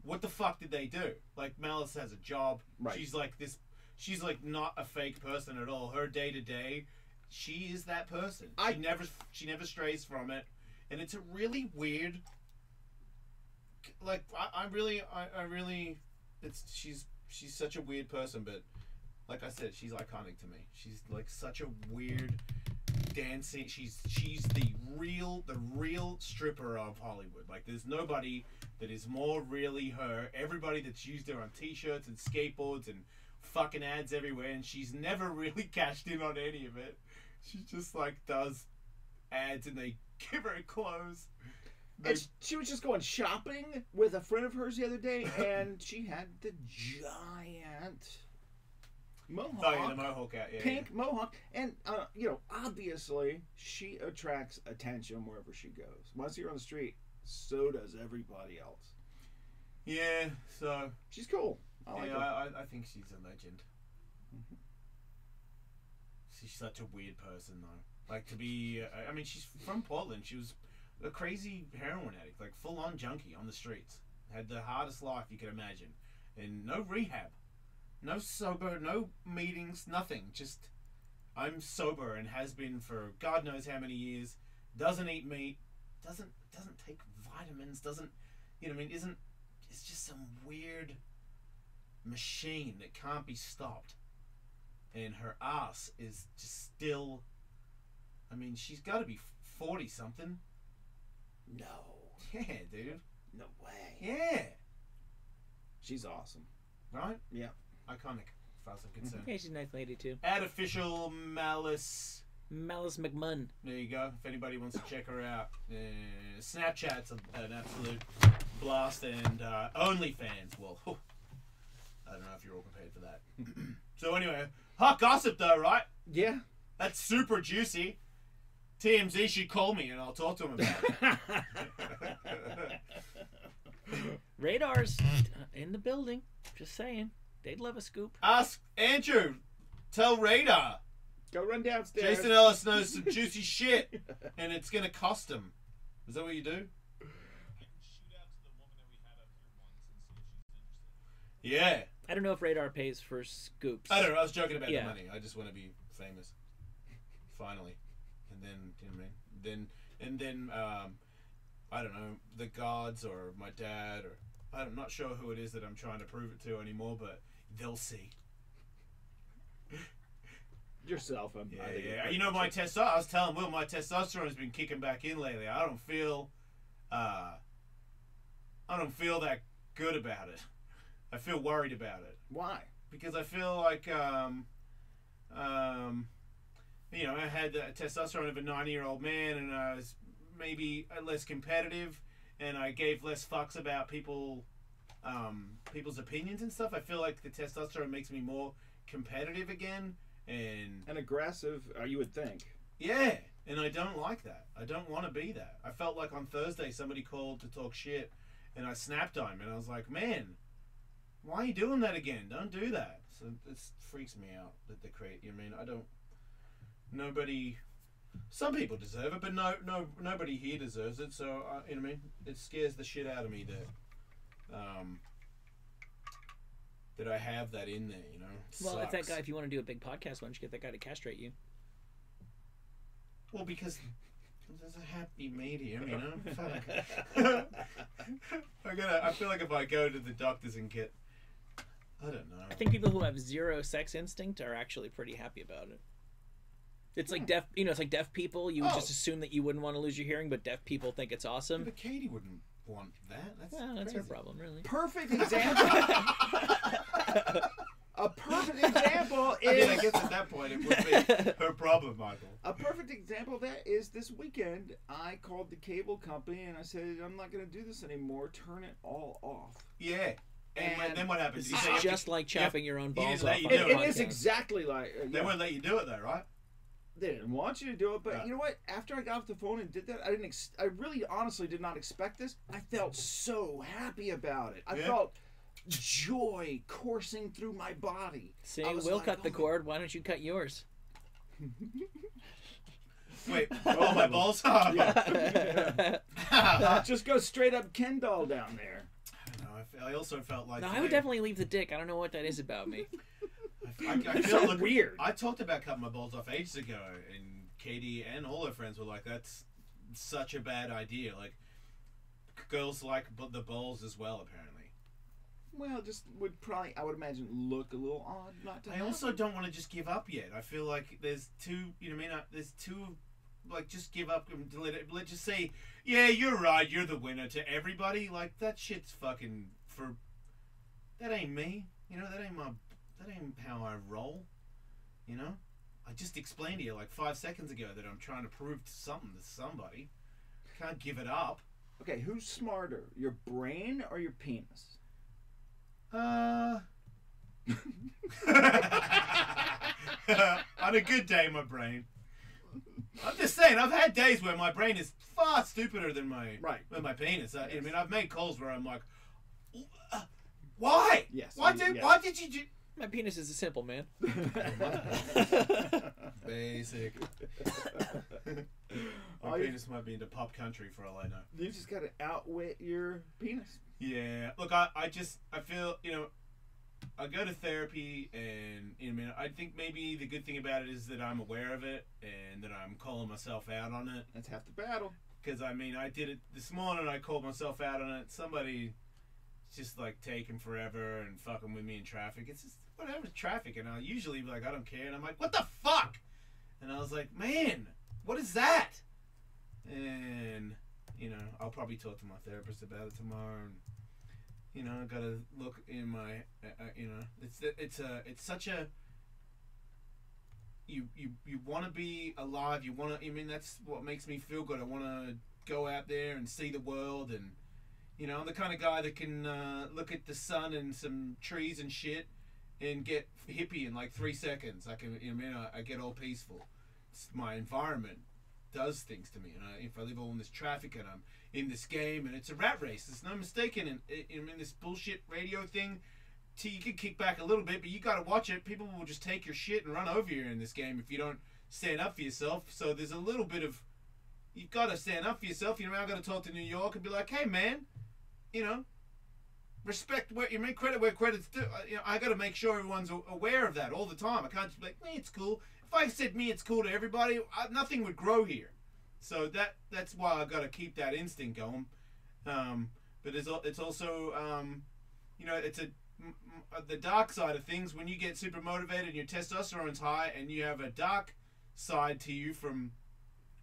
what the fuck did they do? Like, Malice has a job. Right. She's like this. She's like not a fake person at all. Her day to day, she is that person. She never strays from it, and it's a really weird. Like, I really, she's such a weird person, but like I said, she's iconic to me. She's like such a weird dancing. She's the real stripper of Hollywood. Like, there's nobody that is more really her. Everybody that's used her on t-shirts and skateboards and fucking ads everywhere, and she's never really cashed in on any of it. She just like does ads and they give her clothes. She was just going shopping with a friend of hers the other day, and she had the giant mohawk. Oh, yeah, the mohawk out, yeah. Pink mohawk. And, you know, obviously, she attracts attention wherever she goes. Once you're on the street, so does everybody else. Yeah, so... She's cool. I like her. I think she's a legend. Mm-hmm. She's such a weird person, though. Like, to be... I mean, she's from Portland. She was a crazy heroin addict. Like, full-on junkie on the streets. Had the hardest life you could imagine. And no rehab. No sober, no meetings, nothing. Just, I'm sober and has been for God knows how many years. Doesn't eat meat. Doesn't take vitamins. Doesn't, you know what I mean? It's just some weird machine that can't be stopped. And her ass is just still, I mean, she's got to be 40 something. No. Yeah, dude. No way. Yeah. She's awesome. Right? Yeah. Iconic, as far as I'm concerned. Yeah, she's a nice lady too. Artificial Malice. Malice McMunn. There you go. If anybody wants to check her out, Snapchat's an absolute blast, and OnlyFans. Well, I don't know if you're all prepared for that. So anyway, hot gossip though, right? Yeah. That's super juicy. TMZ should call me and I'll talk to him about it. Radar's in the building. Just saying. They'd love a scoop. Ask Andrew. Tell Radar. Go run downstairs. Jason Ellis knows some juicy shit, and it's gonna cost him. Is that what you do? I can shoot out to the woman that we had up here once and see if she's interested. Yeah. I don't know if Radar pays for scoops. I don't know. I was joking about Yeah. the money. I just want to be famous. Finally. And then, you know what I mean? Then, I don't know, the gods or my dad, or I'm not sure who it is that I'm trying to prove it to anymore, but they'll see. Yourself. Yeah. You know, my testosterone, I was telling Will, my testosterone has been kicking back in lately. I don't feel that good about it. I feel worried about it. Why? Because I feel like, you know, I had the testosterone of a 90-year-old man, and I was maybe less competitive, and I gave less fucks about people's opinions and stuff. I feel like the testosterone makes me more competitive again, and aggressive, you would think. Yeah, and I don't like that. I don't want to be that. I felt like on Thursday somebody called to talk shit, and I snapped on him, and I was like, man, why are you doing that again? Don't do that. So it freaks me out that they create. I mean, nobody. Some people deserve it, but nobody here deserves it. So you know what I mean, it scares the shit out of me that I have that in there. You know. Well, Sucks. if you want to do a big podcast, why don't you get that guy to castrate you? Well, because there's a happy medium, you know. Fuck. I feel like if I go to the doctors and get, I don't know. I think people who have zero sex instinct are actually pretty happy about it. It's like deaf, you know, it's like deaf people. You would just assume that you wouldn't want to lose your hearing, but deaf people think it's awesome. But Katie wouldn't want that. That's her problem, really. Perfect example. A perfect example is... I mean, I guess at that point it would be her problem, Michael. A perfect example of that is this weekend. I called the cable company and I said, I'm not going to do this anymore. Turn it all off. Yeah. And then what happens? It's just like chopping your own balls off. It is exactly like... They won't let you do it though, right? They didn't want you to do it, but you know what? After I got off the phone and did that, I really honestly did not expect this. I felt so happy about it. I felt joy coursing through my body. See, we'll cut the cord. Why don't you cut yours? Wait, my balls? Just go straight up Ken doll down there. I don't know. I I also felt like No, I would definitely leave the dick. I don't know what that is about me. I feel like weird. I talked about cutting my balls off ages ago, and Katie and all her friends were like, "That's such a bad idea." Like, girls like the balls as well, apparently. Well, just would probably, I would imagine, look a little odd not to. I also don't want to just give up yet. I feel like there's two, you know what I mean? There's two, like, just give up and let's just say, yeah, you're right, you're the winner to everybody. Like, that shit's fucking that ain't me. You know, that ain't how I roll. You know? I just explained to you like 5 seconds ago that I'm trying to prove something to somebody. Can't give it up. Okay, who's smarter, your brain or your penis? On a good day, my brain. I'm just saying, I've had days where my brain is far stupider than my penis. I mean, I've made calls where I'm like, why? Yes. Why did you do? My penis is a simple man. Basic. My penis might be into pop country for all I know. You just gotta outwit your penis. Yeah. Look, I feel, you know, I go to therapy, and you know, I think maybe the good thing about it is that I'm aware of it and that I'm calling myself out on it. That's half the battle. Because I mean, I did it this morning. I called myself out on it. Somebody just like taking forever and fucking with me in traffic. It's just whatever, traffic, and I'll usually be like, I don't care, and I'm like, what the fuck? And I was like, man, what is that? And you know, I'll probably talk to my therapist about it tomorrow. And you know, I gotta look in my, you know, it's such a. You want to be alive. You want to. I mean, that's what makes me feel good. I want to go out there and see the world, and you know, I'm the kind of guy that can look at the sun and some trees and shit, and get hippie in like 3 seconds. I can, you know, I get all peaceful. It's my environment does things to me, and if I live all in this traffic and I'm in this game and it's a rat race, there's no mistaking. And in this bullshit radio thing, you can kick back a little bit, but you got to watch it. People will just take your shit and run over you in this game if you don't stand up for yourself. So there's a little bit of, you've got to stand up for yourself. You know, I've got to talk to New York and be like, hey man, you know, respect where you make credit where credit's due. You know, I got to make sure everyone's aware of that all the time. I can't just be like, me, it's cool. If I said me, it's cool to everybody, nothing would grow here. So that's why I got to keep that instinct going. But it's also, you know, it's the dark side of things. When you get super motivated and your testosterone's high, and you have a dark side to you from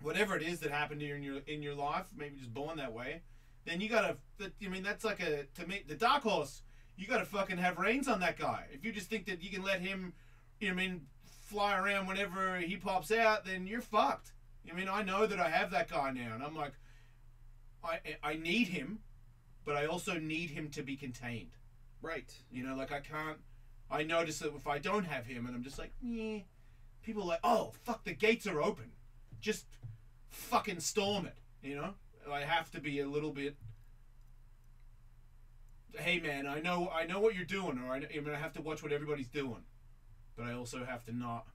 whatever it is that happened to you in your life, maybe just born that way, then you gotta. I mean, that's like to me, the dark horse. You gotta fucking have reins on that guy. If you just think that you can let him, you know, what I mean, fly around whenever he pops out, then you're fucked. I mean, I know that I have that guy now, and I'm like, I need him, but I also need him to be contained. Right. You know, like I notice that if I don't have him, and I'm just like, people are like, oh, fuck, the gates are open. Just fucking storm it, you know? I have to be a little bit, hey man, I know what you're doing, or I mean, I have to watch what everybody's doing, but I also have to not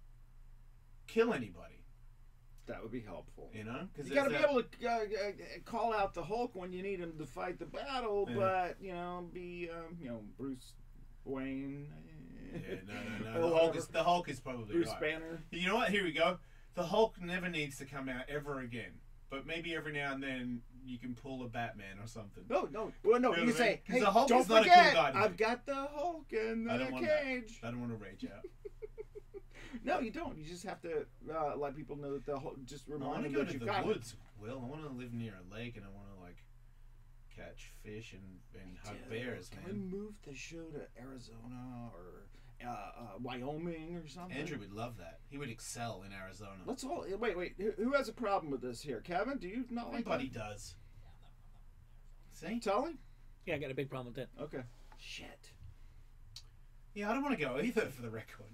kill anybody. That would be helpful. You know, because you got to be able to call out the Hulk when you need him to fight the battle, but you know, be you know, Bruce Wayne. Yeah, no. The Hulk is probably Bruce right. Banner. You know what? Here we go. The Hulk never needs to come out ever again. But maybe every now and then you can pull a Batman or something. No. Well, no. You can say, hey, the Hulk don't is not forget, a cool guy to I've me. got the Hulk in the cage. I don't want to rage out. No, you don't. You just have to let people know that the Hulk. Just remind them that you've I got want to go to the it. woods. Will, I want to live near a lake, and I want to like catch fish and hug bears, man. Can we move the show to Arizona or Wyoming or something? Andrew would love that. He would excel in Arizona. Let's all wait. Who has a problem with this here? Kevin, do you not like Everybody that? does. See? Tully? Yeah, I got a big problem with that. Okay. Shit. Yeah, I don't want to go either, for the record.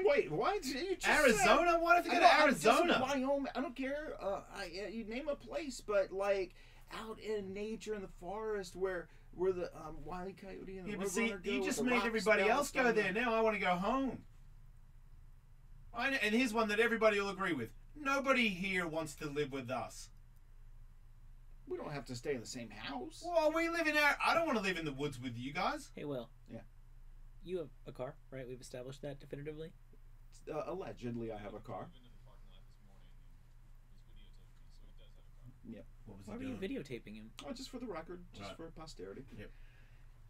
Wait, why did you just Arizona? Why if you go to Arizona? Wyoming. I don't care. You name a place, but like out in nature in the forest where the Wile E. Coyote and the Yeah, but see, Roadrunner go you with just the made rocks everybody down else go down there. Now I want to go home. And here's one that everybody will agree with. Nobody here wants to live with us. We don't have to stay in the same house. Well, we live in our. I don't want to live in the woods with you guys. Hey, Will. Yeah. You have a car, right? We've established that definitively. Allegedly, I have a car. Yep. What was Why were he you doing? videotaping him? Oh, just for the record, just Right. for posterity.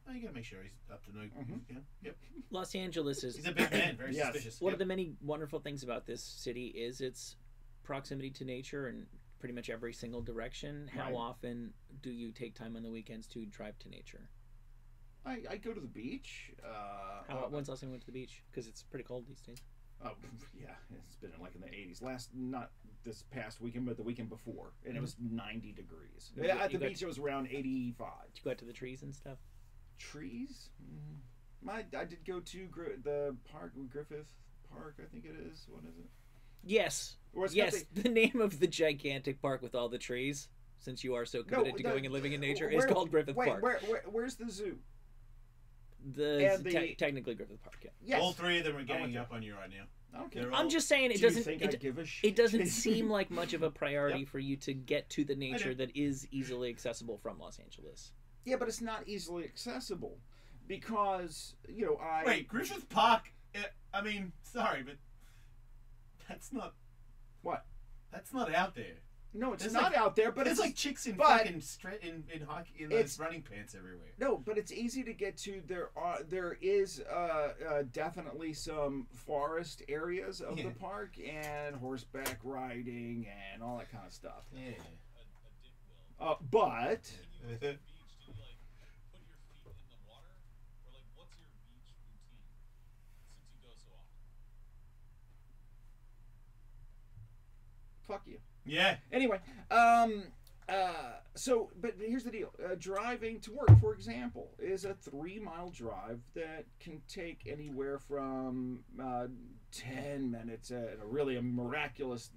Oh, you gotta make sure he's up to no. Mhm. Yeah. Yep. Los Angeles is He's a big man. Very Yes. suspicious. one Yep. of the many wonderful things about this city is its proximity to nature in pretty much every single direction. How Right. often do you take time on the weekends to drive to nature? I go to the beach. When's the last time you went to the beach? Because it's pretty cold these days. Oh, yeah, it's been like in the 80s. Not this past weekend, but the weekend before, and it was 90 degrees. You At the got- beach, it was around 85. Did you go out to the trees and stuff? Trees? I did go to the park, Griffith Park, I think it is. What is it? Yes. Or it's got Yes, the name of the gigantic park with all the trees, since you are so committed to going and living in nature, is called Griffith Park. Where's the zoo? Technically Griffith Park, yeah. Yes. All three of them are went ganging there. up on you right now. I don't care. They're all- I'm just saying Do you think I give a shit? it doesn't seem like much of a priority Yep. for you to get to the nature do. that is easily accessible from Los Angeles. Yeah, but it's not easily accessible because Wait, Griffith Park. I mean, sorry, but that's not. What? That's not out there. No, it's There's not like- out there, but There's it's like chicks in but- fucking in hockey in It's- those running pants everywhere. No, but it's easy to get to. There is definitely some forest areas of Yeah. the park and horseback riding and all that kind of stuff. Yeah. But Beach, do you like put your feet in the water, or like what's your beach routine since you go so often? fuck you. Yeah. Anyway, but here's the deal. Driving to work, for example, is a 3-mile drive that can take anywhere from 10 minutes at a miraculous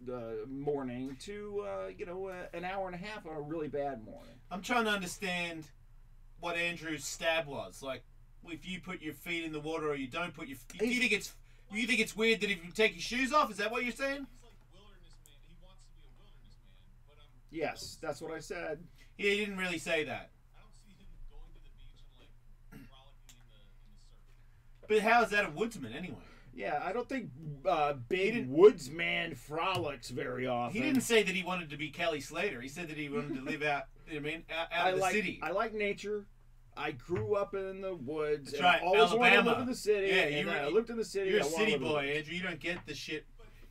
morning to, an hour and a half on a really bad morning. I'm trying to understand what Andrew's stab was. Like, if you put your feet in the water or you don't put your feet. Do you think it's weird that if you take your shoes off? Is that what you're saying? He's like wilderness man. He wants to be a wilderness man, but Yes, that's what I said. Yeah, he didn't really say that. I don't see him going to the beach and like frolicking in the surf. But how is that a woodsman anyway? Yeah, I don't think big woodsman frolics very often. He didn't say that he wanted to be Kelly Slater. He said that he wanted to live out. Out of the city. I like nature. I grew up in the woods. That's and right, I always wanted to Alabama. live in the city. Yeah, and you I were- lived in the city. You're a I wanna city live in the boy, woods. Andrew. You don't get the shit.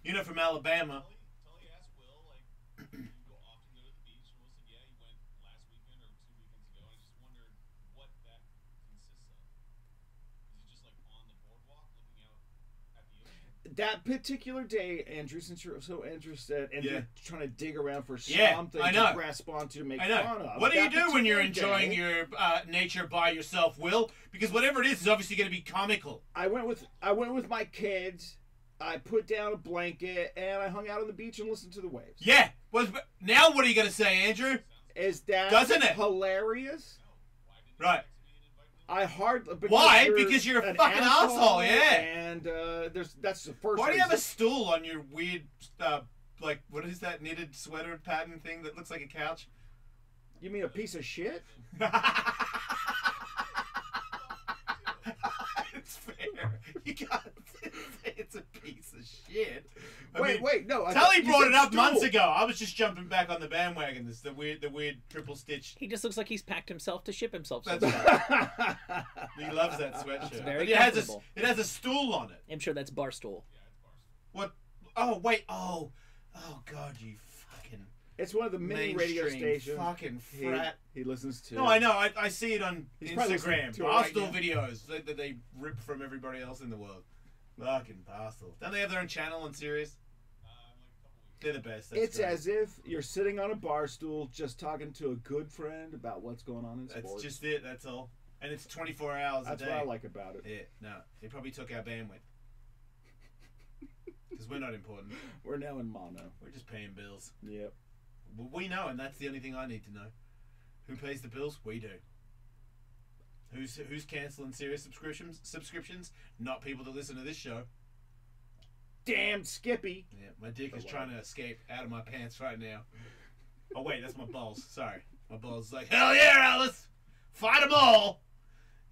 You're not from Alabama. Tully asked Will, like, you go often go to the beach, and Will said, yeah, he went last weekend or 2 weekends ago, and I just wondered what that consists of. Is he just like on the boardwalk looking out at the ocean? That particular day, Andrew, since you're so interested and Yeah. you're trying to dig around for Yeah, something I know. to grasp onto to make I fun know. of. What do you That do when you're particular enjoying day, your nature by yourself, Will? Because whatever it is obviously going to be comical. I went with my kids. I put down a blanket and I hung out on the beach and listened to the waves. Yeah. Now what are you going to say, Andrew? Is that Doesn't it? hilarious? Right. I hardly. Why? Because you're a an fucking asshole, yeah. And that's the first. Why do you have a reason. stool on your weird, what is that knitted sweater pattern thing that looks like a couch? You mean a piece of shit? It's fair. You got it's a piece of shit. I mean, Wait, no. Tully you brought said it up stool. months ago. I was just jumping back on the bandwagon. This the weird triple stitch. He just looks like he's packed himself to ship himself That's somewhere. He loves that sweatshirt. very But it has comfortable. it has a stool on it. I'm sure that's Barstool. What? Oh wait. Oh God, you fucking It's one of the many radio mainstream stations. fucking frat. He listens to. No, I know. I see it on He's probably Instagram. listening to it right Barstool now. videos that they rip from everybody else in the world. Fucking Barstool. Don't they have their own channel on Sirius? Like a couple weeks. They're the best. That's It's great. as if you're sitting on a bar stool just talking to a good friend about what's going on in That's sports. just it. That's all. And it's 24 hours That's a day. what I like about it. Yeah. No, they probably took our bandwidth because we're not important. We're now in mono. We're just paying bills. Yep. Well, we know, and that's the only thing I need to know. Who pays the bills? We do. Who's canceling Sirius subscriptions? Not people that listen to this show. Damn Skippy. Yeah, my dick is Oh, wow. trying to escape out of my pants right now. Oh wait, that's my balls. Sorry. My boss like, hell yeah, Ellis! Fight them all!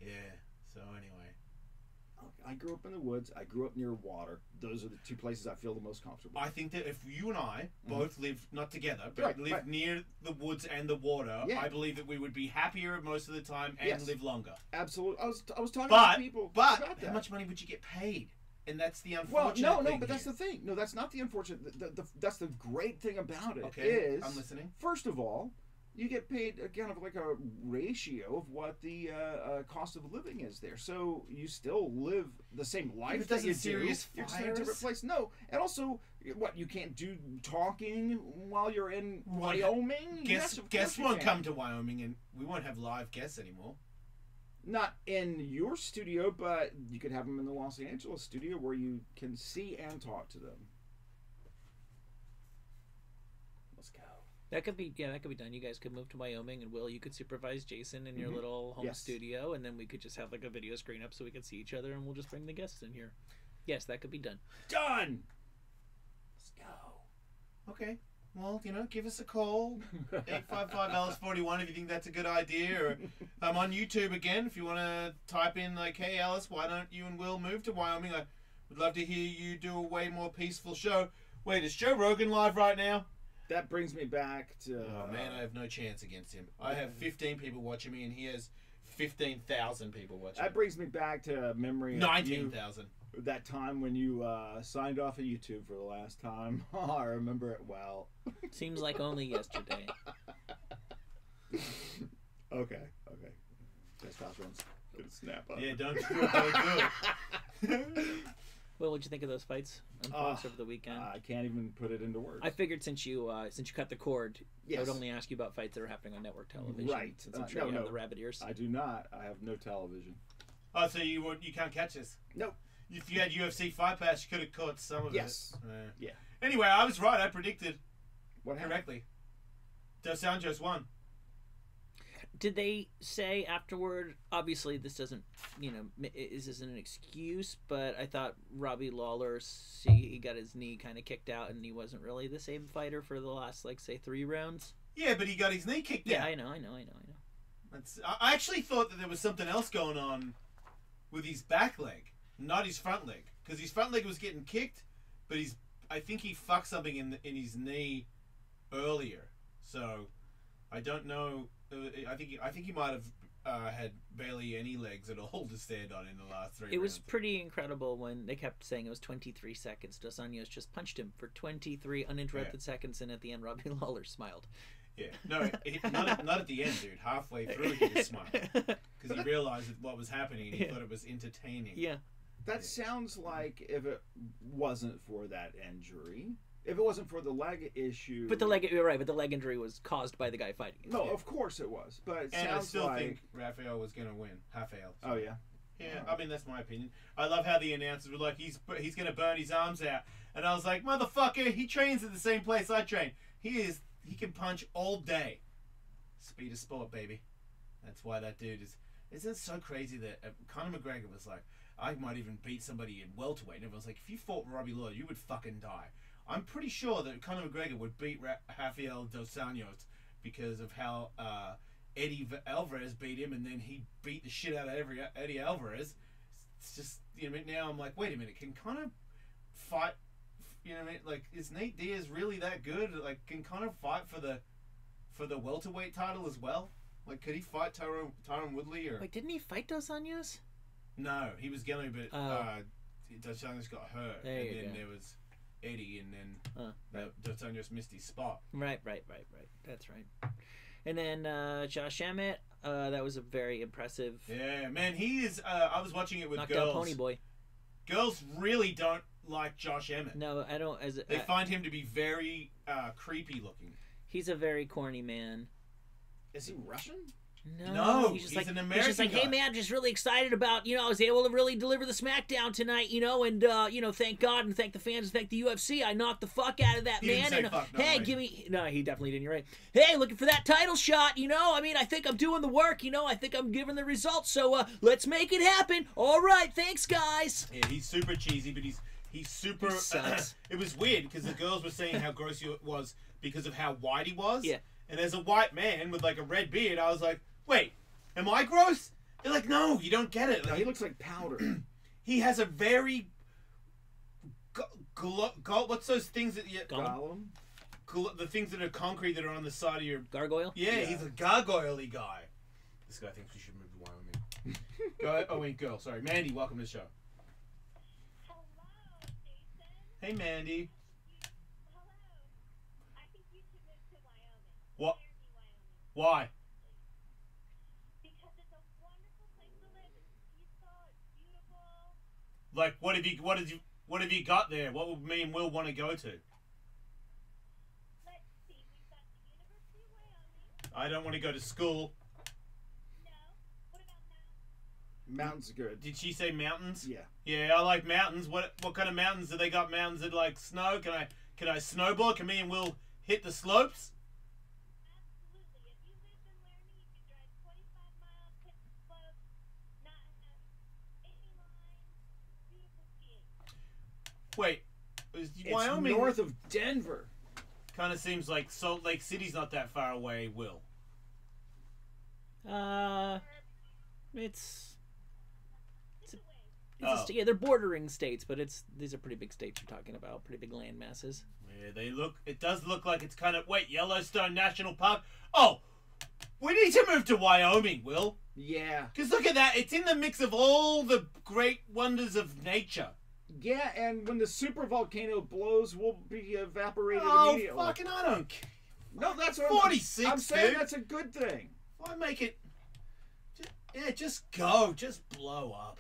Yeah, so anyway. I grew up in the woods. I grew up near water. Those are the two places I feel the most comfortable. I think that if you and I both live, not together, but Right, live right. near the woods and the water, Yeah. I believe that we would be happier most of the time and Yes. live longer. Absolutely. I was talking But, to people but about that. how much money would you get paid? And that's the Well, unfortunate no, thing but that's here. the thing. No, that's not the unfortunate. That's the great thing about it. Okay, is, I'm listening. First of all, you get paid kind of like a ratio of what the cost of living is there. So you still live the same life but that doesn't you do. serious You're just in a different fires? place. No, and also, what, you can't do talking while you're in Well, Wyoming? Yes, of Guests course you won't can. come to Wyoming, and we won't have live guests anymore. Not in your studio, but you could have them in the Los Angeles studio where you can see and talk to them. Let's go. That could be done. You guys could move to Wyoming, and Will, you could supervise Jason in your little home Yes. studio, and then we could just have like a video screen up so we could see each other, and we'll just bring the guests in here. Yes, that could be done. Done! Let's go. Okay. Well, give us a call. 855-Ellis41 if you think that's a good idea. Or I'm on YouTube again if you want to type in, like, hey, Ellis, why don't you and Will move to Wyoming? I would love to hear you do a way more peaceful show. Wait, is Joe Rogan live right now? That brings me back to... Oh, man, I have no chance against him. I have 15 people watching me, and he has 15,000 people watching That brings me back to a memory me. of 19,000. that time when you signed off of YouTube for the last time. I remember it well. Seems like only yesterday. Okay. Testosterone's gonna snap up. Yeah, don't do it, don't do it. Well, what'd you think of those fights on Fox over the weekend? I can't even put it into words. I figured since you cut the cord, I Yes. would only ask you about fights that are happening on network television. Right. Since I'm sure you have the rabbit ears. I do not. I have no television. Oh, so you can't catch this? Nope. If you had UFC Fight Pass, you could have caught some of Yes. it. Yeah. Anyway, I was right. I predicted What happened? correctly. Dos Anjos won. Did they say afterward? Obviously, this doesn't, this isn't an excuse, but I thought Robbie Lawler, he got his knee kind of kicked out, and he wasn't really the same fighter for the last, say 3 rounds. Yeah, but he got his knee kicked Yeah, out. I know. I actually thought that there was something else going on with his back leg, not his front leg, because his front leg was getting kicked, but I think he fucked something in his knee earlier. So I don't know. I think he might have had barely any legs at all to stand on in the last 3 rounds. It was pretty incredible when they kept saying it was 23 seconds. Dos Anjos just punched him for 23 uninterrupted seconds, and at the end, Robbie Lawler smiled. Yeah, no, not at the end, dude. Halfway through, he was smiling because he realized what was happening and he thought it was entertaining. Yeah. That sounds like if it wasn't for that injury, if it wasn't for the leg issue. But you're right. But the leg injury was caused by the guy fighting it. No, of course it was. But it And I sounds still like. think Raphael was going to win. Raphael. Oh yeah. Yeah, I mean that's my opinion. I love how the announcers were like, he's gonna burn his arms out, and I was like, motherfucker, he trains at the same place I train. He can punch all day. Speed of sport, baby. That's why that dude is. Isn't it so crazy that Conor McGregor was like, I might even beat somebody in welterweight, and everyone's like, if you fought Robbie Lawler, you would fucking die. I'm pretty sure that Conor McGregor would beat Rafael Dos Anjos because of how Eddie Alvarez beat him, and then he beat the shit out of Eddie Alvarez. It's just, now I'm like, wait a minute, can Conor fight? Like, is Nate Diaz really that good? Like, can Conor fight for the welterweight title as well? Like, could he fight Tyron Woodley or? Wait, didn't he fight Dos Anjos? No, he was going, but Dos Anjos got hurt, There and you then go. there was Eddie, and then Dos Anjos missed his spot. Right. That's right. And then Josh Emmett, that was a very impressive. Yeah, man, he is. I was watching it with knocked girls. out Pony Boy. Girls really don't like Josh Emmett. No, I don't. They find him to be very creepy looking. He's a very corny man. Is he Russian? No, he's just he's like, an he's American just like, hey guy. man, I'm just really excited about, I was able to really deliver the SmackDown tonight, and thank God and thank the fans and thank the UFC. I knocked the fuck out of that He man. didn't say And fuck, no hey, way. give me. No, he definitely didn't. You're right. Hey, looking for that title shot. I think I'm doing the work. I think I'm giving the results. So let's make it happen. All right, thanks guys. Yeah, he's super cheesy, but he's super. He sucks. It was weird because the girls were saying how gross he was because of how white he was. Yeah. and there's a white man with like a red beard. I was like, wait, am I gross? They're like, no, you don't get it. No, Like, he looks like powder. he has a very what's those things that you Gollum. the things that are concrete that are on the side of your Gargoyle? yeah. He's a gargoyle-y guy. This guy thinks we should move to Wyoming. Go ahead. Oh wait, girl. Sorry, Mandy. Welcome to the show. Hello, Jason. Hey, Mandy. Hello. I think you should move to Wyoming. What? Carey, Wyoming. Why? Because it's a wonderful place to live. It's peaceful. It's beautiful. Like, what have you got there? What would me and Will want to go to? Let's see. We've got the University of Wyoming. I don't want to go to school. No. What about mountains? Mountains are good. Did she say mountains? Yeah. Yeah, I like mountains. What kind of mountains do they got? Mountains that like snow? Can I snowboard? Can me and Will hit the slopes? Absolutely. If you lived in Laramie, you could drive 25 miles, hit the slopes, not have any lines. Beautiful skiing. Wait, is It's Wyoming north of Denver. kind of seems like Salt Lake City's not that far away, Will. It's It's a ways. Oh. yeah, they're bordering states, but these are pretty big states you're talking about, pretty big land masses. Yeah, it does look like it's kind of, wait, Yellowstone National Park? Oh, we need to move to Wyoming, Will. Yeah. Because look at that, it's in the mix of all the great wonders of nature. Yeah, and when the super volcano blows, we'll be evaporated Oh, immediately. fucking, I don't care. No, that's what 46, I'm saying. dude. That's a good thing. Why make it... just go. Just blow up.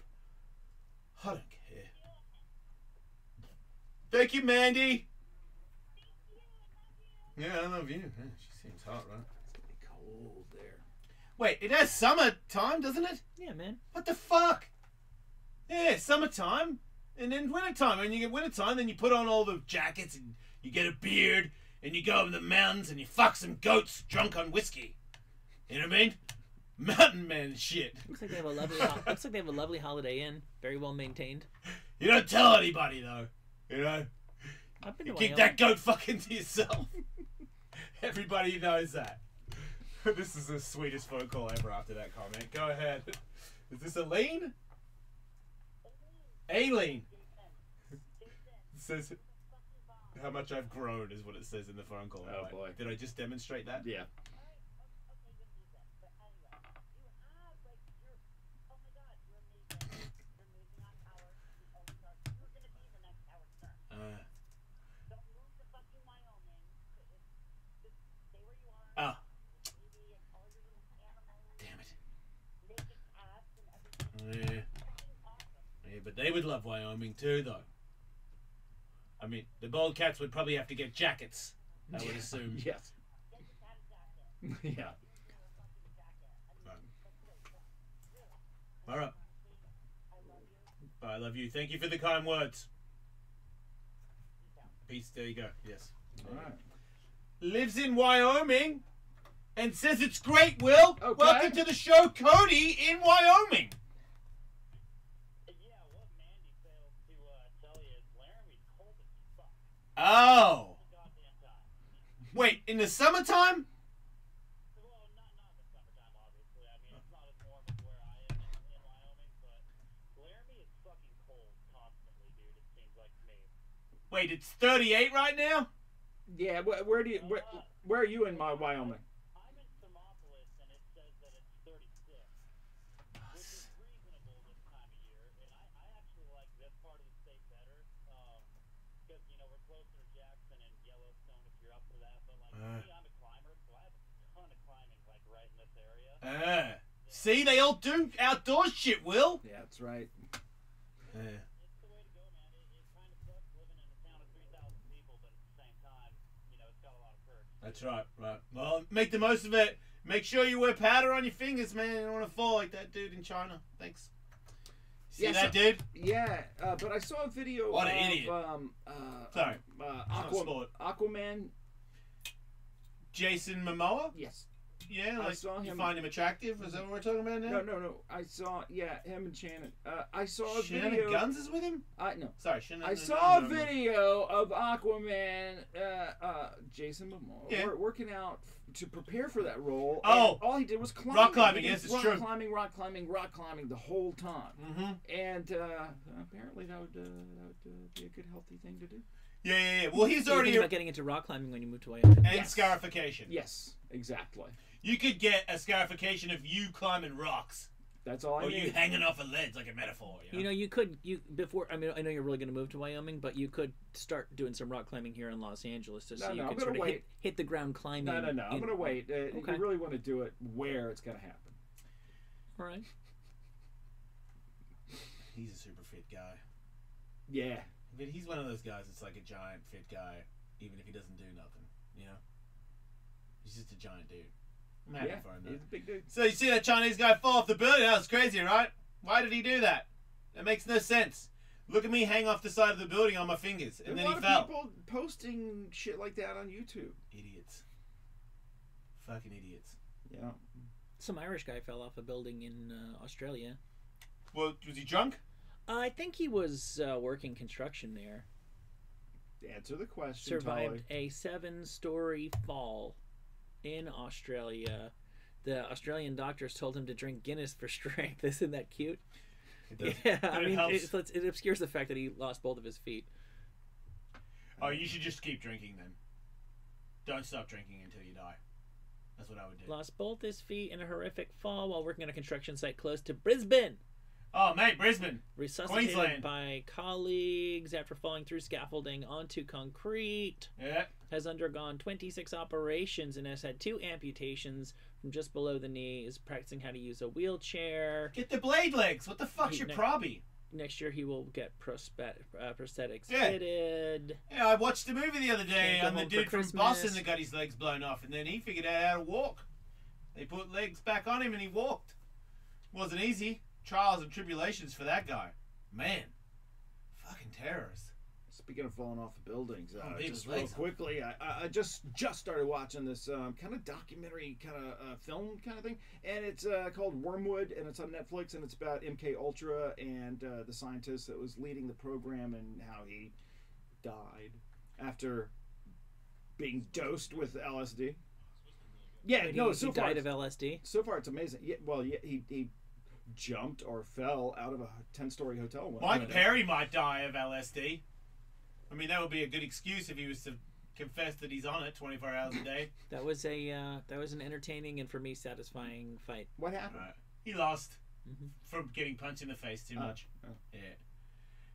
I don't care. Thank you, Mandy. Yeah, I love you. Yeah, she seems hot, right? It's gonna be cold there. Wait, it has summertime, doesn't it? Yeah, man. What the fuck? Yeah, summertime. And then wintertime. When you get wintertime, then you put on all the jackets and you get a beard and you go over the mountains and you fuck some goats drunk on whiskey. You know what I mean? Mountain man shit. Looks like they have a lovely Holiday Inn, very well maintained. You don't tell anybody though. You know? I've been You to keep Wyoming. that goat fucking to yourself. Everybody knows that. This is the sweetest phone call ever after that comment. Go ahead. Is this Aline? Aileen. It says how much I've grown is what it says in the phone call. Oh, Right? boy. Did I just demonstrate that? Yeah. Ah. Damn it. Yeah. Yeah, but they would love Wyoming too, though. I mean, the bald cats would probably have to get jackets, I would assume. Yes. Yeah. All right. I love you. Thank you for the kind words. Peace. There you go. Yes. All right. Lives in Wyoming and says it's great, Will. Okay. Welcome to the show, Cody in Wyoming. Yeah, what Mandy failed to tell you is Laramie's cold as fuck. Oh. Goddamn time. Wait, in the summertime? Well, not in the summertime, obviously. I mean, it's not as warm as where I am in Wyoming, but Laramie is fucking cold constantly, dude. It seems like to me. Wait, it's 38 right now? Yeah. Where are you in my Wyoming? I'm in Thermopolis, and it says that it's 36, which is reasonable this time of year. And I actually like this part of the state better, because we're closer to Jackson and Yellowstone if you're up for that. But like me, I'm a climber, so I have a ton of climbing like right in this area. See, they all do outdoor shit, Will. Yeah, that's right. Yeah. It's the way to go, man. It kind of sucks living in a town of 3,000 people, but at the same time, it's got a lot of perks. That's right, right. Well, make the most of it. Make sure you wear powder on your fingers, man. You don't want to fall like that dude in China. Thanks. See Yeah, that so- dude? Yeah, but I saw a video What of an idiot. Sorry. not a sport. Aquaman. Jason Momoa? Yes. Yeah, I like saw you him. find him attractive? Is that what we're talking about now? No. I saw, him and Shannon. I saw a Shannon video. Guns is with him? No. Sorry, Shannon. I saw a video of Aquaman, Jason Momoa, Yeah. working out to prepare for that role. Oh! And all he did was climb. Rock climbing, He did yes, it's true. rock climbing the whole time. Mm-hmm. And apparently that would be a good, healthy thing to do. Yeah. Well, he's So you're already... thinking about getting into rock climbing when you move to Wyoming. And Yes. scarification. Yes, exactly. You could get a scarification of you climbing rocks. That's all I Or need. you hanging off a ledge like a metaphor. You know, I mean, I know you're really going to move to Wyoming, but you could start doing some rock climbing here in Los Angeles just so you I'm can gonna sort of wait. hit the ground climbing. No. I'm going to wait. Okay. You really want to do it where it's going to happen. All right. He's a super fit guy. Yeah. But he's one of those guys that's like a giant fit guy, even if he doesn't do nothing. You know? He's just a giant dude. I'm happy for him, though. He's a big dude. So you see that Chinese guy fall off the building? That was crazy, right? Why did he do that? That makes no sense. Look at me hang off the side of the building on my fingers, and There's then he a lot fell. of people posting shit like that on YouTube. Idiots. Fucking idiots. Yeah. Some Irish guy fell off a building in Australia. Well, was he drunk? I think he was working construction there. Answer the question. Survived Tully. a 7-story fall in Australia. The Australian doctors told him to drink Guinness for strength. Isn't that cute? It does. Yeah, But I it mean, helps. it obscures the fact that he lost both of his feet. Oh, you should just keep drinking then. Don't stop drinking until you die. That's what I would do. Lost both his feet in a horrific fall while working on a construction site close to Brisbane. Oh, mate, Brisbane. Resuscitated Queensland. by colleagues after falling through scaffolding onto concrete. Yeah. Has undergone 26 operations and has had 2 amputations from just below the knee. Is practicing how to use a wheelchair. Get the blade legs. What the fuck's your probby? Next year he will get prosthetics Yeah. fitted. Yeah, I watched a movie the other day Can't go on the home for dude from Christmas. Boston that got his legs blown off, and then he figured out how to walk. They put legs back on him, and he walked. Wasn't easy. Trials and tribulations for that guy. Man. Fucking terrorist. Speaking of falling off of buildings, big just was real legs. quickly, I just started watching this kind of documentary, kind of film kind of thing, and it's called Wormwood, and it's on Netflix, and it's about MK Ultra and the scientist that was leading the program and how he died after being dosed with LSD. Yeah, Wait, no, he so far died of LSD. so far it's amazing. Yeah, well, yeah, he jumped or fell out of a 10-story hotel. Mike Perry might die of LSD. I mean, that would be a good excuse if he was to confess that he's on it 24 hours a day. That was an entertaining and for me satisfying fight. What happened? Right. He lost Mhm. from getting punched in the face too much. oh.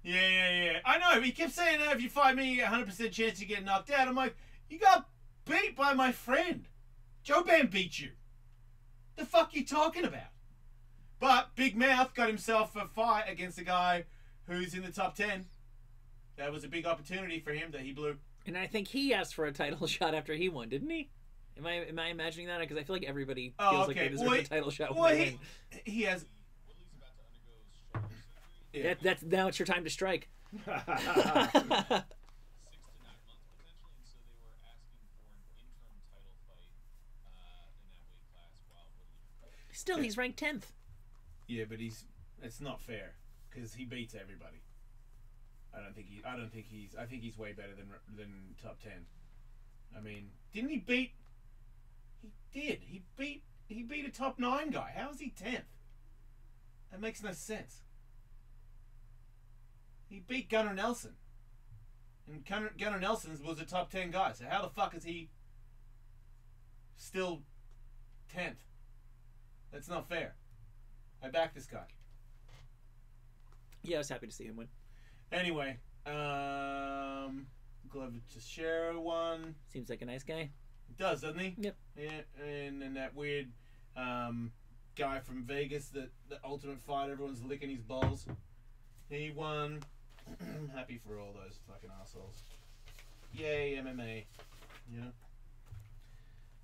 Yeah. I know. He kept saying, if you fight me, 100% chance you get knocked out. I'm like, you got beat by my friend. Joe Bam beat you. The fuck you talking about? But Big Mouth got himself a fight against a guy who's in the top 10. That was a big opportunity for him that he blew. And I think he asked for a title shot after he won, didn't he? Am I imagining that? Because I feel like everybody feels like they deserve a title shot when Well, they win. he has... Willie's about to undergo shoulder surgery. Yeah. That's now it's your time to strike. 6 to 9 months potentially, and so they were asking for an interim title fight in that weight class while Woodley recovers. Still, he's ranked 10th. Yeah, but it's not fair because he beats everybody. I think he's way better than top 10. I mean, didn't he beat? He did. He beat a top 9 guy. How is he 10th? That makes no sense. He beat Gunnar Nelson, and Gunnar Nelson was a top 10 guy. So how the fuck is he still 10th? That's not fair. I back this guy. Yeah, I was happy to see him win. Anyway, Glover Teixeira won. Seems like a nice guy. He does, doesn't he? Yep. Yeah, and then that weird guy from Vegas, the Ultimate Fighter, everyone's licking his balls. He won. I'm happy for all those fucking assholes. Yay, MMA. You know?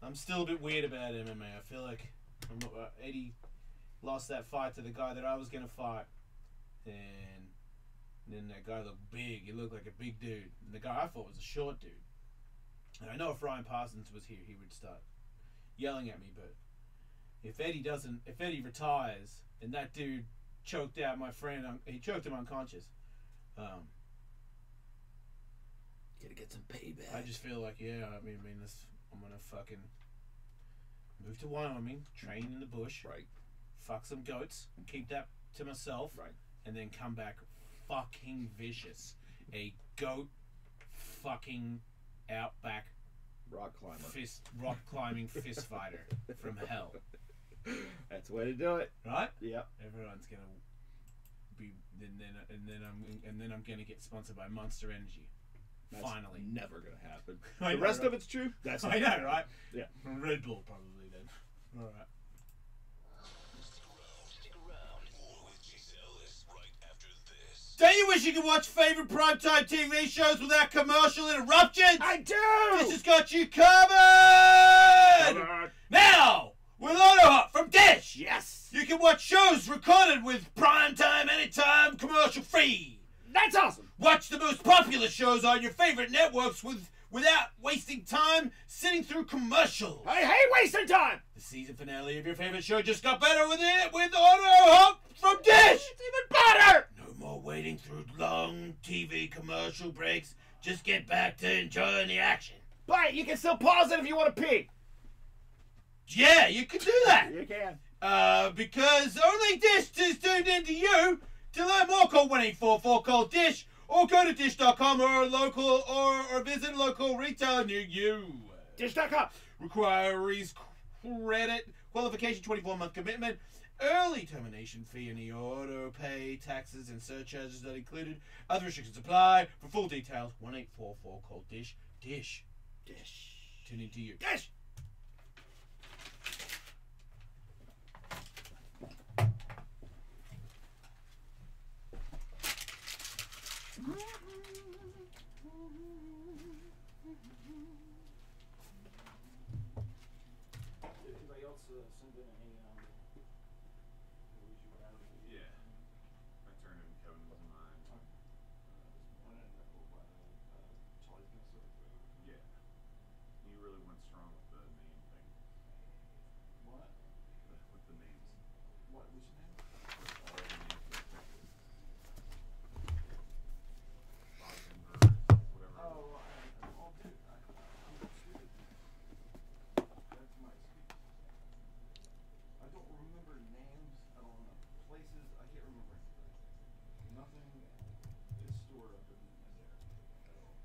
I'm still a bit weird about MMA. I feel like Eddie lost that fight to the guy that I was going to fight. And then that guy looked big. He looked like a big dude. And the guy I thought was a short dude. And I know if Ryan Parsons was here, he would start yelling at me, but if Eddie retires and that dude choked out my friend, he choked him unconscious. Gotta get some payback. I just feel like, yeah, I'm gonna fucking move to Wyoming, train in the bush, Right. fuck some goats, keep that to myself, Right. and then come back fucking vicious. A goat fucking outback Rock climber. rock climbing fist fighter from hell. That's the way to do it. Right? Yep. Everyone's gonna be and then I'm gonna get sponsored by Monster Energy. That's Finally. never gonna happen. I The know, rest right? of it's true. That's I know, right? Yeah. Red Bull probably then. Alright. Stick around. More with Jason Ellis right after this. Don't you wish you could watch favorite primetime TV shows without commercial interruptions? I do. This has got you covered! Now, with AutoHop from Dish, Yes. you can watch shows recorded with primetime, anytime, commercial free. That's awesome. Watch the most popular shows on your favorite networks without wasting time sitting through commercials. I hate wasting time. The season finale of your favorite show just got better with AutoHop from Dish. It's even better. No more waiting through long TV commercial breaks. Just get back to enjoying the action. But you can still pause it if you want to pee. Yeah, you can do that. You can. Because only Dish is tuned into you. To learn more, call 1-844-CALL-DISH or go to dish.com or visit a local retailer near you. Dish.com. Requires credit, qualification, 24-month commitment, early termination fee, any auto pay, taxes, and surcharges not included. Other restrictions apply. For full details, 1-844-CALL-DISH. Dish. Dish. Tune into you. Dish. Anybody else send in any Yeah. I turned him Kevin was mine. Yeah. You really went strong with the name thing. What? With the names. What was your name? With all the names for the Texas. Whatever. Oh, I'll do. I'm stupid. That's my excuse. I don't remember names. I don't remember places. I can't remember anything. Nothing is stored up in there at all.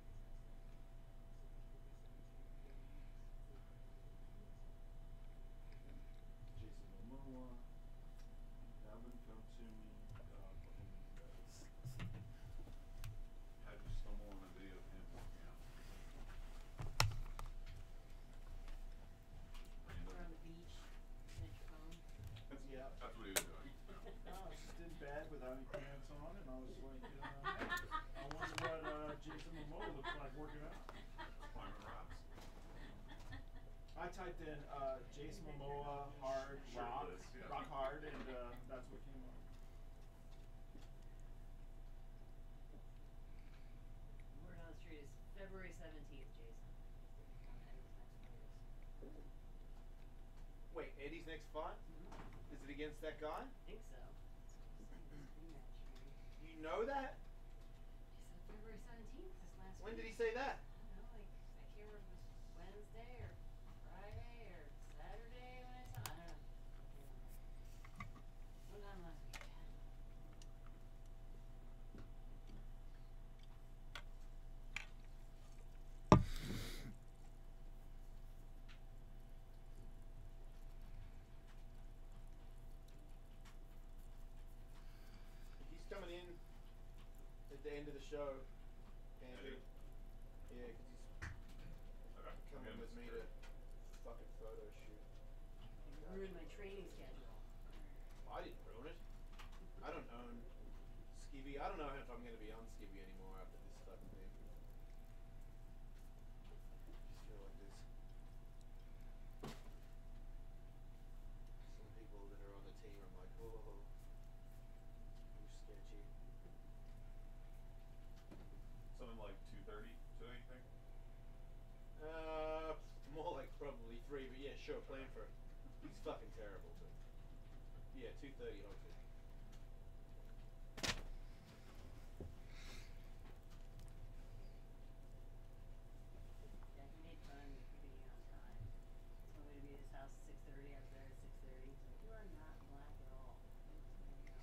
Jason Momoa. Dalvin come to me. How'd you stumble on a video of him working out? We're on the beach, looking at your phone. Yeah. That's what he was doing. No, I was just in bed without any pants on, and I was like, I wonder what Jason Momoa looks like working out. Climbing rocks. I typed in Jason Momoa hard rock, Shirtless, yeah. rock hard, and that's what came up. Word on the street is February 17th, Jason. Wait, Eddie's next fight? Is it against that guy? I think so. Rematch, right? You know that? He said February 17th this last When week. did he say that? I don't know, like, I can't remember if it was Wednesday or Friday or Saturday when I saw, I don't know. Sometime last week. He's coming in at the end of the show. Eddie? Yeah, because he's Okay. coming Yeah, with me to fucking photo shoot. You ruined my training schedule. I didn't ruin it. I don't own Skibby. I don't know if I'm going to be on Skibby anymore after this fucking thing. Just feel like there's some people that are on the team. I'm like, whoa, you're sketchy. Something like 2:30 today, you think? More like probably 3, but yeah, sure, plan Yeah, 2:30 hopefully. Yeah, he made fun of me for being on time. Told me to be at his house at 6:30. I was there at 6:30. He's like, "You are not black at all." I'm like, "I know."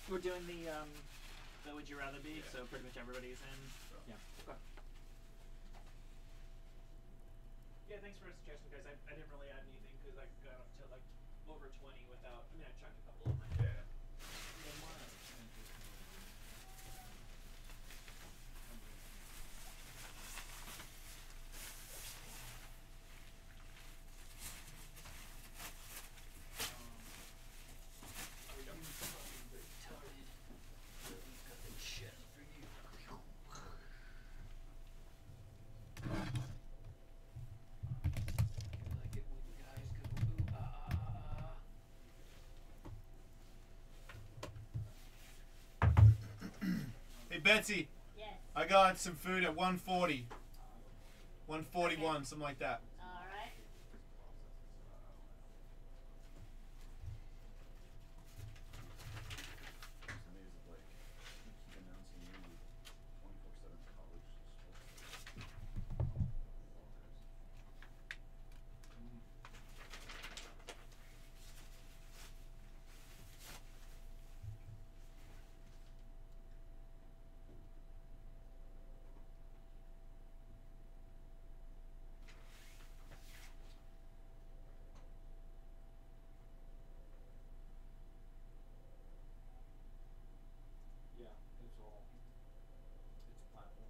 We're doing the Would You Rather Be, so pretty much everybody's in. Yeah. Okay. Yeah, thanks for suggesting, guys. I didn't really add anything because I got up to like over 20 without. I mean, I checked a couple of my. Yeah. Hey Betsy, Yes. I got some food at 140. 141, something like that. All right. Yeah, it's all. It's a platform.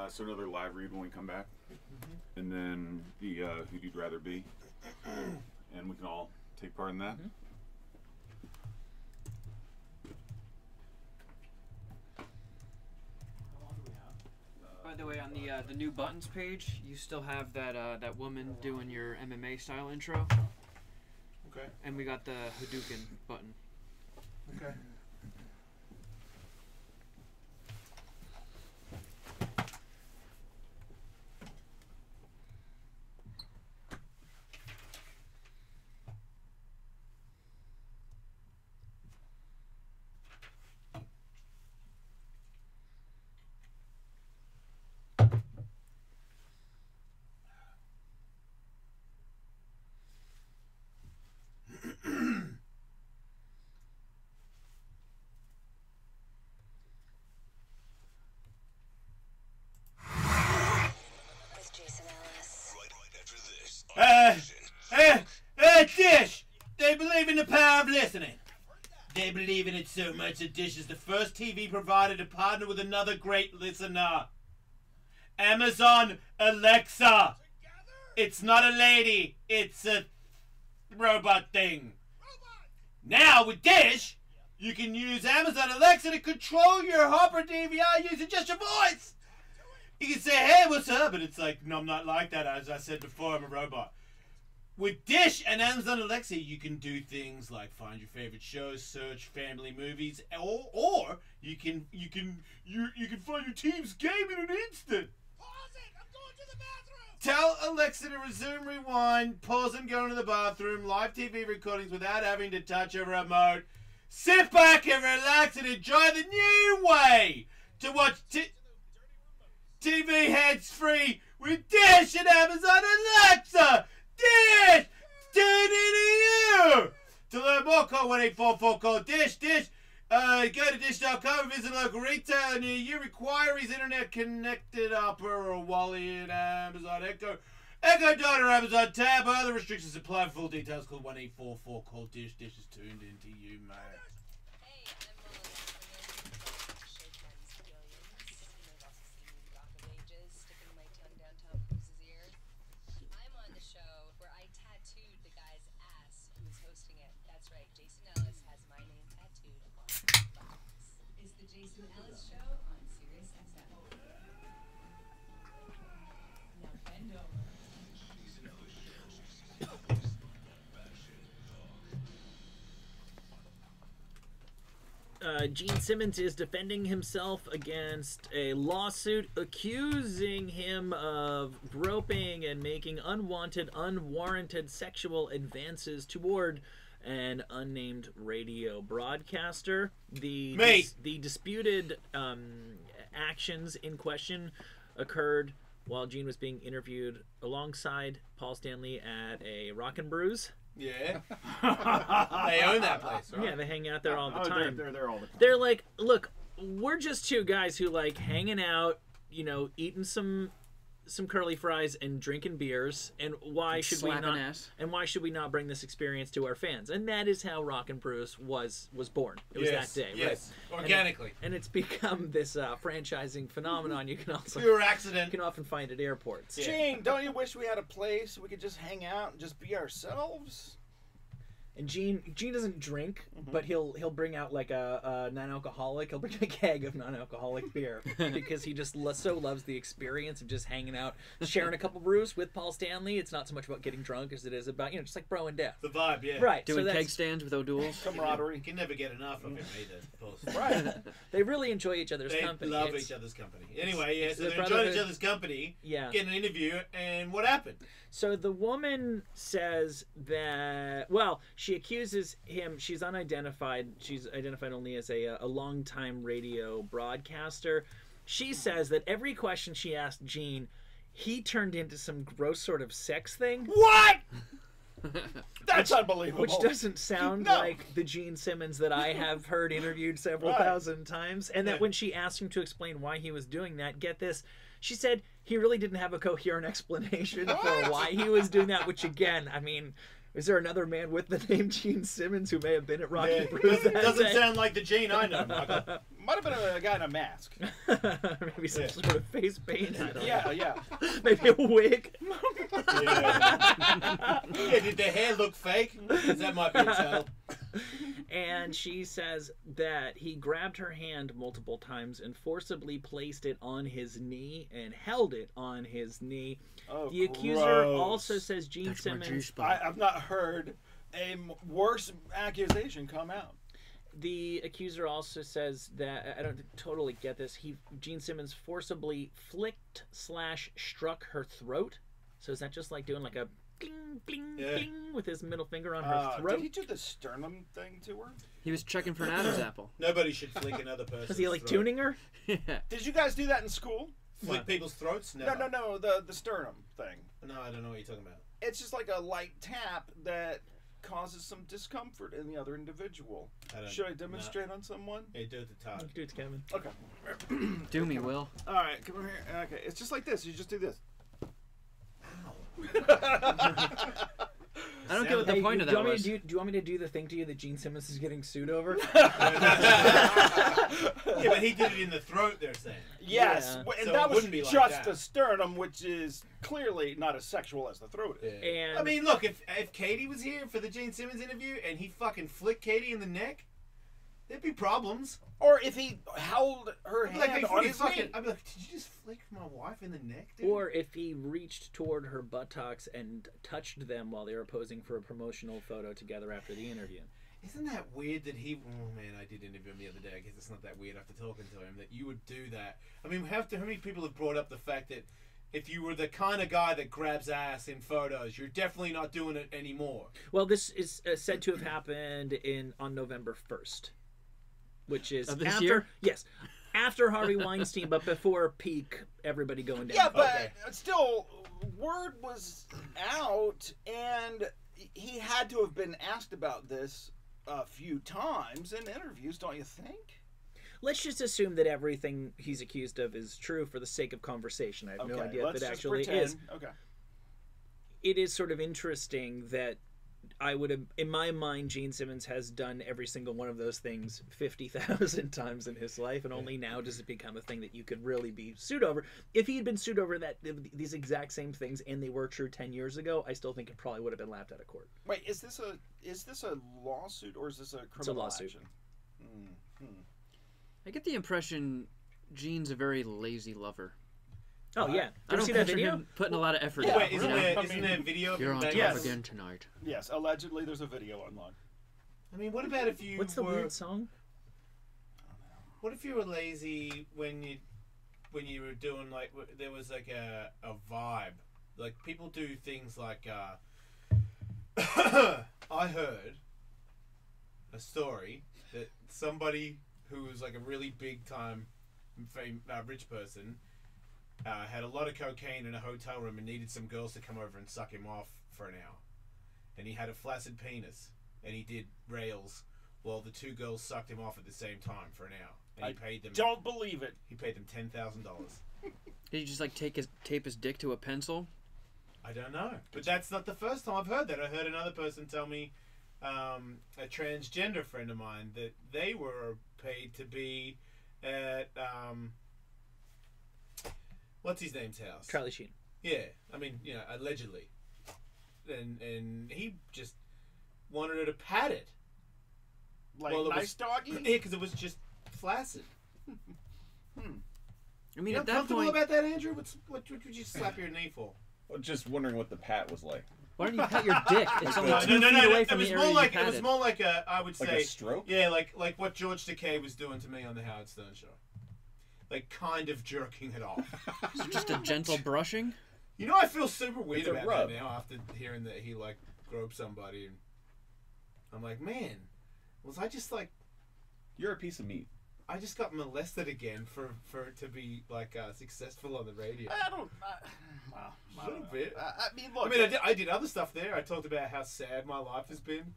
So another live read when we come back, and then the who you'd rather be, and we can all take part in that. How long do we have? By the way, on the new buttons page, you still have that that woman doing your MMA style intro, Okay. and we got the Hadouken button. Okay. listening. They believe in it so much that Dish is the first TV provider to partner with another great listener. Amazon Alexa. It's not a lady. It's a robot thing. Now with Dish, you can use Amazon Alexa to control your Hopper DVR using just your voice. You can say, hey, what's up? And it's like, no, I'm not like that. As I said before, I'm a robot. With Dish and Amazon Alexa, you can do things like find your favorite shows, search family movies, or you can find your team's game in an instant. Pause it! I'm going to the bathroom! Tell Alexa to resume rewind, pause and go into the bathroom, live TV recordings without having to touch a remote. Sit back and relax and enjoy the new way to watch TV hands-free with Dish and Amazon Alexa. Dish! Tune into you! To learn more, call 1-844-CALL-DISH. Dish. Go to dish.com, visit a local retailer near you. Requires internet connected Opera or Wally and Amazon Echo. Echo Dot or Amazon Tab. Other restrictions apply. Full details call 1-844-CALL-DISH. Dish is tuned into you, mate. Hey, I'm Showtime's Billions. You may have also seen me in Rock of Ages, sticking my tongue down Tom Cruise's ear. I'm on the show where I tattooed the guy's ass who was hosting it. That's right, Jason Ellis has my name tattooed on his box. It's the Jason Ellis Show on Sirius XM. Now bend over. Gene Simmons is defending himself against a lawsuit accusing him of groping and making unwanted, unwarranted sexual advances toward an unnamed radio broadcaster. The disputed actions in question occurred while Gene was being interviewed alongside Paul Stanley at a Rockin' Brews. Yeah. They own that place, right? Yeah, they hang out there all the time. They're there all the time. They're like, look, we're just two guys who like hanging out, you know, eating some curly fries and drinking beers, and why should we not? Ass. And why should we not bring this experience to our fans? And that is how Rockin' Brews was born. It was that day, yes, right? Organically. And it's become this franchising phenomenon. You can also Pure accident. You can often find at airports. Yeah. Gene, don't you wish we had a place we could just hang out and just be ourselves? And Gene doesn't drink, but he'll bring out like a non-alcoholic. He'll bring a keg of non-alcoholic beer because he just so loves the experience of just hanging out, sharing a couple brews with Paul Stanley. It's not so much about getting drunk as it is about, you know, just like bro and death. The vibe, yeah. Right. Doing so keg stands with O'Doul's. Camaraderie. You can never get enough of it either. Right. They really enjoy each other's They company. love each other's company. Anyway, yeah, so the they're enjoying brotherhood. each other's company, Yeah. getting an interview, and what happened? So the woman says that, well, she accuses him, she's unidentified, she's identified only as a longtime radio broadcaster. She says that every question she asked Gene, he turned into some gross sort of sex thing. What? That's unbelievable. Which doesn't sound No. like the Gene Simmons that I have heard interviewed several thousand times. And that when she asked him to explain why he was doing that, get this, she said he really didn't have a coherent explanation for why he was doing that, which again, I mean, is there another man with the name Gene Simmons who may have been at Rocky Brews that Doesn't day? sound like the Gene I know, Michael. Might have been a guy in a mask. Maybe some sort of face paint. I don't know. Yeah. Maybe a wig. Yeah, did the hair look fake? 'Cause that might be a tell. And she says that he grabbed her hand multiple times and forcibly placed it on his knee and held it on his knee. Oh, The accuser gross. also says Gene Simmons. I've not heard a worse accusation come out. The accuser also says that, I don't totally get this, Gene Simmons forcibly flicked/struck her throat. So is that just like doing like a bling, bling, bling with his middle finger on her throat? Did he do the sternum thing to her? He was checking for an Adam's apple. Nobody should flick another person. Was he like tuning her? Yeah. Did you guys do that in school? Flick people's throats? Never. No, the sternum thing. No, I don't know what you're talking about. It's just like a light tap that causes some discomfort in the other individual. Should I demonstrate on someone? Hey, do it to Todd. Do it to Kevin. Okay. Do me, Will. All right, come over here. Okay, it's just like this. You just do this. I don't get what the point of do you that want me was. to do you want me to do the thing to you that Gene Simmons is getting sued over? Yeah, but he did it in the throat, they're saying. Yes, Yeah. and So that it was wouldn't be like just that. the sternum, which is clearly not as sexual as the throat is. And I mean, look, if Katie was here for the Gene Simmons interview and he fucking flicked Katie in the neck, there'd be problems. Or if he held her I'd be like, hand hey, on you his fucking, knee. I'd be like, did you just flick my wife in the neck, dude? or if he reached toward her buttocks and touched them while they were posing for a promotional photo together after the interview. Isn't that weird that he? Oh man, I did interview him the other day. I guess it's not that weird after talking to him that you would do that. I mean, how many people have brought up the fact that if you were the kind of guy that grabs ass in photos, you're definitely not doing it anymore. Well, this is said to have happened on November 1st, which is Of this after year? yes, after Harvey Weinstein, but before peak everybody going down. Yeah, but Okay. still, word was out, and he had to have been asked about this a few times in interviews, don't you think? Let's just assume that everything he's accused of is true for the sake of conversation. I have no idea if let's it just actually pretend. is. Okay. It is sort of interesting that I would have, in my mind, Gene Simmons has done every single one of those things 50,000 times in his life, and only now does it become a thing that you could really be sued over. If he had been sued over these exact same things and they were true 10 years ago, I still think it probably would have been laughed out of court. Wait, is this a lawsuit or is this a criminal lawsuit. action? I get the impression Gene's a very lazy lover. Oh yeah, I did you don't see that picture video? him putting a lot of effort. Yeah, in, Wait, you isn't know? there, I isn't mean, there a video of You're him on banging top Yes. again tonight. Yes, allegedly there's a video online. I mean, what about if you What's the were? weird song? What if you were lazy when you were doing like there was like a vibe, like people do things like I heard a story that somebody who was like a really big time rich person had a lot of cocaine in a hotel room and needed some girls to come over and suck him off for an hour, and he had a flaccid penis and he did rails while the two girls sucked him off at the same time for an hour. And he paid them. Don't believe it. He paid them $10,000. Did he just like tape his dick to a pencil? I don't know, but that's not the first time I've heard that. I heard another person tell me, a transgender friend of mine, that they were paid to be at what's his name's house? Charlie Sheen. Yeah, I mean, you know, allegedly, and he just wanted her to pat it. Like, Well, it nice doggy? Yeah, because it was just flaccid. I mean, You at that comfortable point, about that, Andrew? What would you slap your knee for? Well, just wondering what the pat was like. why don't you pat your dick? It's only No, 2 feet away from It the was area more you like patted. a, I would Like say, a stroke? yeah, like what George Takei was doing to me on the Howard Stern show, like kind of jerking it off. So just a gentle brushing. You know, I feel super weird It's a about rub. that now after hearing that he like groped somebody, and I'm like, man, was I just like, You're a piece of meat. I just got molested again for it to be like successful on the radio. I don't. Well, A little bit. I mean, look. I mean, I did other stuff there. I talked about how sad my life has been,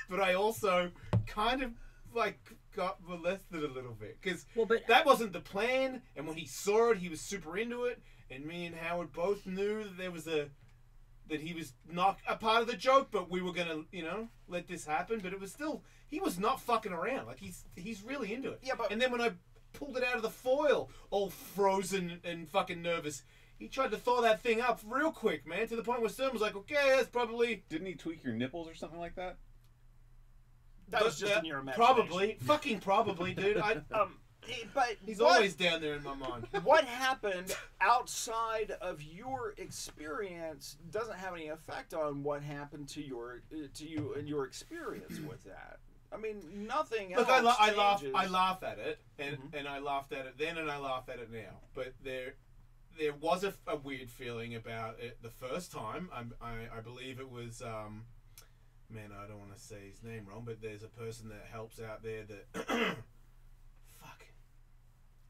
but I also kind of like got molested a little bit because Well, but that wasn't the plan. And when he saw it, he was super into it. And me and Howard both knew that there was that he was not a part of the joke, but we were gonna, let this happen. But it was still, he was not fucking around. Like he's really into it. Yeah, but- and then when I pulled it out of the foil, all frozen and fucking nervous, he tried to thaw that thing up real quick, man, to the point where Stern was like, okay, that's probably... Didn't he tweak your nipples or something like that? That was just in your imagination. Probably. Fucking probably, dude. But He's what- always down there in my mind. What happened outside of your experience doesn't have any effect on what happened to you and your experience with that. I mean, nothing else. Look, I laugh changes. at it, and I laughed at it then, and I laugh at it now. But there was a weird feeling about it the first time. I believe it was, man, I don't want to say his name wrong, but there's a person that helps out there that, fuck.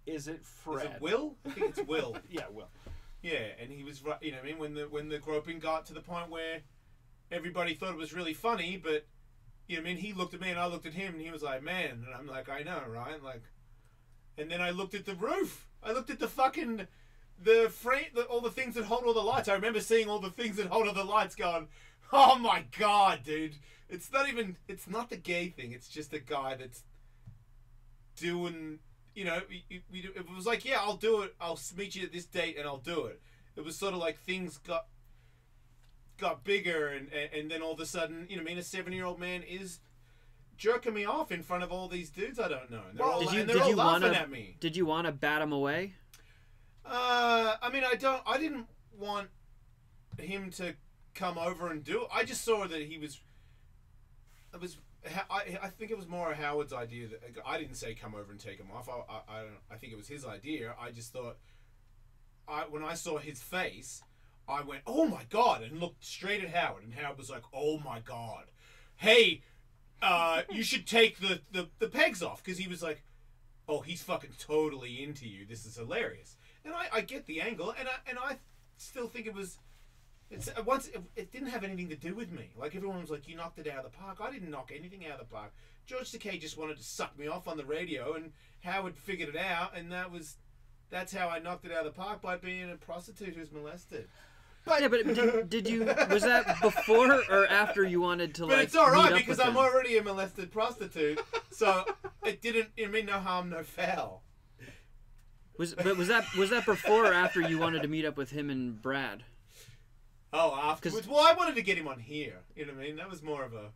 Is it Fred? Is it Will? I think it's Will. Yeah, Will. Yeah, and he was right. You know what I mean? When the groping got to the point where everybody thought it was really funny, but you know what I mean? He looked at me and I looked at him, and he was like, "Man," and I'm like, "I know, right?" Like, and then I looked at the roof. I looked at the fucking all the things that hold all the lights. I remember seeing all the things that hold all the lights, going, Oh my god, dude! It's not the gay thing. It's just a guy that's doing. You know, it was like, yeah, I'll do it. I'll meet you at this date and I'll do it. It was sort of like things got bigger and then all of a sudden, you know, I mean, a 7-year-old man is jerking me off in front of all these dudes I don't know. And they're all laughing at me. Did you want to bat him away? I mean, I didn't want him to come over and do it. I just saw that I think it was more Howard's idea. That I didn't say come over and take him off. I think it was his idea. I just thought, when I saw his face, I went, oh my god, and looked straight at Howard, and Howard was like, oh my god, hey, you should take the pegs off, because he was like, oh, he's fucking totally into you. This is hilarious. And I get the angle, and I still think it was. It didn't have anything to do with me. Like, everyone was like, you knocked it out of the park. I didn't knock anything out of the park. George Takei just wanted to suck me off on the radio, and Howard figured it out, and that's how I knocked it out of the park, by being a prostitute who's molested. But did you? Was that before or after you wanted to? But it's all right, because I'm already a molested prostitute, so it mean no harm, no foul. Was that before or after you wanted to meet up with him and Brad? Oh, afterwards. Well, I wanted to get him on here. You know what I mean? That was more of a.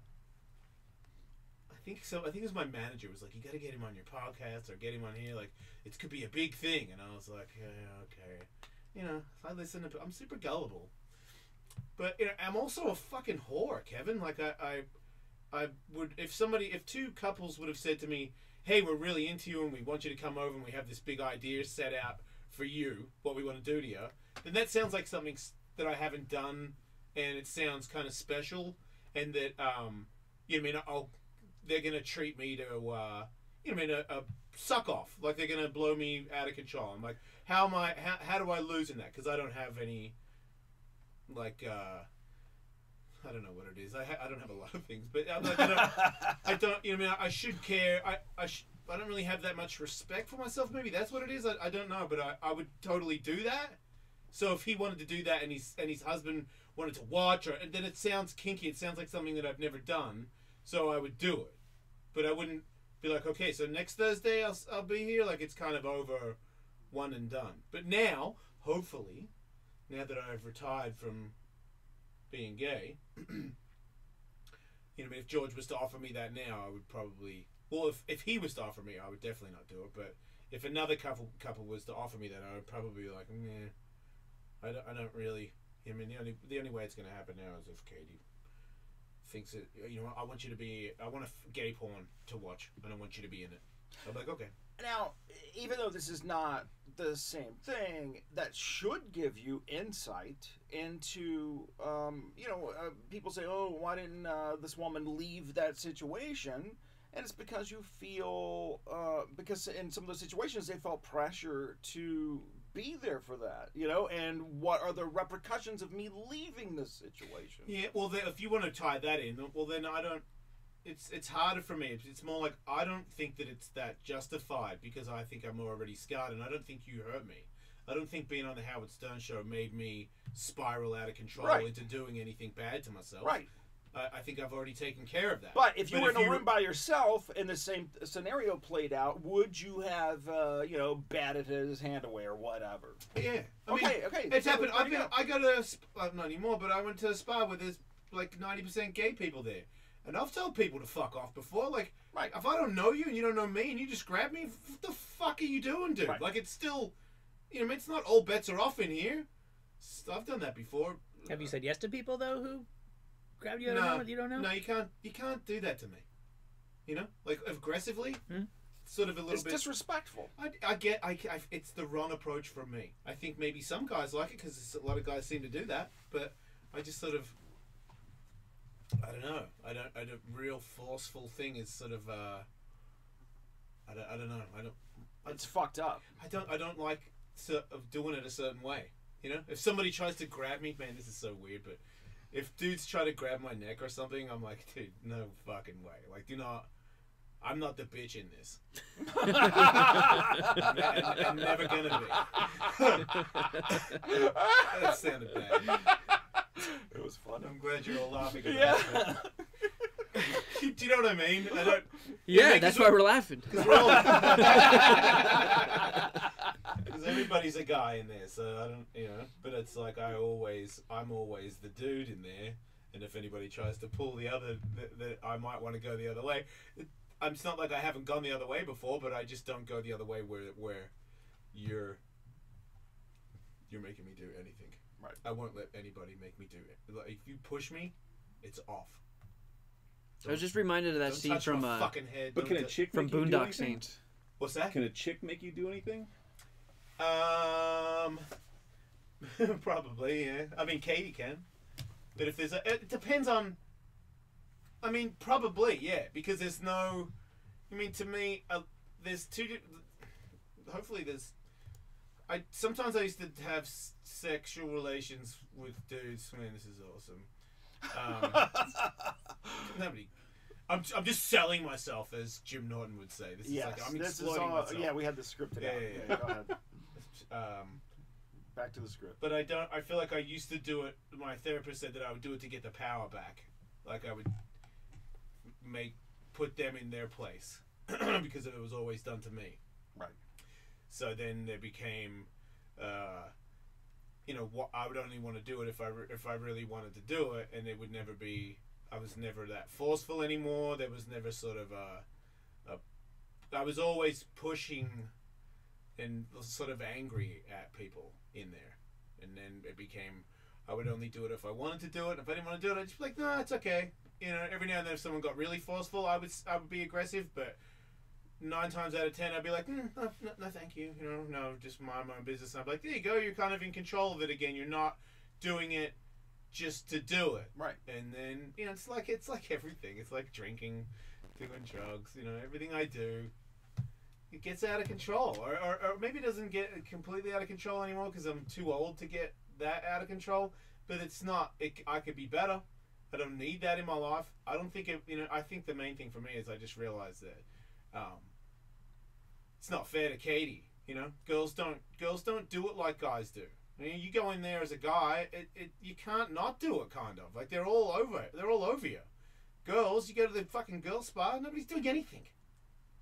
I think so. I think it was my manager was like, "You got to get him on your podcast or get him on here. Like, it could be a big thing." And I was like, "Yeah, okay." You know, I listen to. I'm super gullible, but you know, I'm also a fucking whore, Kevin. Like, I would if two couples would have said to me, "Hey, we're really into you and we want you to come over and we have this big idea set out for you, what we want to do to you," then that sounds like something that I haven't done, and it sounds kind of special, and that you know, I mean, they're gonna treat me to you know, I mean, a suck off, like they're gonna blow me out of control. I'm like, how do I lose in that? Because I don't have any, like, I don't know what it is. I don't have a lot of things, but I'm like, I don't, you know, I mean, I should care. I don't really have that much respect for myself. Maybe that's what it is. I don't know, but I would totally do that. So if he wanted to do that and his husband wanted to watch, then it sounds kinky. It sounds like something that I've never done. So I would do it, but I wouldn't be like, okay, so next Thursday I'll be here. Like, it's kind of over, one and done. But now, hopefully, now that I've retired from being gay, you know, if George was to offer me that now, I would probably. Well, if he was to offer me, I would definitely not do it. But if another couple was to offer me that, I would probably be like, nah. I don't really. I mean, the only way it's going to happen now is if Katie thinks that, you know, I want gay porn to watch, and I want you to be in it. I'm like, okay. Now, even though this is not the same thing, that should give you insight into, you know, people say, oh, why didn't this woman leave that situation? And it's because you feel, because in some of those situations they felt pressure to be there for that, you know, and what are the repercussions of me leaving this situation? Yeah, well, if you want to tie that in, well, then I don't. It's harder for me. It's more like, I don't think that it's that justified, because I think I'm already scarred, and I don't think you hurt me. I don't think being on the Howard Stern show made me spiral out of control into doing anything bad to myself. Right. I think I've already taken care of that. But if you were in a room by yourself and the same scenario played out, would you have, you know, batted his hand away or whatever? Yeah. I mean, okay. It's happened. I got a, not anymore, but I went to a spa where there's like 90% gay people there. And I've told people to fuck off before. Like, if I don't know you and you don't know me and you just grab me, what the fuck are you doing, dude? Right. Like, it's still, you know, I mean, it's not all bets are off in here. I've done that before. Have you said yes to people, though, who grab you out of nowhere you don't know? No, you can't do that to me. You know, like, aggressively. Sort of a little bit. It's disrespectful. I get. It's the wrong approach from me. I think maybe some guys like it because a lot of guys seem to do that. But I just sort of. I don't know. I don't. Real forceful thing is sort of. I don't know. It's fucked up. I don't like of doing it a certain way. You know, if somebody tries to grab me, man, this is so weird, but. If dudes try to grab my neck or something, I'm like, dude, no fucking way. Like, I'm not the bitch in this. I'm never gonna be. That sounded bad. It was fun. I'm glad you're all laughing. At Yeah. that. Do you know what I mean? I don't. Yeah, that's why we're laughing. Because we're all. Because everybody's a guy in there, so I don't, But it's like I'm always the dude in there, and if anybody tries to pull the other, that I might want to go the other way. It's not like I haven't gone the other way before, but I just don't go the other way where you're making me do anything. Right. I won't let anybody make me do it. Like, if you push me, it's off. I was just reminded of that Don't scene touch from my fucking head. But can a chick from make you do Boondock anything? Saints. What's that? Can a chick make you do anything? Probably, yeah. I mean, Katie can. But if there's it depends on. I mean, probably, yeah, because there's no. I mean, to me, there's two. Hopefully, there's. Sometimes I used to have sexual relations with dudes. Man, this is awesome. Nobody. I'm just selling myself, as Jim Norton would say. This is like I'm exploiting myself. Yeah, we had this scripted out. Yeah. Go ahead. Back to the script. But I feel like I used to do it. My therapist said that I would do it to get the power back. Like I would put them in their place because it was always done to me. Right. So then there became, what I would only want to do it if I really wanted to do it, and it would never be. I was never that forceful anymore. There was never sort of I was always pushing and sort of angry at people in there, and then it became I would only do it if I wanted to do it. If I didn't want to do it, I'd just be like, no, it's okay. Every now and then if someone got really forceful, I would be aggressive, but 9 times out of 10 I'd be like, no, thank you. No, just mind my own business. And I'd be like, there you go. You're kind of in control of it again. You're not doing it just to do it. Right. And then it's like everything. It's like drinking, doing drugs. Everything I do, it gets out of control, or maybe it doesn't get completely out of control anymore because I'm too old to get that out of control. But it's not. I could be better. I don't need that in my life. I don't think it. I think the main thing for me is I just realized that it's not fair to Katie. Girls don't do it like guys do. You go in there as a guy, you can't not do it. Kind of like they're all over you. Girls, you go to the fucking girl spa, nobody's doing anything.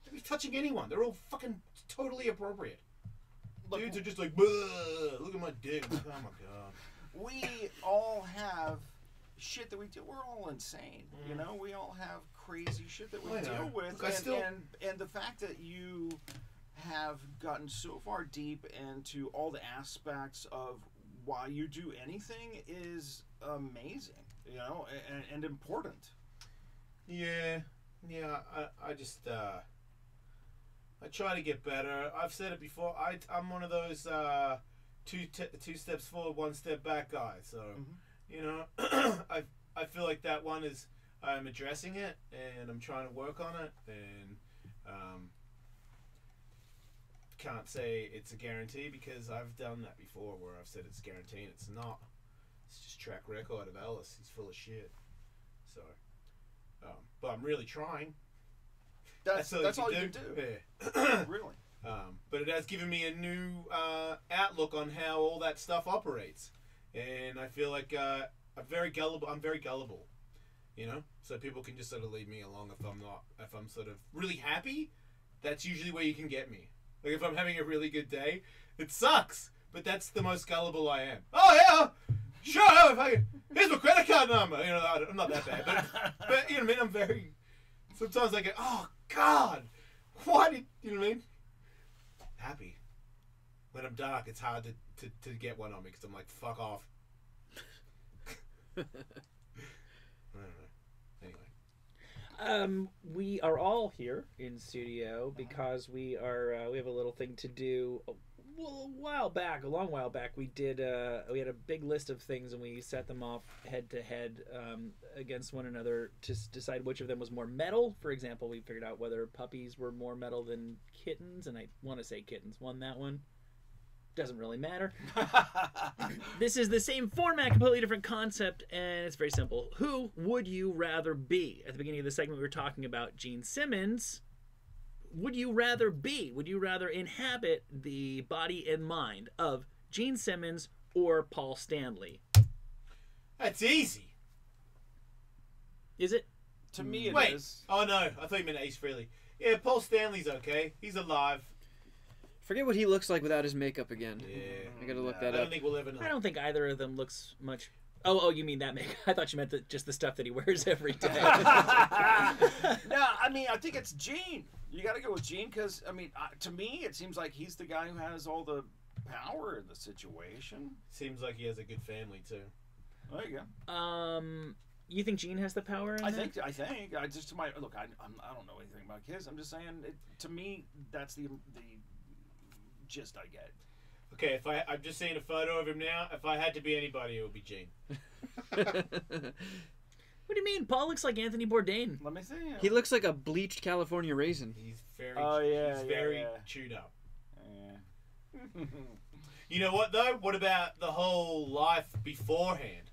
Nobody's touching anyone. They're all fucking totally appropriate. Dudes are just like, look at my dick. Oh my god. We all have shit that we do. We're all insane. We all have crazy shit that we deal with. And the fact that you have gotten so far deep into all the aspects of why you do anything is amazing, and important. Yeah. I just I try to get better. I've said it before. I'm one of those two steps forward, one step back guys. So I feel like that one is I'm addressing it and I'm trying to work on it, and can't say it's a guarantee because I've done that before where I've said it's guaranteed and it's not. It's just track record of Ellis. He's full of shit. So but I'm really trying. That's all you can do. Yeah. Really. But it has given me a new outlook on how all that stuff operates, and I feel like I'm very gullible, so people can just sort of leave me along if I'm sort of really happy. That's usually where you can get me. Like if I'm having a really good day, it sucks, but that's the most gullible I am. Oh yeah, sure. Here's my credit card number. I'm not that bad, but you know what I mean. I'm very. Sometimes I go, oh God, why did you know what I mean? Happy. When I'm dark, it's hard to get one on me because I'm like, fuck off. I don't know. Anyway. We are all here in studio because we have a little thing to do. A long while back, we had a big list of things and we set them off head to head against one another to decide which of them was more metal. For example, we figured out whether puppies were more metal than kittens, and I want to say kittens won that one. Doesn't really matter. This is the same format, completely different concept, and it's very simple. Who would you rather be? At the beginning of the segment, we were talking about Gene Simmons. Would you rather be? Would you rather inhabit the body and mind of Gene Simmons or Paul Stanley? That's easy. Is it? To me, it Wait. is. Oh no, I thought you meant Ace Frehley. Yeah, Paul Stanley's okay. He's alive. Forget what he looks like without his makeup again. Yeah. I gotta look I that don't up. think we'll ever know. I don't think either of them looks much. Oh, you mean that makeup? I thought you meant just the stuff that he wears every day. No, I mean, I think it's Gene. You got to go with Gene because, I mean, to me, it seems like he's the guy who has all the power in the situation. Seems like he has a good family too. There you go. You think Gene has the power? In I that? think. I just I don't know anything about kids. I'm just saying. To me, that's the gist I get. Okay, I'm just seeing a photo of him now. If I had to be anybody, it would be Gene. What do you mean? Paul looks like Anthony Bourdain. Let me see. He looks like a bleached California raisin. He's very. Oh, yeah, He's yeah, very yeah. chewed up. Yeah. You know what though? What about the whole life beforehand?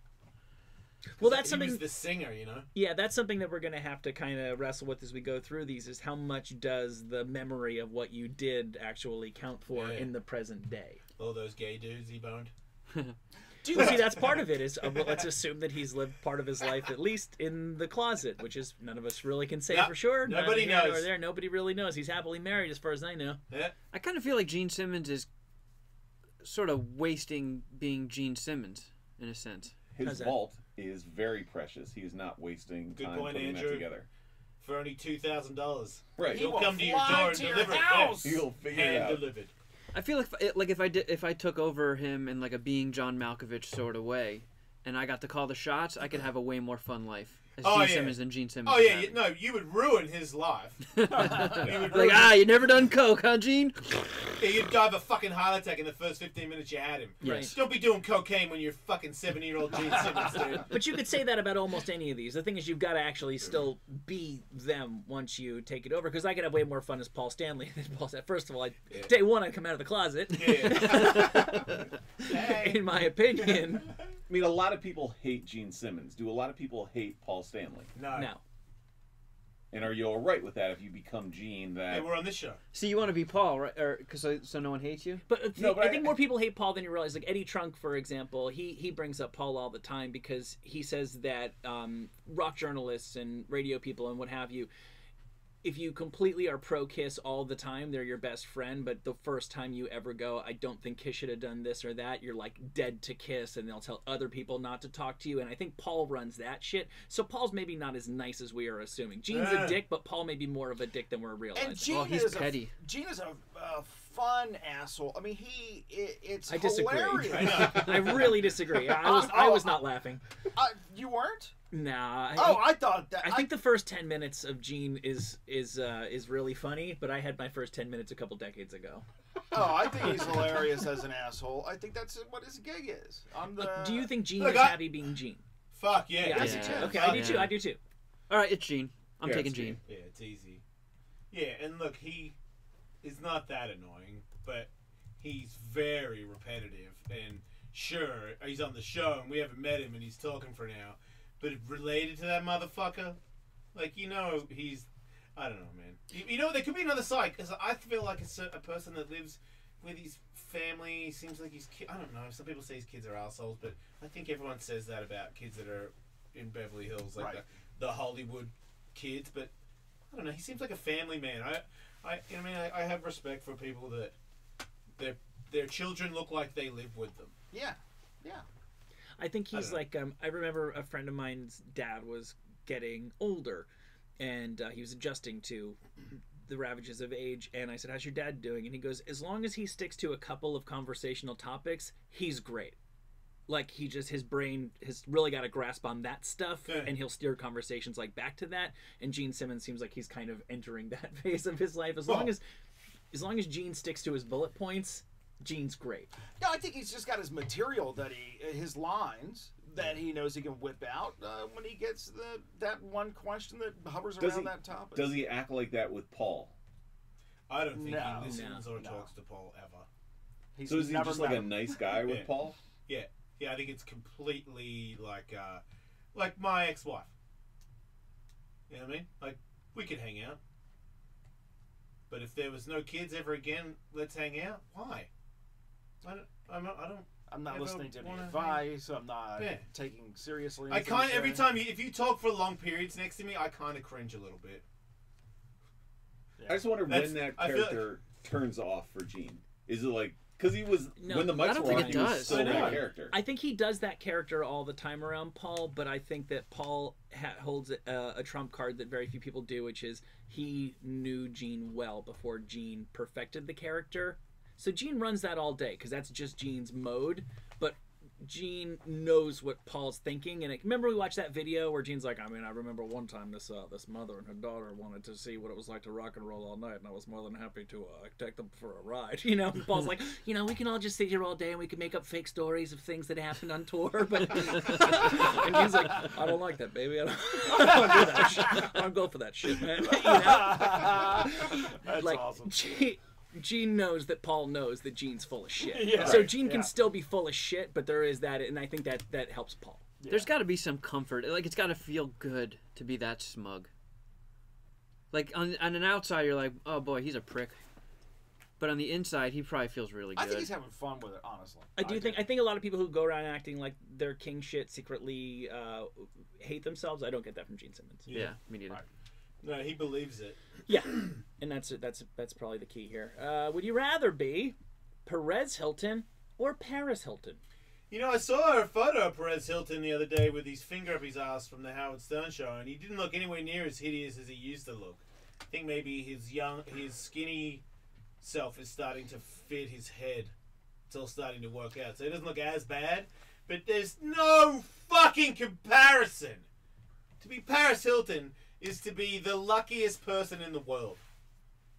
Well, that's He something. was the singer, you know. Yeah, that's something that we're going to have to kind of wrestle with as we go through these. Is how much does the memory of what you did actually count for Yeah. in the present day? All those gay dudes he boned. Well, see, that's part of it. Is well, let's assume that he's lived part of his life at least in the closet, which is none of us really can say No, for sure. nobody Neither here nor knows. there. Nobody really knows. He's happily married, as far as I know. Yeah. I kind of feel like Gene Simmons is sort of wasting being Gene Simmons in a sense. His How's that? vault is very precious. He is not wasting Good time point, putting Andrew. that together. For only $2,000. Right. He'll will come to your fly door and to your deliver house. it. He'll figure it Hand out. delivered. I feel like if I took over him in like a being John Malkovich sort of way, and I got to call the shots, I could have a way more fun life as Oh, Gene yeah. Simmons than Gene Simmons. Oh is yeah, having. no, you would ruin his life. You would Like, ruin you never done coke, huh, Gene? Yeah, you'd die of a fucking heart attack in the first 15 minutes you had him. Yes. Don't be doing cocaine when you're fucking 70-year-old Gene Simmons, dude. But you could say that about almost any of these. The thing is, you've got to actually still be them once you take it over. Because I could have way more fun as Paul Stanley than Paul Stanley. First of all, day one, I'd come out of the closet. Yeah. In my opinion. I mean, a lot of people hate Gene Simmons. Do a lot of people hate Paul Stanley? No. No. And are you all right with that if you become Gene? That Hey, we're on this show. So you want to be Paul, right? Or so no one hates you? But, No, but I think more people hate Paul than you realize. Like Eddie Trunk, for example, he brings up Paul all the time because he says that rock journalists and radio people and what have you, if you completely are pro Kiss all the time, they're your best friend. But the first time you ever go, I don't think Kiss should have done this or that, you're like dead to Kiss, and they'll tell other people not to talk to you. And I think Paul runs that shit. So Paul's maybe not as nice as we are assuming. Gene's a dick, but Paul may be more of a dick than we're realizing. And Gene he's is petty. Gene is a fun asshole. I mean, it's I disagree. hilarious. I know. I really disagree. I was not laughing. You weren't? Nah. I thought that. I think the first 10 minutes of Gene is really funny, but I had my first 10 minutes a couple decades ago. I think he's hilarious as an asshole. I think that's what his gig is. Do you think Gene Look, is happy being Gene? Fuck yeah. Yeah, I Yes, do it too. is. Okay, I do too. I do too. All right, it's Gene. I'm Yeah, taking it's Gene. Yeah, it's easy. Yeah, and look, he is not that annoying, but he's very repetitive. And sure, he's on the show, and we haven't met him, and he's talking for now. But related to that motherfucker, like, he's... I don't know, man. There could be another side, because I feel like it's a person that lives with his family. Seems like his kid... I don't know. Some people say his kids are assholes, but I think everyone says that about kids that are in Beverly Hills, like Right. the Hollywood kids. But I don't know. He seems like a family man. I have respect for people that their children look like they live with them. Yeah. I think he's I like, I remember a friend of mine's dad was getting older, and he was adjusting to the ravages of age, and I said, how's your dad doing? And he goes, as long as he sticks to a couple of conversational topics, he's great. Like, his brain has really got a grasp on that stuff, Okay. and he'll steer conversations like back to that. And Gene Simmons seems like he's kind of entering that phase of his life. As long as Gene sticks to his bullet points, Gene's great. No, I think he's just got his material his lines that he knows he can whip out when he gets that one question that hovers around that topic. Does he act like that with Paul? I don't think No. he listens or No. talks to Paul ever. So is he never just like met a him. nice guy with Yeah. Paul? Yeah, I think it's completely like my ex-wife. You know what I mean? Like, we could hang out. But if there was no kids ever again, let's hang out. Why? I don't. I'm not Ever listening to any wanna- advice. I'm not Yeah. taking seriously. I anything kind you every say. time if you talk for long periods next to me, I kind of cringe a little bit. I just wonder That's- when that I feel like- character turns off for Gene. Is it like because he was No, when the mics I don't were think on, it he was does. still I know. that character. I think he does that character all the time around Paul, but I think that Paul holds a trump card that very few people do, which is he knew Gene well before Gene perfected the character. So Gene runs that all day because that's just Gene's mode. But Gene knows what Paul's thinking, and remember we watched that video where Gene's like, I mean, I remember one time this mother and her daughter wanted to see what it was like to rock and roll all night, and I was more than happy to take them for a ride. You know, and Paul's like, you know, we can all just sit here all day and we can make up fake stories of things that happened on tour, but and Gene's like, I don't like that, baby. I don't do that shit. I don't go for that shit, man. You know? That's Like, awesome. Gene knows that Paul knows that Gene's full of shit. Yeah. So Right, Gene can yeah. still be full of shit, but there is that, and I think that helps Paul. There's got to be some comfort. Like it's got to feel good to be that smug. Like on an outside, you're like, oh boy, he's a prick. But on the inside, he probably feels really good. I think he's having fun with it, honestly. I think a lot of people who go around acting like they're king shit secretly hate themselves. I don't get that from Gene Simmons. Yeah, me neither. Right. No, he believes it. Yeah, and that's probably the key here. Would you rather be Perez Hilton or Paris Hilton? You know, I saw a photo of Perez Hilton the other day with his finger up his ass from the Howard Stern show, and he didn't look anywhere near as hideous as he used to look. I think maybe his skinny self is starting to fit his head. It's all starting to work out, so he doesn't look as bad. But there's no fucking comparison. To be Paris Hilton is to be the luckiest person in the world.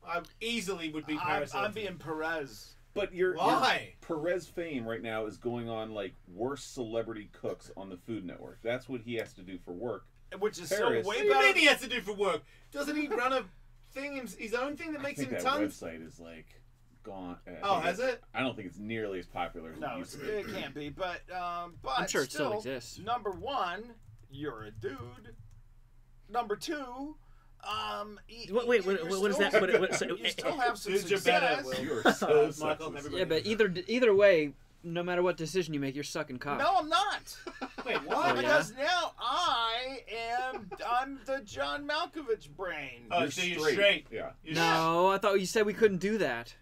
I easily would be Paris Hilton. I'm being Perez. But your Why? Perez fame right now is going on like worst celebrity cooks on the Food Network. That's what he has to do for work. Which is Paris. so way What do you better. mean he has to do for work? Doesn't he run a thing, his own thing that makes I think him that tons? website is like gone. Oh, has it? I don't think it's nearly as popular as it No, used to be. it can't be. But I'm sure it still exists. Number one, you're a dude. Number two, What is that? You still have some Dudes are better, success. Will. You are so Michael, sexist. everybody- Yeah, but either way, no matter what decision you make, you're sucking cock. No, I'm not. Wait, Oh, what? yeah? Because now I'm the John Malkovich brain. Oh, You're so you're straight. Yeah. You're No, I thought you said we couldn't do that.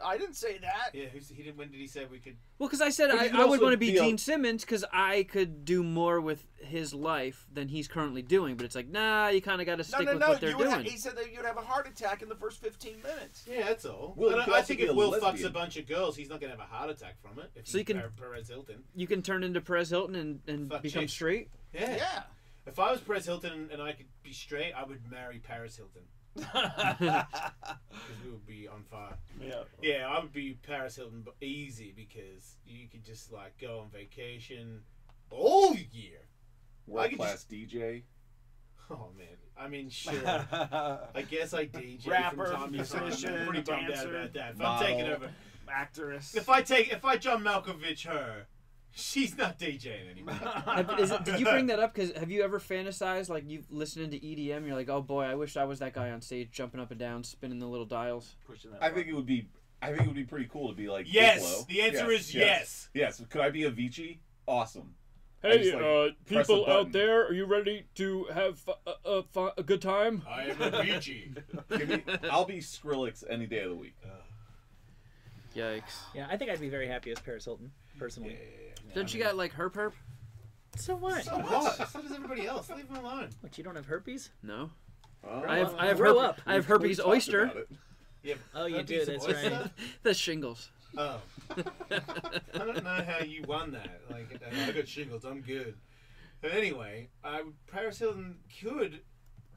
I didn't say that. Yeah, he did. When did he say we could? Well, because I said But you I can would also want to be be a- Gene Simmons because I could do more with his life than he's currently doing. But it's like, nah, you kind of got to stick with what they're doing. He said that you'd have a heart attack in the first 15 minutes. Yeah, that's all. Will, you But could I also think be if a Will fucks lesbian. a bunch of girls, he's not gonna have a heart attack from it. If So you he's can- Perez Hilton. You can turn into Perez Hilton and Fuck become chicks. straight. Yeah. Yeah. If I was Perez Hilton and I could be straight, I would marry Paris Hilton because we would be on fire. Yeah. Yeah, I would be Paris Hilton, but easy because you could just like go on vacation all year. World class DJ. Oh man, I mean, sure. I guess I DJ Rapper, from time to time. musician, I'm pretty bummed out dancer, about that. If model. I'm taking over, Actress. if I John Malkovich her, she's not DJing anymore. Did you bring that up? Because have you ever fantasized like you listening to EDM? You're like, oh boy, I wish I was that guy on stage, jumping up and down, spinning the little dials. Pushing that I think it would be pretty cool to be like Yes, Diplo. the answer is yes. Yes. Could I be Avicii? Awesome. I Hey, just, like, press a people button. out there, are you ready to have a good time? I am a Beachy. I'll be Skrillex any day of the week. Yikes! Yeah, I think I'd be very happy as Paris Hilton, personally. Don't you got like herp? So what? So what? So does everybody else. Leave him alone. What, you don't have herpes? No. Oh, I have Grow up. I have we herpes talked oyster. about it. Yeah. Oh, you do. Herpes That's oyster? right. The shingles. Oh. I don't know how you won that. Like, I got shingles. I'm good. But anyway, Paris Hilton could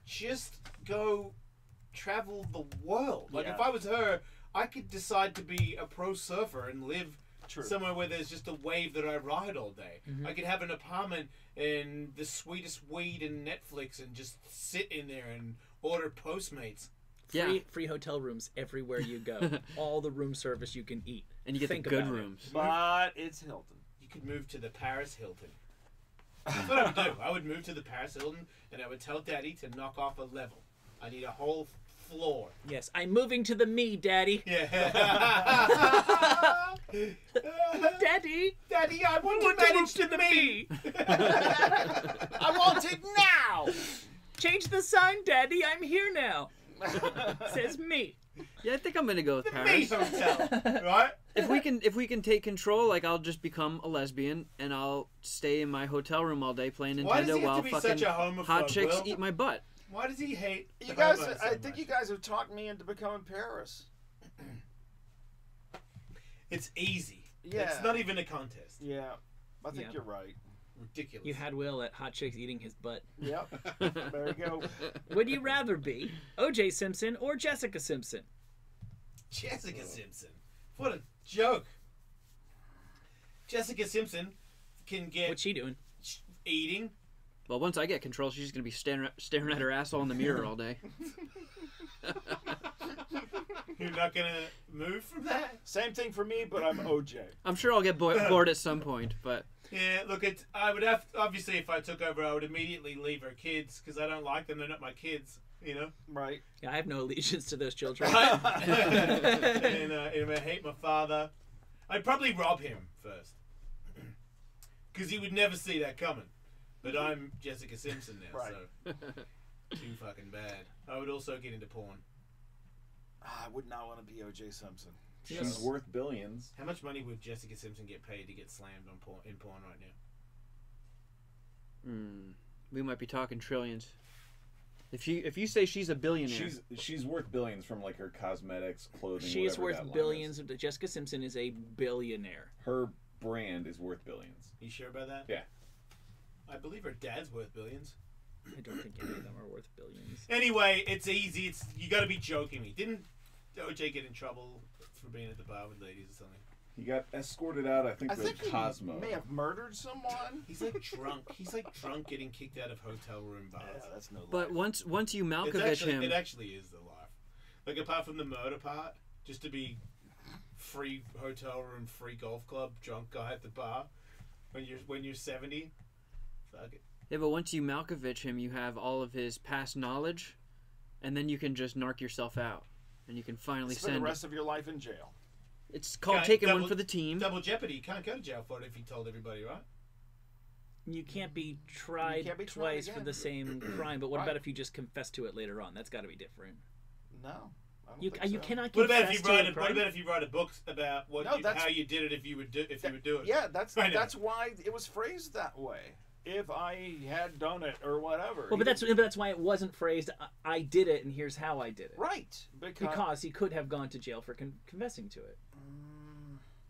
just go travel the world. Like, Yeah. if I was her, I could decide to be a pro surfer and live True. somewhere where there's just a wave that I ride all day. I could have an apartment and the sweetest weed and Netflix and just sit in there and order Postmates. Yeah. Free hotel rooms everywhere you go. All the room service you can eat. And you get Think the good about it. rooms. But it's Hilton. You could move to the Paris Hilton. That's what I would do. I would move to the Paris Hilton and I would tell Daddy to knock off a level. I need a whole floor. Yes, I'm moving to the me, Daddy. Yeah. Daddy, Daddy, I want to manage to me. I want it now. change the sign, Daddy. I'm here now. Says me. Yeah, I think I'm gonna go with Me Paris. hotel, right? If we can take control, like I'll just become a lesbian and I'll stay in my hotel room all day playing Why does Nintendo he have while to be fucking such a homophobe, hot chicks Will? eat my butt. Why does he hate You guys, homos so I think much? you guys have talked me into becoming Paris. It's easy. Yeah. It's not even a contest. Yeah, I think Yeah. you're right. Ridiculous. You had Will at Hot Chicks eating his butt. Yep. There you go. Would you rather be O.J. Simpson or Jessica Simpson? Jessica Simpson. What a joke. Jessica Simpson can get What's she doing? eating. Well, once I get control, she's gonna be staring at her asshole in the mirror all day. You're not gonna move from that. Same thing for me, but I'm OJ. I'm sure I'll get bored at some point, but Yeah, look, I would have obviously if I took over, I would immediately leave her kids because I don't like them. They're not my kids, you know. Right. Yeah, I have no allegiance to those children. and I hate my father. I'd probably rob him first because he would never see that coming. But I'm Jessica Simpson now, Right. so too fucking bad. I would also get into porn. I would not want to be OJ Simpson. She's worth billions. How much money would Jessica Simpson get paid to get slammed on in porn right now? we might be talking trillions. If you say she's a billionaire, She's worth billions from like her cosmetics, clothing. She is whatever that worth line billions. is. Jessica Simpson is a billionaire. Her brand is worth billions. You sure about that? Yeah. I believe her dad's worth billions. I don't think any of them are worth billions. Anyway, it's easy. You got to be joking me. Didn't OJ get in trouble for being at the bar with ladies or something? He got escorted out, I think, with Cosmo. he may have murdered someone. He's like drunk. He's like drunk getting kicked out of hotel room bars. Yeah, that's no. but life. once you Malkovich him, It actually is the life. Like apart from the murder part, just to be free hotel room, free golf club, drunk guy at the bar when you're 70. Fuck it. yeah, but once you Malkovich him, you have all of his past knowledge, and then you can just narc yourself out, and you can finally Spend send. the rest of your life in jail. It's called Yeah, taking double- one for the team. Double jeopardy. You can't go to jail for it if you told everybody, right? You can't be tried can't be tried twice for again. the same crime. But what Right. about if you just confess to it later on? That's got to be different. No, I don't You think so. cannot What confess about if you to write a What crime. about if you write a book about how you did it if you would do it? Yeah, that's I know. that's why it was phrased that way. If I had done it or whatever. Well, but that's why it wasn't phrased. I did it, and here's how I did it. right Because he could have gone to jail for confessing to it.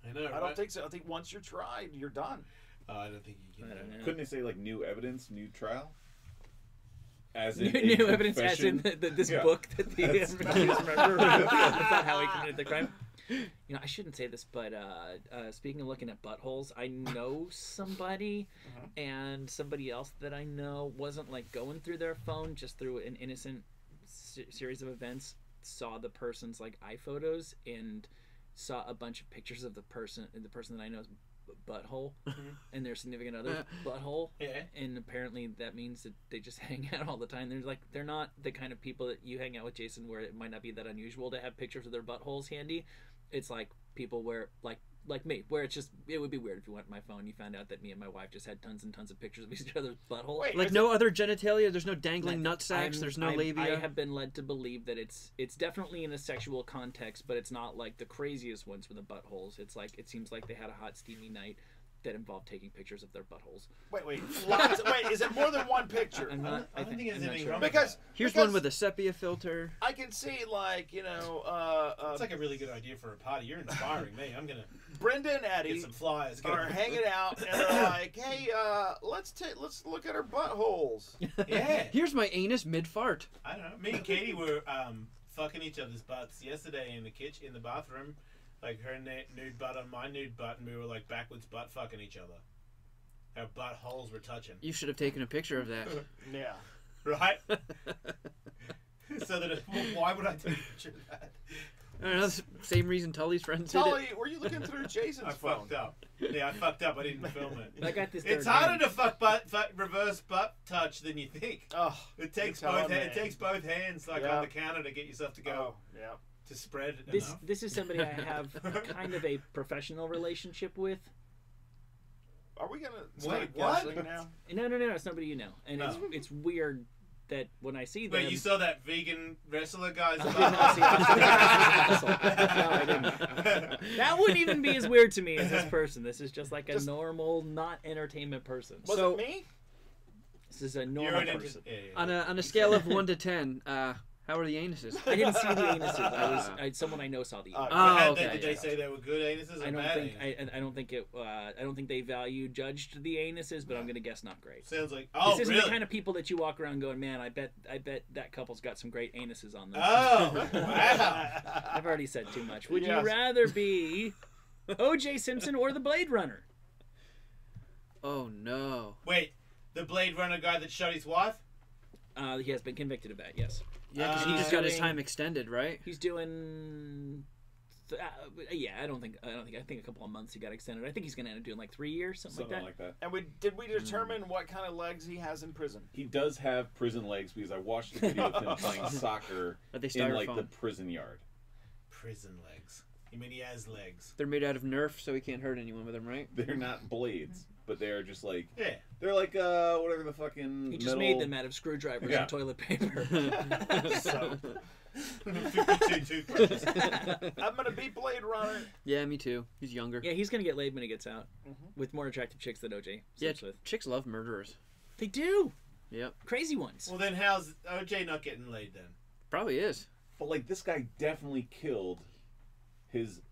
I know. I don't think so. I think once you're tried, you're done. I don't think you I can. don't know. Couldn't they say like new evidence, new trial? As New, in a new evidence, as in confession? this Yeah. book that the accused remember about how he committed the crime. You know, I shouldn't say this, but speaking of looking at buttholes, I know somebody, and somebody else that I know wasn't like going through their phone, just through an innocent series of events, saw the person's like iPhotos and saw a bunch of pictures of the person that I know's butthole and their significant other's butthole. Yeah. And apparently that means that they just hang out all the time. They're not the kind of people that you hang out with, Jason, where it might not be that unusual to have pictures of their buttholes handy. It's like people where like me, where it would be weird if you went to my phone and you found out that me and my wife just had tons and tons of pictures of each other's butthole. Wait, Like no other genitalia. There's no dangling nut sacks. I'm- There's no I'm- labia. I have been led to believe that it's definitely in a sexual context, but it's not like the craziest ones for the buttholes. It's like it seems like they had a hot steamy night that involved taking pictures of their buttholes. Wait, lots. Wait, is it more than one picture? I'm not. I don't think there's I'm not anything sure. wrong with Because Here's because one with a sepia filter. I can see like It's like a really good idea for a party. You're inspiring me. I'm gonna Brenda and Eddie get some flyers. are hanging out and they're like, "Hey, let's look at our buttholes." Yeah. Here's my anus mid fart. I don't know. Me and Katie were fucking each other's butts yesterday in the kitchen, in the bathroom. Like her nude butt on my nude butt, and we were like backwards butt fucking each other. Our buttholes were touching. You should have taken a picture of that. Yeah. Right? So that why would I take a picture of that? I don't know. Same reason Tully's friends did Tully, it. were you looking through Jason's I phone? fucked up. Yeah, I fucked up. I didn't film it. I got this. It's third harder hand. to reverse butt touch than you think. Oh, It takes you're telling both. It me. takes both hands, like Yeah. on the counter, to get yourself to go Oh, yeah. to spread This enough. this is somebody I have kind of a professional relationship with. Are we gonna Wait, start what? guessing now? No, it's somebody you know, and Oh. it's weird that when I see them. Wait, you saw that vegan wrestler guy's I did butt? not see that. No, I didn't. That wouldn't even be as weird to me as this person. This is just like a normal, not entertainment person. Was So- it me? This is a You're normal an person. On a scale of 1 to 10, how are the anuses? I didn't see the anuses. Someone I know saw the anuses. Oh, Did okay. they say they were good anuses or I don't bad think anuses? I don't think it. I don't think they judged the anuses, but I'm gonna guess not great. Sounds like This isn't really? the kind of people that you walk around going, man, I bet that couple's got some great anuses on them. Oh wow! I've already said too much. Would Yes. you rather be OJ Simpson or the Blade Runner? Oh no. Wait, the Blade Runner guy that shot his wife? He has been convicted of that. Yes, Yeah, because he Uh, just got his doing- time extended, right? he's doing. Yeah, I think a couple of months he got extended. I think he's gonna end up doing like 3 years, something Something like that. like that. And did we determine what kind of legs he has in prison? He does have prison legs because I watched a video of him playing soccer Are they in like styrofoam? the prison yard. Prison legs. You mean he has legs? They're made out of Nerf, so he can't hurt anyone with them, right? They're not blades, but they are just like Yeah. they're like whatever the fucking He just metal... made them out of screwdrivers Yeah. and toilet paper. So, 52 toothbrushes. I'm gonna be Blade Runner. Yeah, me too. He's younger. Yeah, he's gonna get laid when he gets out, Mhm. with more attractive chicks than OJ. Yeah, sleeps with. chicks love murderers. They do. Yep. Crazy ones. Well, then how's OJ not getting laid then? Probably is. But like this guy definitely killed his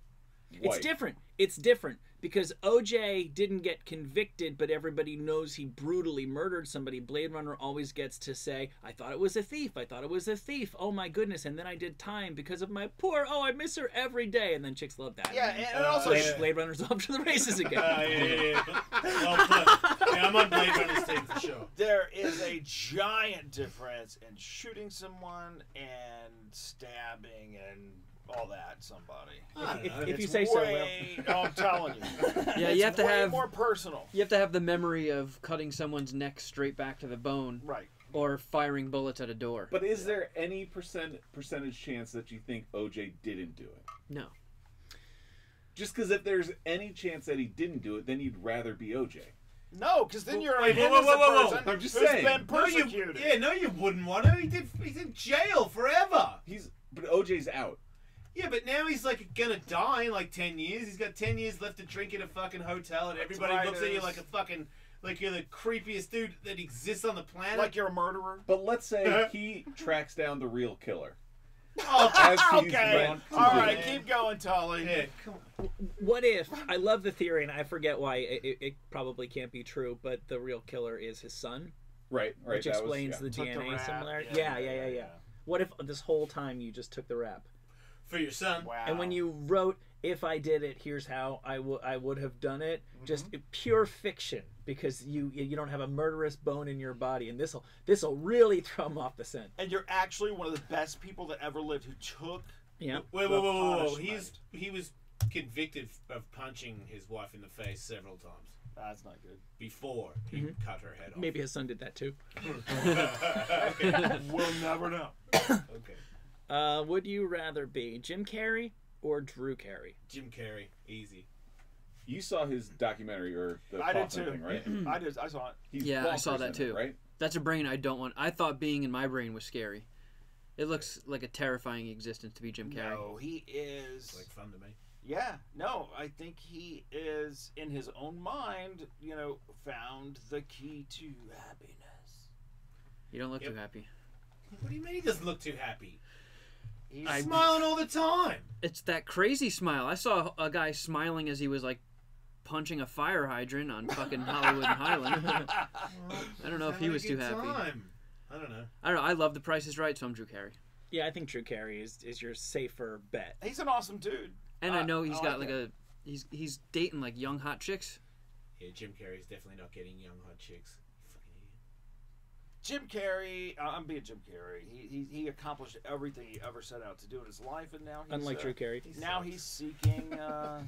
wife. It's different. It's different because OJ didn't get convicted, but everybody knows he brutally murdered somebody. Blade Runner always gets to say, I thought it was a thief. I thought it was a thief. Oh my goodness. And then I did time because of my poor, I miss her every day. And then chicks love that. Yeah, and also Blade Runner's off to the races again. Yeah. Well put. Yeah, I'm on Blade Runner's team for sure. there is a giant difference in shooting someone and stabbing and all that somebody. I don't know. If you It's say so, Will. way, no, I'm telling you. Yeah, It's you have to way have more personal. you have to have the memory of cutting someone's neck straight back to the bone, Right. or firing bullets at a door. But is there any percentage chance that you think OJ didn't do it? No. Just because if there's any chance that he didn't do it, then you'd rather be OJ. No, because then you're Wait, a whoa, whoa, whoa, whoa. person I'm just who's saying. been No, you, persecuted. no, you wouldn't want to. He's in jail forever. But OJ's out. Yeah, but now he's like gonna die in like 10 years. He's got 10 years left to drink in a fucking hotel, and everybody looks at you like a fucking, like you're the creepiest dude that exists on the planet. Like you're a murderer. But let's say he tracks down the real killer. Oh, As he's Okay. wont to All do. right, keep going, Tully. yeah, come on. What if, I love the theory, and I forget why, it probably can't be true, but the real killer is his son, Right. which that explains was, the Took the DNA rap. similarity. Yeah. What if this whole time you just took the rap? For your son. Wow. And when you wrote, if I did it, here's how I would have done it, Mm-hmm. just pure fiction, because you don't have a murderous bone in your body, and this'll really throw him off the scent. And you're actually one of the best people that ever lived who took. Yeah. Wait, The whoa. punishment. He was convicted of punching his wife in the face several times That's not good. before he cut her head off. Maybe his son did that too. Okay. We'll never know. Okay. Would you rather be Jim Carrey or Drew Carey? Jim Carrey, easy. You saw his documentary or the I did Kaufman too. thing, right? I saw it. He's Yeah, I saw bonkers that in it, too. right? That's a brain I don't want. I thought being in my brain was scary. It looks like a terrifying existence to be Jim Carrey. No, he is. It's like fun to me. Yeah, no, I think he is, in his own mind, found the key to happiness. You don't look Yep. too happy. What do you mean he doesn't look too happy? He's He's smiling all the time. It's that crazy smile. I saw a guy smiling as he was like punching a fire hydrant on fucking Hollywood and Highland. I don't know if he was too happy. I don't know. I don't know. I love The Price is Right, so I'm Drew Carey. Yeah, I think Drew Carey is your safer bet. He's an awesome dude. And I know he's I got like like he's dating like young hot chicks. Yeah, Jim Carrey's definitely not getting young hot chicks. Jim Carrey, I'm being Jim Carrey. He accomplished everything he ever set out to do in his life, and now he's Unlike Drew Carey. now he's seeking now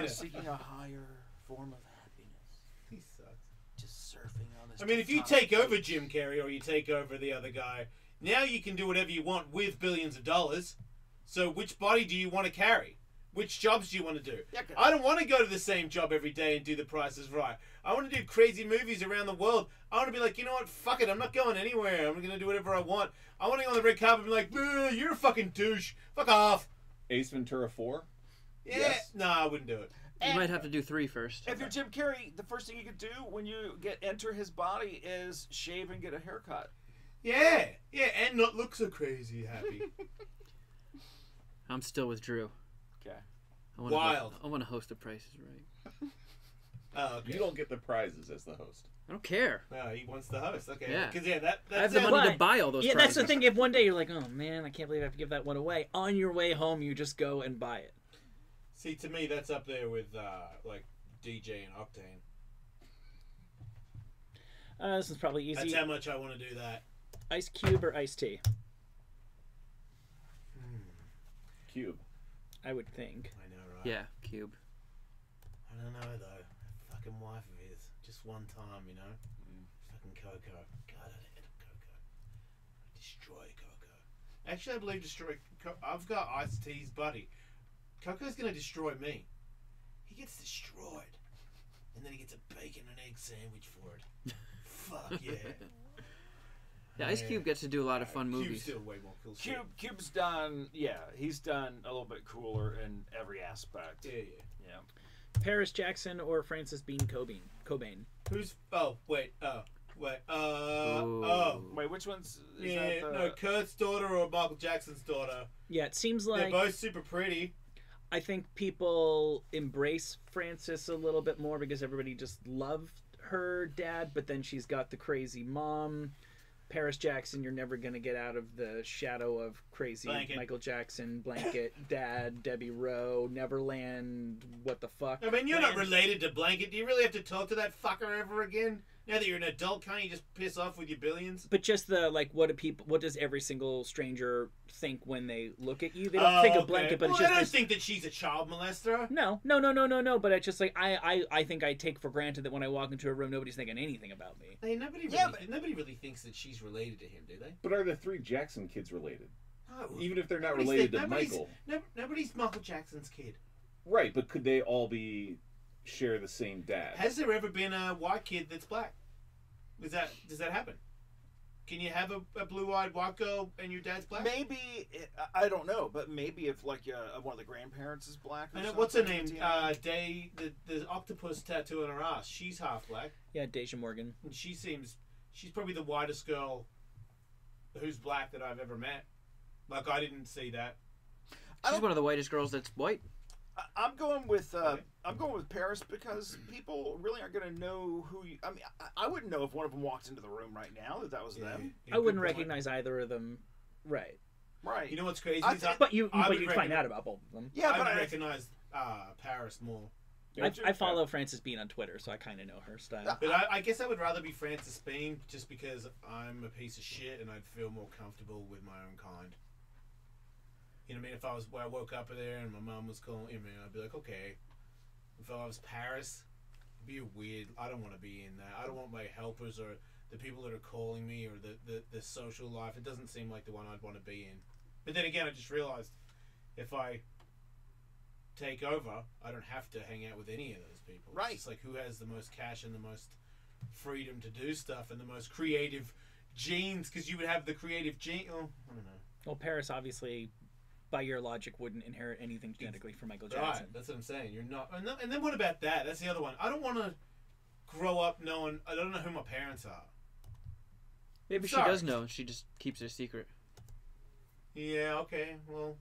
he's seeking a higher form of happiness. He sucks. Just surfing on this. I mean, if you take over Jim Carrey or you take over the other guy, now you can do whatever you want with billions of dollars. So which body do you want to carry? Which jobs do you want to do? Yeah, I don't want to go to the same job every day and do the Price is Right. I want to do crazy movies around the world. I want to be like, you know what? Fuck it. I'm not going anywhere. I'm going to do whatever I want. I want to go on the red carpet and be like, you're a fucking douche. Fuck off. Ace Ventura 4? Yeah. Yes. No, I wouldn't do it. You might have to do 3 first. If you're Jim Carrey, the first thing you could do when you enter his body is shave and get a haircut. Yeah. Yeah, and not look so crazy happy. I'm still with Drew. Okay. Wild. I want to host The Price is Right. Oh, okay. You don't get the prizes as the host. I don't care. No, he wants the host. Okay. Yeah. Because, that's I have the money to buy all those Yeah, prizes. that's the thing. If one day you're like, oh man, I can't believe I have to give that one away. On your way home, you just go and buy it. See, to me, that's up there with, like, DJ and Octane. This is probably easy. That's how much I want to do that. Ice Cube or iced tea? Cube. I would think. I know, right? Yeah, Cube. I don't know, though. Fucking wife of his. Just one time, you know? Fucking Coco. God, I hate Coco. Destroy Coco. Actually, I believe destroy... I've got Iced Tea's buddy. Coco's gonna destroy me. He gets destroyed. And then he gets a bacon and egg sandwich for it. Fuck yeah. Yeah, Ice Cube gets to do a lot of fun Cube's movies. still way more cool shit. Cube's done, he's done a little bit cooler in every aspect. Yeah. Paris Jackson or Frances Bean Cobain? Who's... Oh, wait. Wait, which one's... Kurt's daughter or Michael Jackson's daughter. Yeah, it seems like... They're both super pretty. I think people embrace Frances a little bit more because everybody just loved her dad, but then she's got the crazy mom. Paris Jackson, you're never going to get out of the shadow of crazy Blanket. Michael Jackson, Blanket, Dad, Debbie Rowe, Neverland, what the fuck. I mean, you're not related to Blanket. Do you really have to talk to that fucker ever again? Now that you're an adult, can't you just piss off with your billions? But just the, like, what does every single stranger think when they look at you? They don't think of Blanket, but it's just... I don't think that she's a child molester. No, but it's just like, I think I take for granted that when I walk into a room, nobody's thinking anything about me. Hey, nobody really thinks that she's related to him, do they? But are the 3 Jackson kids related? No. Even if they're not related to Michael. Nobody's Michael Jackson's kid. Right, but could they all share the same dad? Has there ever been a white kid that's black? Does that happen? Can you have a blue-eyed white girl and your dad's black? Maybe, I don't know, but maybe if like one of the grandparents is black. Or something. What's her name? The octopus tattoo on her ass. She's half black. Yeah, Deja Morgan. And she's probably the whitest girl who's black that I've ever met. Like, I didn't see that. She's one of the whitest girls that's white. I'm going with Paris because people really aren't going to know who you... I mean, I wouldn't know if one of them walked into the room right now that was them. I wouldn't recognize either of them. Right. You know what's crazy? But you'd find out about both of them. Yeah, but I recognize Paris more. I follow Frances Bean on Twitter, so I kind of know her style. But I guess I would rather be Frances Bean just because I'm a piece of shit and I'd feel more comfortable with my own kind. You know what I mean? If I woke up there and my mom was calling me, I'd be like, okay. If I was Paris, it'd be weird. I don't want to be in that. I don't want my helpers or the people that are calling me or the social life. It doesn't seem like the one I'd want to be in. But then again, I just realized if I take over, I don't have to hang out with any of those people. Right. It's just like who has the most cash and the most freedom to do stuff and the most creative genes, because you would have the creative gene. Oh, I don't know. Well, Paris obviously, by your logic, wouldn't inherit anything genetically from Michael Jackson. Right, that's what I'm saying. You're not. And then what about that? That's the other one. I don't want to grow up knowing. I don't know who my parents are. Maybe she does know. She just keeps it a secret. Yeah. Okay. Well.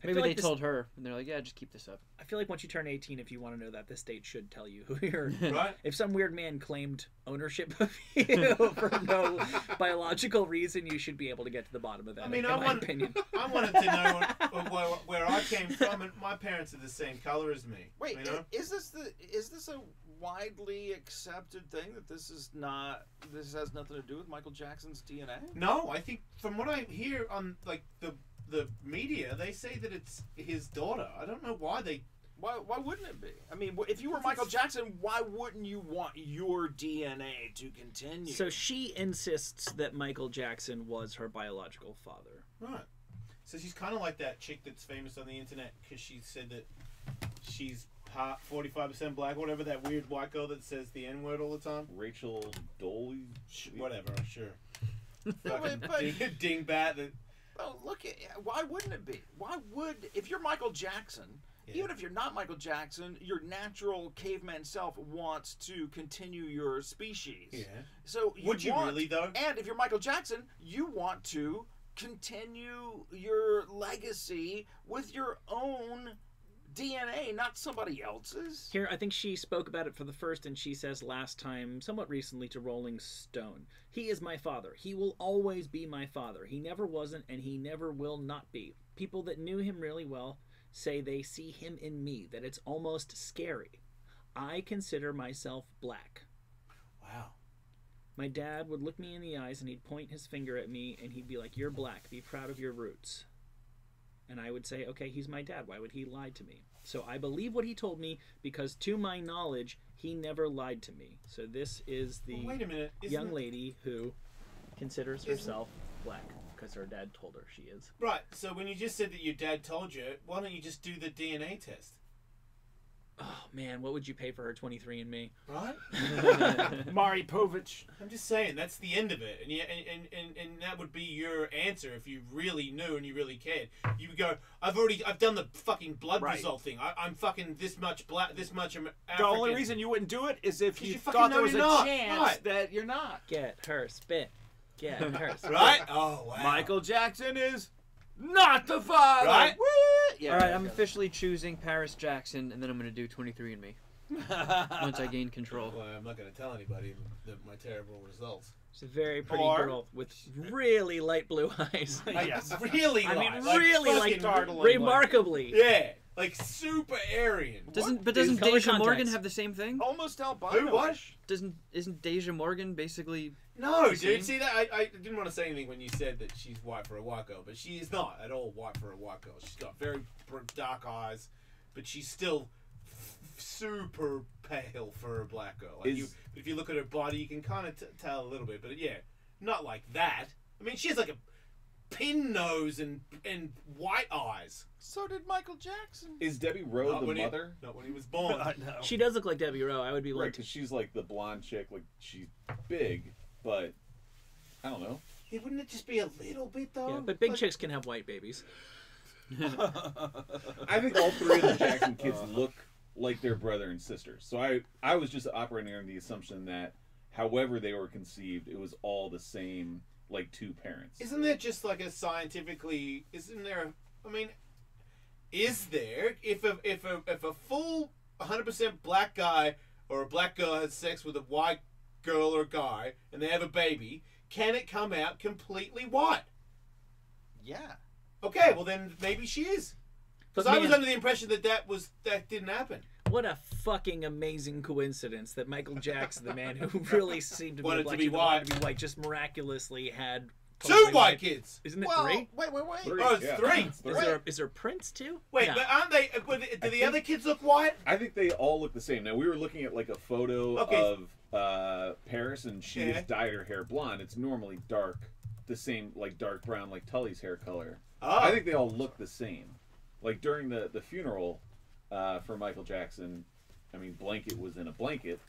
Maybe they told her, and they're like, "Yeah, just keep this up." I feel like once you turn 18, if you want to know that, the state should tell you who you're. Right. If some weird man claimed ownership of you for no biological reason, you should be able to get to the bottom of that. I mean, in my opinion. I wanted to know where I came from, and my parents are the same color as me. Wait, you know? is this a widely accepted thing that this has nothing to do with Michael Jackson's DNA? No, I think from what I hear on like the media, they say that it's his daughter. I don't know why they. Why wouldn't it be? I mean, if you were Michael Jackson, why wouldn't you want your DNA to continue? So she insists that Michael Jackson was her biological father. Right. So she's kind of like that chick that's famous on the internet because she said that she's 45% black, whatever, that weird white girl that says the N-word all the time. Rachel Doley? Whatever, sure. But- Dingbat. That, Oh, look at why wouldn't it be? Why would if you're Michael Jackson? Yeah. Even if you're not Michael Jackson, your natural caveman self wants to continue your species. Yeah. So Would you really, though? And if you're Michael Jackson, you want to continue your legacy with your own DNA, not somebody else's. Here, I think she spoke about it for the first, and she says last time, somewhat recently, to Rolling Stone. He is my father. He will always be my father. He never wasn't, and he never will not be. People that knew him really well say they see him in me, that it's almost scary. I consider myself black. wow. My dad would look me in the eyes, and he'd point his finger at me, and he'd be like, "You're black. Be proud of your roots." And I would say, okay, he's my dad. Why would he lie to me? So I believe what he told me because, to my knowledge, he never lied to me. So this is the Well, wait a minute. young lady who considers herself black because her dad told her she is. Right, so when you just said that your dad told you, why don't you just do the DNA test? Oh, man, what would you pay for her 23andMe? Right? Mari Povich. I'm just saying, that's the end of it. And that would be your answer if you really knew and you really cared. You would go, I've done the fucking blood Right. result thing. I'm fucking this much black, this much African. The only reason you wouldn't do it is if you you fucking thought know there was a you're not. chance Right. that you're not. Get her spit. Get her spit. Right? Oh, wow. Michael Jackson is not the father. Right? Woo! Yeah, All right, I'm officially choosing Paris Jackson, and then I'm going to do 23andMe once I gain control. Well, I'm not going to tell anybody my terrible results. She's a very pretty Or- girl with really light blue eyes. Yes. Really I mean, light, really fucking like startling, remarkably. Yeah, like super Aryan. Doesn't Color Deja Morgan contacts. have the same thing? Almost albino. Who, what? Isn't Deja Morgan basically? No, The dude. same? See that? I didn't want to say anything when you said that she's white for a white girl, but she is not at all white for a white girl. She's got very dark eyes, but she's still super pale for a black girl. Like if you look at her body, you can kind of tell a little bit, but yeah, not like that. I mean, she has like a pin nose and white eyes. So did Michael Jackson. Is Debbie Rowe Not the when he- mother? Not when he was born. I know. She does look like Debbie Rowe. I would be Right, like, because she's like the blonde chick. Like, she's big, but I don't know. Yeah, wouldn't it just be a little bit though? yeah, but big Like- chicks can have white babies. I think all three of the Jackson kids look like their brother and sister. So I was just operating on the assumption that however they were conceived, it was all the same, like two parents. Isn't there just like a scientifically? Isn't there? I mean, is there if a full 100% black guy or a black girl has sex with a white girl or guy and they have a baby, can it come out completely white? Yeah. Okay, well then maybe she is. Because But I was man- under the impression that that didn't happen. What a fucking amazing coincidence that Michael Jackson, the man who really seemed to be Wanted a black to be kid that wanted white. to be white, just miraculously had Two totally white kids. Isn't it Well, three? wait. Three, Oh, it's yeah. three. It's three. Is there Prince too? Wait, No. but aren't they? Do the other kids look white? I think they all look the same. Now, we were looking at like a photo Okay. of Paris, and she Yeah. has dyed her hair blonde. It's normally dark, the same, like dark brown, like Tully's hair color. Oh. I think they all look the same. Like during the funeral for Michael Jackson, I mean, Blanket was in a blanket,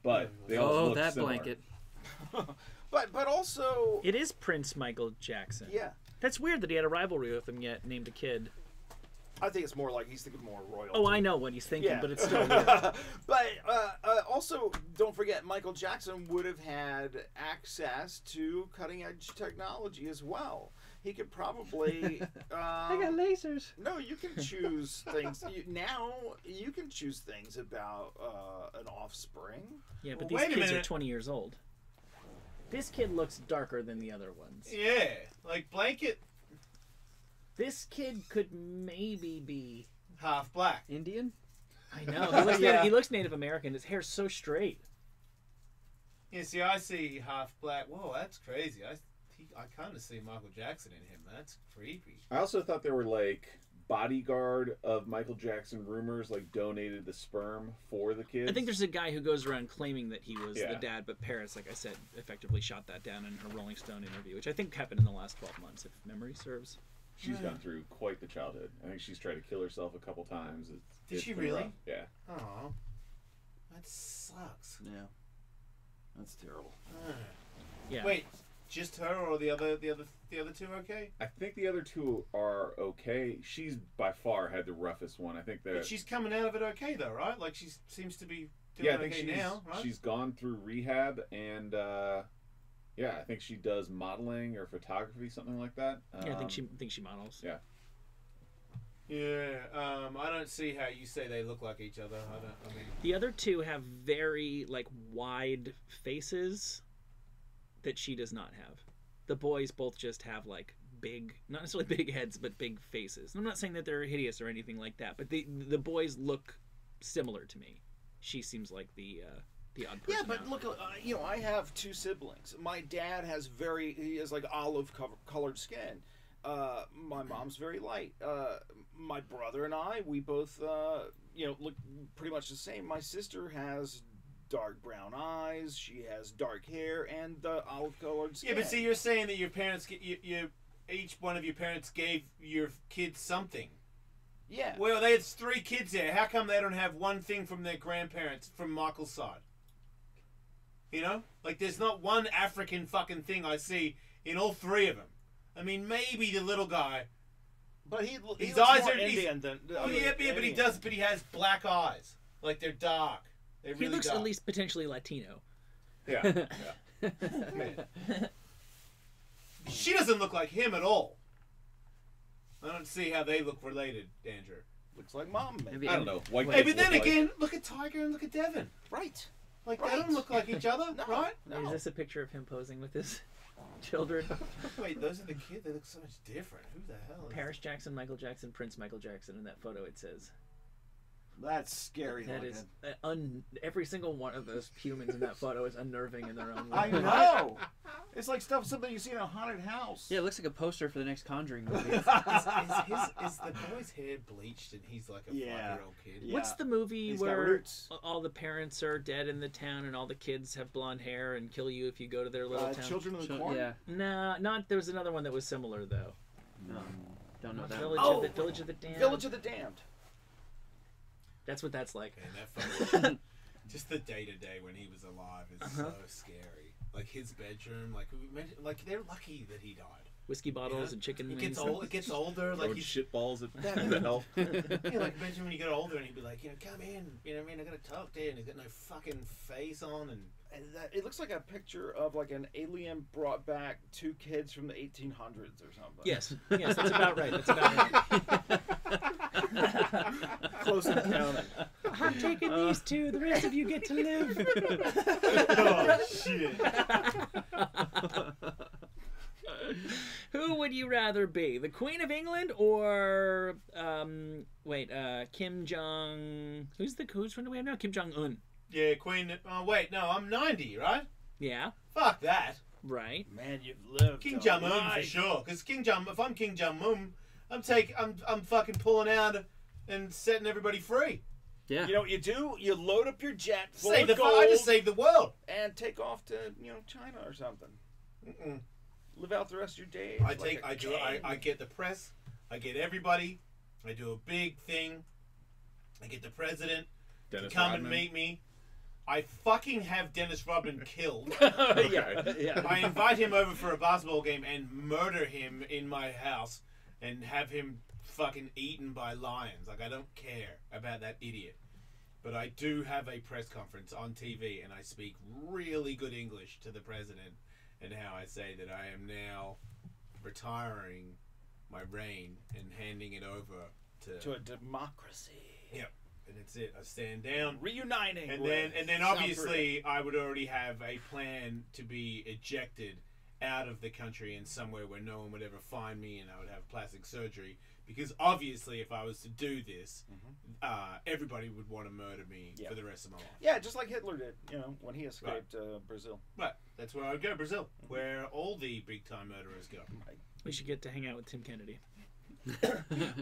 but they all Oh, look that similar. blanket. But also. It is Prince Michael Jackson. Yeah. That's weird that he had a rivalry with him yet, named a kid. I think it's more like he's thinking more royalty. Oh, I know what he's thinking, Yeah. but it's still weird. But also, don't forget, Michael Jackson would have had access to cutting edge technology as well. He could probably. I got lasers. No, you can choose things. Now you can choose things about an offspring. Yeah, but Well, these wait a kids are minute. 20 years old. This kid looks darker than the other ones. Yeah, like Blanket, This kid could maybe be half black. Indian? I know. He looks, Yeah. he looks Native American. His hair's so straight. Yeah, see, I see half black. Whoa, that's crazy. I kind of see Michael Jackson in him. That's creepy. I also thought there were like bodyguard of Michael Jackson rumors, like donated the sperm for the kids. I think there's a guy who goes around claiming that he was Yeah. the dad, but Paris, like I said, effectively shot that down in her Rolling Stone interview, which I think happened in the last 12 months, if memory serves. She's gone through quite the childhood. I think she's tried to kill herself a couple times. Did she been really? rough. Yeah. Oh, that sucks. Yeah. That's terrible. Yeah. Wait, just her or the other two? Okay. I think the other two are okay. She's by far had the roughest one. I think that. But she's coming out of it okay though, right? Like she seems to be doing Yeah, I think okay she's now, right? she's gone through rehab and yeah, I think she does modeling or photography, something like that. Yeah, I think she models. Yeah. Yeah, I don't see how you say they look like each other. I mean, The other two have very like wide faces that she does not have. The boys both just have like big, not necessarily big heads, but big faces. And I'm not saying that they're hideous or anything like that, but the boys look similar to me. She seems like the odd person. Yeah, but out. look, I have two siblings. My dad has he has like olive colored skin. My mom's very light. My brother and I, we both, look pretty much the same. My sister has dark brown eyes. She has dark hair and the olive colored skin. yeah, but see, you're saying that your parents, each one of your parents gave your kids something. Yeah. Well, there's 3 kids there. How come they don't have one thing from their grandparents from Michael's side? You know, like there's not one African fucking thing I see in all 3 of them. I mean, maybe the little guy. But he His looks eyes more are Indian than. Oh yeah, but he does. But he has black eyes, like they're dark. They're he really looks dark. at least potentially Latino. Yeah. She doesn't look like him at all. I don't see how they look related, Andrew. Looks like mom. Maybe. I don't know. White Hey, kids but then look like- again, look at Tiger and look at Devin. Right. Like they Right. don't look like each other, No. right? No. Is this a picture of him posing with his children? Wait, those are the kids. They look so much different. Who the hell? Is Paris Jackson, Michael Jackson, Prince Michael Jackson. In that photo, it says. That's scary. That looking. is every single one of those humans in that photo is unnerving in their own way. I know. It's like something you see in a haunted house. Yeah, it looks like a poster for the next Conjuring movie. is the boy's hair bleached and he's like a 5-year-old kid? Yeah. What's the movie He's got where roots. all the parents are dead in the town and all the kids have blonde hair and kill you if you go to their little town? Children of the Corn? Yeah. Nah, not. There was another one that was similar though. No, don't know that. Village, one. of the, Village of the Damned. Village of the Damned. That's what that's like. And that photo, just the day to day when he was alive is so scary. Like his bedroom, like we mentioned, like they're lucky that he died. Whiskey bottles Yeah. and chicken It wings. gets old. It gets older. Like throwing he's shit balls at the hell. yeah, like imagine when you get older and he'd be like, come in, you know what I mean? I gotta talk to you, and he's got no fucking face on, and It looks like a picture of like an alien brought back 2 kids from the 1800s or something. Yes, yes, that's about right. That's about right. Close encounter. I'm taking these 2. The rest of you get to live. oh shit. Who would you rather be, the Queen of England or Kim Jong? Who's one do we have now? Kim Jong Un. Yeah, Queen. Oh wait, no, I'm 90, right? Yeah, Fuck that. right. Man, you've lived. King a Jong Un for life. sure. Because if I'm King Jong Un, I'm fucking pulling out and setting everybody free. Yeah. You know what you do? You load up your jet full Save of the. gold I just saved the world. and take off to China or something. Mm-mm. Live out the rest of your days. I like take. a I do. king. I get the press. I get everybody. I do a big thing. I get the president Dennis to come Rodman. and meet me. I fucking have Dennis Rodman killed. yeah. I invite him over for a basketball game and murder him in my house and have him fucking eaten by lions. Like, I don't care about that idiot. But I do have a press conference on TV and I speak really good English to the president and how I say that I am now retiring my reign and handing it over To a democracy. Yep. And that's it. I stand down. Reuniting. And with then South obviously I would already have a plan to be ejected out of the country in somewhere where no one would ever find me, and I would have plastic surgery Because obviously, if I was to do this, everybody would want to murder me for the rest of my life. Yeah, just like Hitler did, when he escaped Brazil. Right, that's where I would go, Brazil, where all the big-time murderers go. We should get to hang out with Tim Kennedy.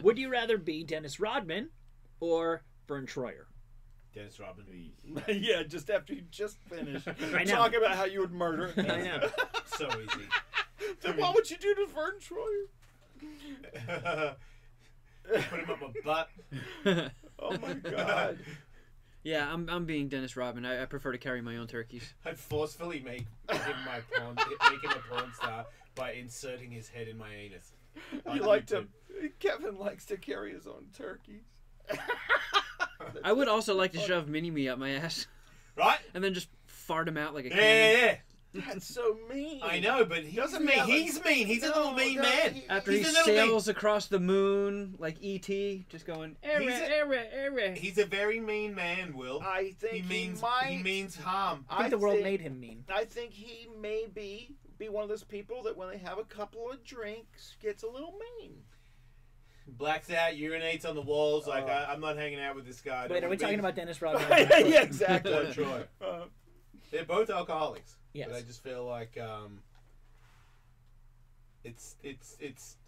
Would you rather be Dennis Rodman or Vern Troyer? Dennis Rodman. Yeah, just after you just finished I know. talking about how you would murder. I know. So easy. Then what would you do to Vern Troyer? Put him up my butt. Oh my god. Yeah, I'm being Dennis Rodman. I prefer to carry my own turkeys. I'd forcefully make him a porn star by inserting his head in my anus. Kevin likes to carry his own turkeys. I would also like to shove Mini-Me up my ass. Right? And then just fart him out like a Yeah. That's so mean. I know, but he's mean. He's mean. He's a little mean man. After he sails across the moon like E.T., just going, He's a very mean man, Will. I think he means harm. I think the world made him mean. I think he may be one of those people that when they have a couple of drinks gets a little mean. Blacks out, urinates on the walls. Like I'm not hanging out with this guy. Wait, are we talking about Dennis Rodman? Yeah, exactly. Troy. They're both alcoholics. Yes. But I just feel like it's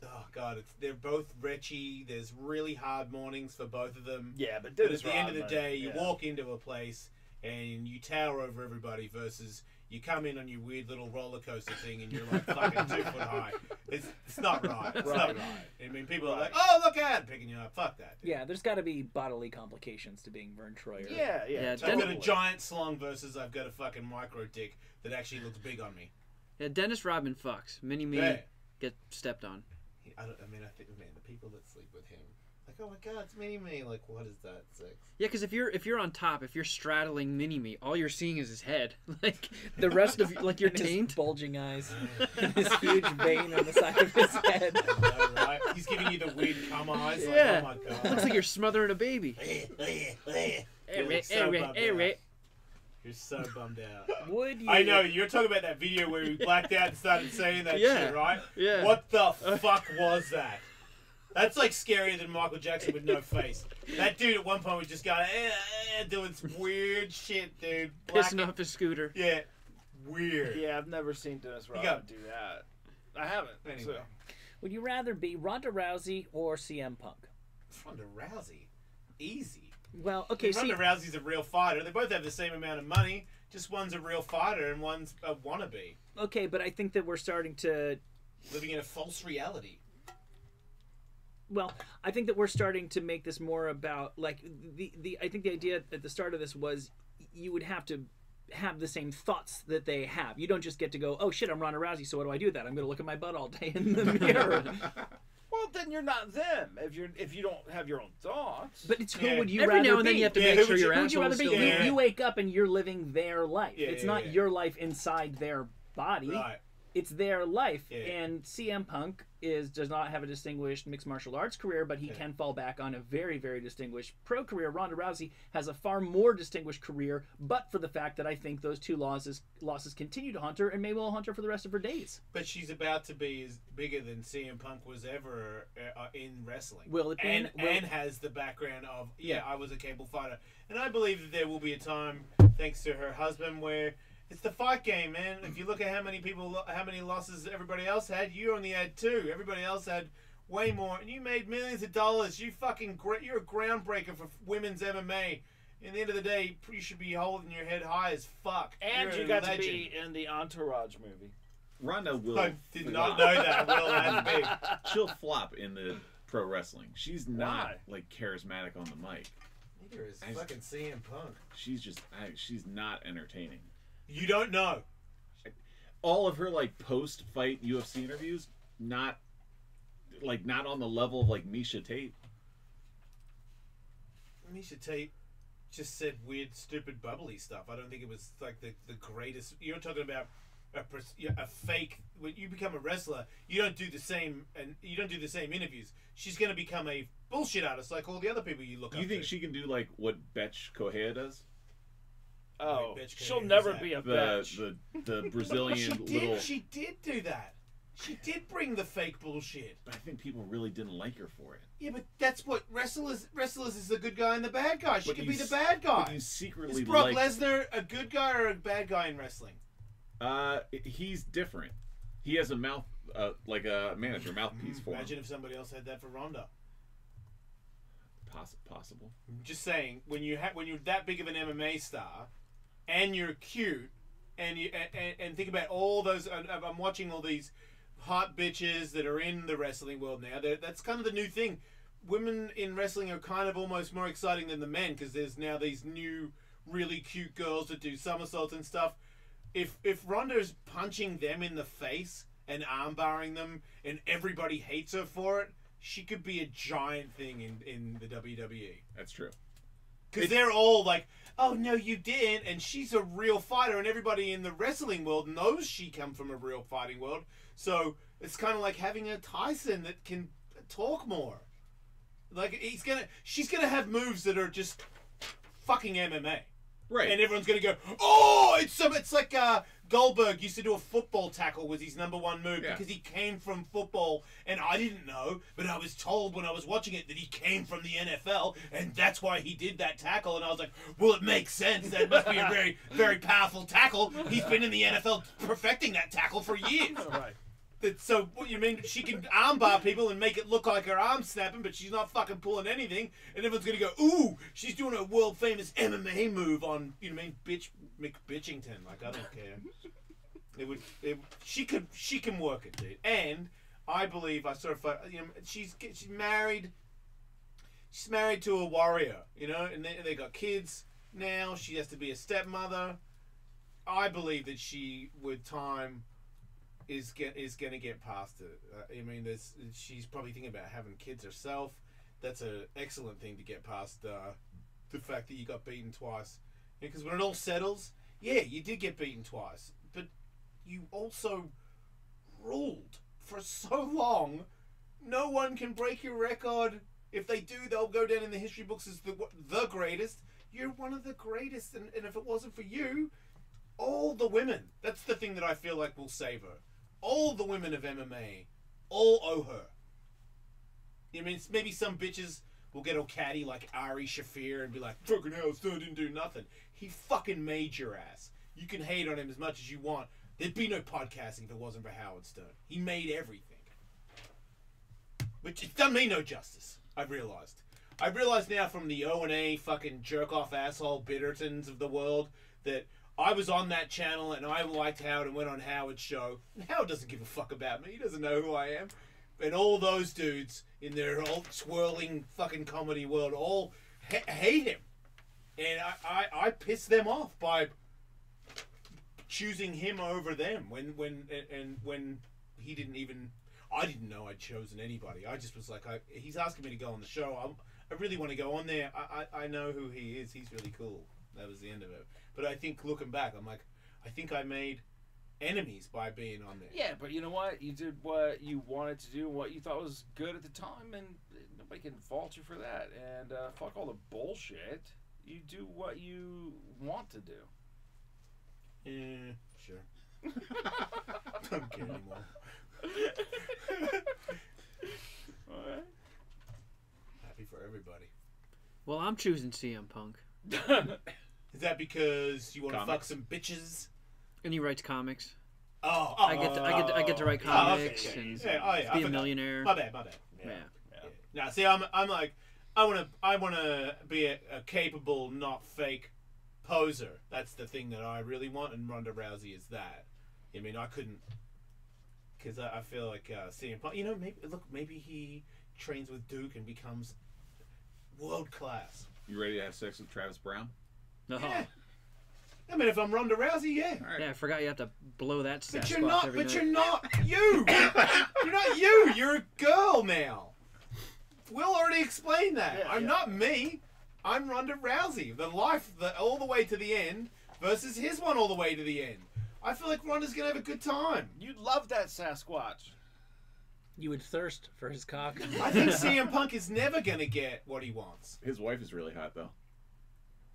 oh god, they're both wretchy. There's really hard mornings for both of them. Yeah, but at the end of the day, you walk into a place and you tower over everybody versus you come in on your weird little roller coaster thing and you're like fucking 2 foot high. It's not right. It's not right. I mean, people are like, oh, look at picking you up. Fuck that. Dude. Yeah, there's got to be bodily complications to being Vern Troyer. Yeah. So I've got a giant slung versus I've got a fucking micro dick that actually looks big on me. Yeah, Dennis Rodman fucks. Mini-Me get stepped on. I think, man, the people that sleep with him, like, oh my god, it's Mini-Me. Like, what is that sex? Yeah, because if you're on top, if you're straddling Mini-Me, all you're seeing is his head. Like the rest of like your taint, his bulging eyes, and his huge vein on the side of his head. Know, right? He's giving you the weird cum eyes. Yeah, like, oh my god, looks like you're smothering a baby. You're so bummed out. Would you? I know, you're talking about that video where he blacked out and started saying that shit, right? Yeah. What the fuck was that? That's like scarier than Michael Jackson with no face. That dude at one point was just going, doing some weird shit, dude. Pissing off his scooter. Yeah. Weird. Yeah, I've never seen Dennis Rodman do that. I haven't. Anyway. So. Would you rather be Ronda Rousey or CM Punk? Ronda Rousey? Easy. Well, okay, Ronda Rousey's a real fighter. They both have the same amount of money. Just one's a real fighter and one's a wannabe. Okay, but I think that we're starting to... living in a false reality. Well, I think that we're starting to make this more about, like, I think the idea at the start of this was you would have to have the same thoughts that they have. You don't just get to go, oh shit, I'm Ronda Rousey, so what do I do with that? I'm going to look at my butt all day in the mirror. Well, then you're not them. If you don't have your own thoughts. But it's who would you Every rather now and then be? you have to make sure your who would you asshole rather is be? still there. You wake up and you're living their life. Yeah, it's yeah, not yeah. your life inside their body. Right. It's their life. Yeah. And CM Punk does not have a distinguished mixed martial arts career, but he can fall back on a very, very distinguished pro career. Ronda Rousey has a far more distinguished career, but for the fact that I think those two losses continue to haunt her and may well haunt her for the rest of her days. But she's about to be as bigger than CM Punk was ever in wrestling. Will it be? And has the background of, I was a cable fighter. And I believe that there will be a time, thanks to her husband, where it's the fight game, man. If you look at how many losses everybody else had, you only had 2. Everybody else had way more, and you made millions of dollars. You're a groundbreaker for women's MMA. In the end of the day, you should be holding your head high as fuck. And You're you a got legend. to be in the Entourage movie. Ronda will. I did not know that. Will that's big. She'll flop in the pro wrestling. She's not Why? like charismatic on the mic. Neither is fucking CM Punk. She's not entertaining. You don't know. All of her like post-fight UFC interviews, not on the level of like Misha Tate. Misha Tate just said weird, stupid, bubbly stuff. I don't think it was like the greatest. You're talking about a fake. When you become a wrestler, you don't do the same interviews. She's going to become a bullshit artist like all the other people you look up to. You think she can do like what Betch Correia does? Oh, Bitch, she'll who's never that? be a bitch. The Brazilian She little. did do that. She did bring the fake bullshit. But I think people really didn't like her for it. Yeah, but that's what wrestlers is the good guy and the bad guy. She But could you be the s- bad guy. But you secretly Is Brock like. Lesnar a good guy or a bad guy in wrestling? He's different. He has a mouth, like a manager mouthpiece for him. Imagine if somebody else had that for Ronda. Possible. Just saying, when you're that big of an MMA star, and you're cute, and and think about all those. I'm watching all these hot bitches that are in the wrestling world now. That's kind of the new thing. Women in wrestling are kind of almost more exciting than the men because there's now these new, really cute girls that do somersaults and stuff. If Ronda's punching them in the face and armbarring them, and everybody hates her for it, she could be a giant thing in the WWE. That's true. Because they're all like, oh, no, you didn't. And she's a real fighter. And everybody in the wrestling world knows she come from a real fighting world. So it's kind of like having a Tyson that can talk more. Like, she's going to have moves that are just fucking MMA. Right. And everyone's going to go, oh, it's like Goldberg used to do a football tackle was his number one move because he came from football, and I didn't know, but I was told when I was watching it that he came from the NFL, and that's why he did that tackle, and I was like, well, it makes sense. That must be a very, very powerful tackle. He's been in the NFL perfecting that tackle for years. Right. So, what you mean, she can armbar people and make it look like her arm's snapping, but she's not fucking pulling anything, and everyone's gonna go, ooh, she's doing a world famous MMA move on, you know what I mean, McBitchington. Like, I don't care. She can work it, dude. And I believe she's married. She's married to a warrior, you know, and they got kids now. She has to be a stepmother. I believe that she, with time, is gonna get past it. I mean, she's probably thinking about having kids herself. That's an excellent thing to get past the fact that you got beaten twice. Because when it all settles, yeah, you did get beaten twice, but you also ruled for so long. No one can break your record. If they do, they'll go down in the history books as the greatest. You're one of the greatest, and if it wasn't for you, all the women. That's the thing that I feel like will save her. All the women of MMA all owe her. I mean, maybe some bitches will get all catty like Ari Shafir and be like, fucking hell, Stern didn't do nothing. He fucking made your ass. You can hate on him as much as you want. There'd be no podcasting if it wasn't for Howard Stern. He made everything. Which it's done me no justice, I've realized. I've realized now from the O&A fucking jerk-off asshole Bittertons of the world that I was on that channel and I liked Howard and went on Howard's show. And Howard doesn't give a fuck about me. He doesn't know who I am. And all those dudes in their old swirling fucking comedy world all hate him. And I pissed them off by choosing him over them when he didn't even... I didn't know I'd chosen anybody. I just was like, he's asking me to go on the show. I really want to go on there. I know who he is. He's really cool. That was the end of it. But I think looking back, I'm like, I think I made enemies by being on there. Yeah, but you know what? You did what you wanted to do, what you thought was good at the time, and nobody can fault you for that. And fuck all the bullshit. You do what you want to do. Yeah, sure. Don't care anymore. Alright. Happy for everybody. Well, I'm choosing CM Punk. Is that because you want to fuck Comics? some bitches? And he writes comics. I get to write comics and be a millionaire. My bad. Yeah. Now, see, I'm like, I wanna be a capable, not fake poser. That's the thing that I really want, and Ronda Rousey is that. I mean, I couldn't, because I feel like CM Punk. You know, maybe he trains with Duke and becomes world class. You ready to have sex with Travis Brown? No. Yeah. I mean, if I'm Ronda Rousey, yeah. All right. Yeah, I forgot you have to blow that But Sasquatch you're not. every But night. you're not you. You're not you. You're a girl now. Will already explained that. Yeah, I'm yeah. not me. I'm Ronda Rousey. The life, all the way to the end, versus his one all the way to the end. I feel like Ronda's gonna have a good time. You'd love that Sasquatch. You would thirst for his cock. I think CM Punk is never gonna get what he wants. His wife is really hot, though.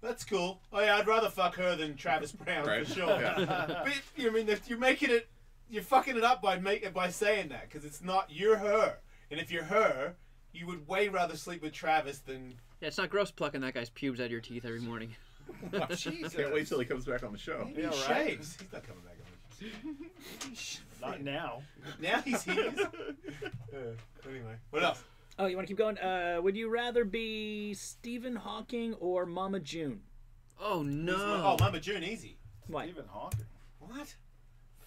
That's cool. Oh yeah, I'd rather fuck her than Travis Brown Right. for sure. Yeah. But you know, I mean, if you're making it you're fucking it up by saying that because it's not. You're her, and if you're her, you would way rather sleep with Travis than. Yeah, it's not gross plucking that guy's pubes out of your teeth every morning. Jesus. Can't wait till he comes back on the show. Maybe he shaves. He's not coming back on. Not now. Now he's anyway, what else? Oh, you want to keep going? Would you rather be Stephen Hawking or Mama June? Oh no! Oh, Mama June, easy. What? Stephen Hawking. What?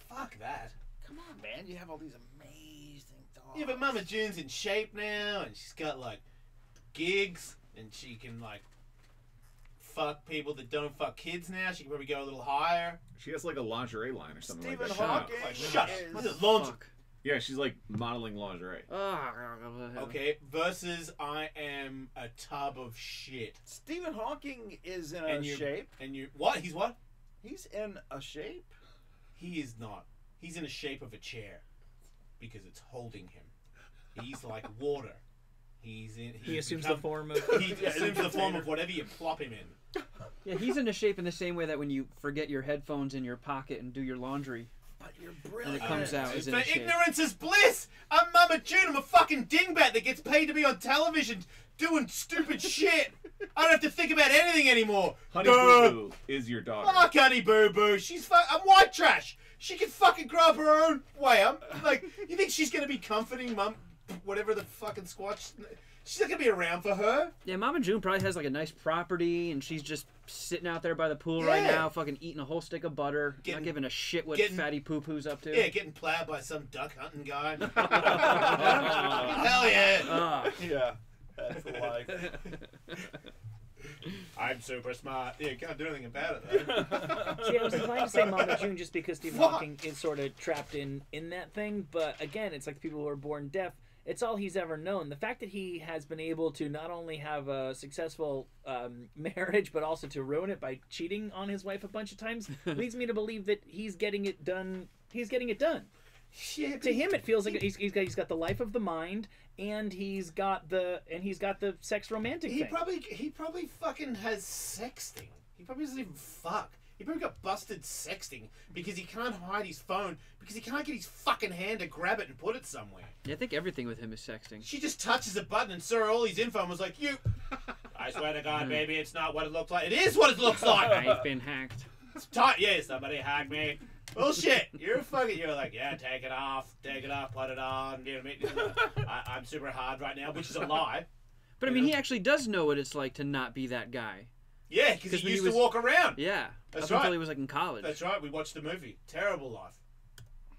Fuck that. Come on, man. You have all these amazing dogs. Yeah, but Mama June's in shape now, and she's got like gigs, and she can like fuck people that don't fuck kids now. She can probably go a little higher. She has like a lingerie line or something Stephen like that. Hawking. Like, shut up. is- What is laundry? Fuck. Yeah, she's like modeling lingerie. Okay, versus I am a tub of shit. Stephen Hawking is in And a you- shape. And you what? He's what? He's in a shape. He is not. He's in the shape of a chair because it's holding him. He's like water. He assumes the form of. He assumes the form of whatever you plop him in. Yeah, he's in a shape in the same way that when you forget your headphones in your pocket and do your laundry, But you're and brilliant. it comes out as in For a shape. ignorance is bliss. I'm Mama June. I'm a fucking dingbat that gets paid to be on television doing stupid shit. I don't have to think about anything anymore. Honey Boo Boo is your daughter. Fuck Honey Boo Boo. I'm white trash. She can fucking grow up her own way. I'm like, you think she's gonna be comforting Mum, whatever the fucking squatch? She's not gonna be around for her. Yeah, Mama June probably has like a nice property, and she's just sitting out there by the pool right Yeah. now, fucking eating a whole stick of butter, Getting- not giving a shit what getting- Fatty Poo Poo's up to. Yeah, getting plowed by some duck hunting guy. Hell yeah. Ah. Yeah, that's life. I'm super smart. Yeah, you can't do anything about it though. See, I was inclined to say Mama June just because Stephen Fuck. Hawking is sort of trapped in that thing. But again, it's like the people who are born deaf. It's all he's ever known. The fact that he has been able to not only have a successful marriage, but also to ruin it by cheating on his wife a bunch of times, leads me to believe that he's getting it done. He's getting it done. Shit. To him, it feels like he's got the life of the mind, and he's got the sex romantic He thing. probably fucking has sexting. He probably doesn't even fuck. He probably got busted sexting because he can't hide his phone because he can't get his fucking hand to grab it and put it somewhere. Yeah, I think everything with him is sexting. She just touches a button and saw all his info and was like, "You." I swear to God, baby, it's not what it looks like. It is what it looks like. I've been hacked. It's tight. Yeah, somebody hacked me. Bullshit. You're like, yeah, take it off, put it on. You know what I mean? I'm super hard right now, which is a lie. But I mean, he actually does know what it's like to not be that guy. Yeah, because he when used to walk around. Yeah, That's up right. until he was like in college. That's right. We watched the movie. Terrible life.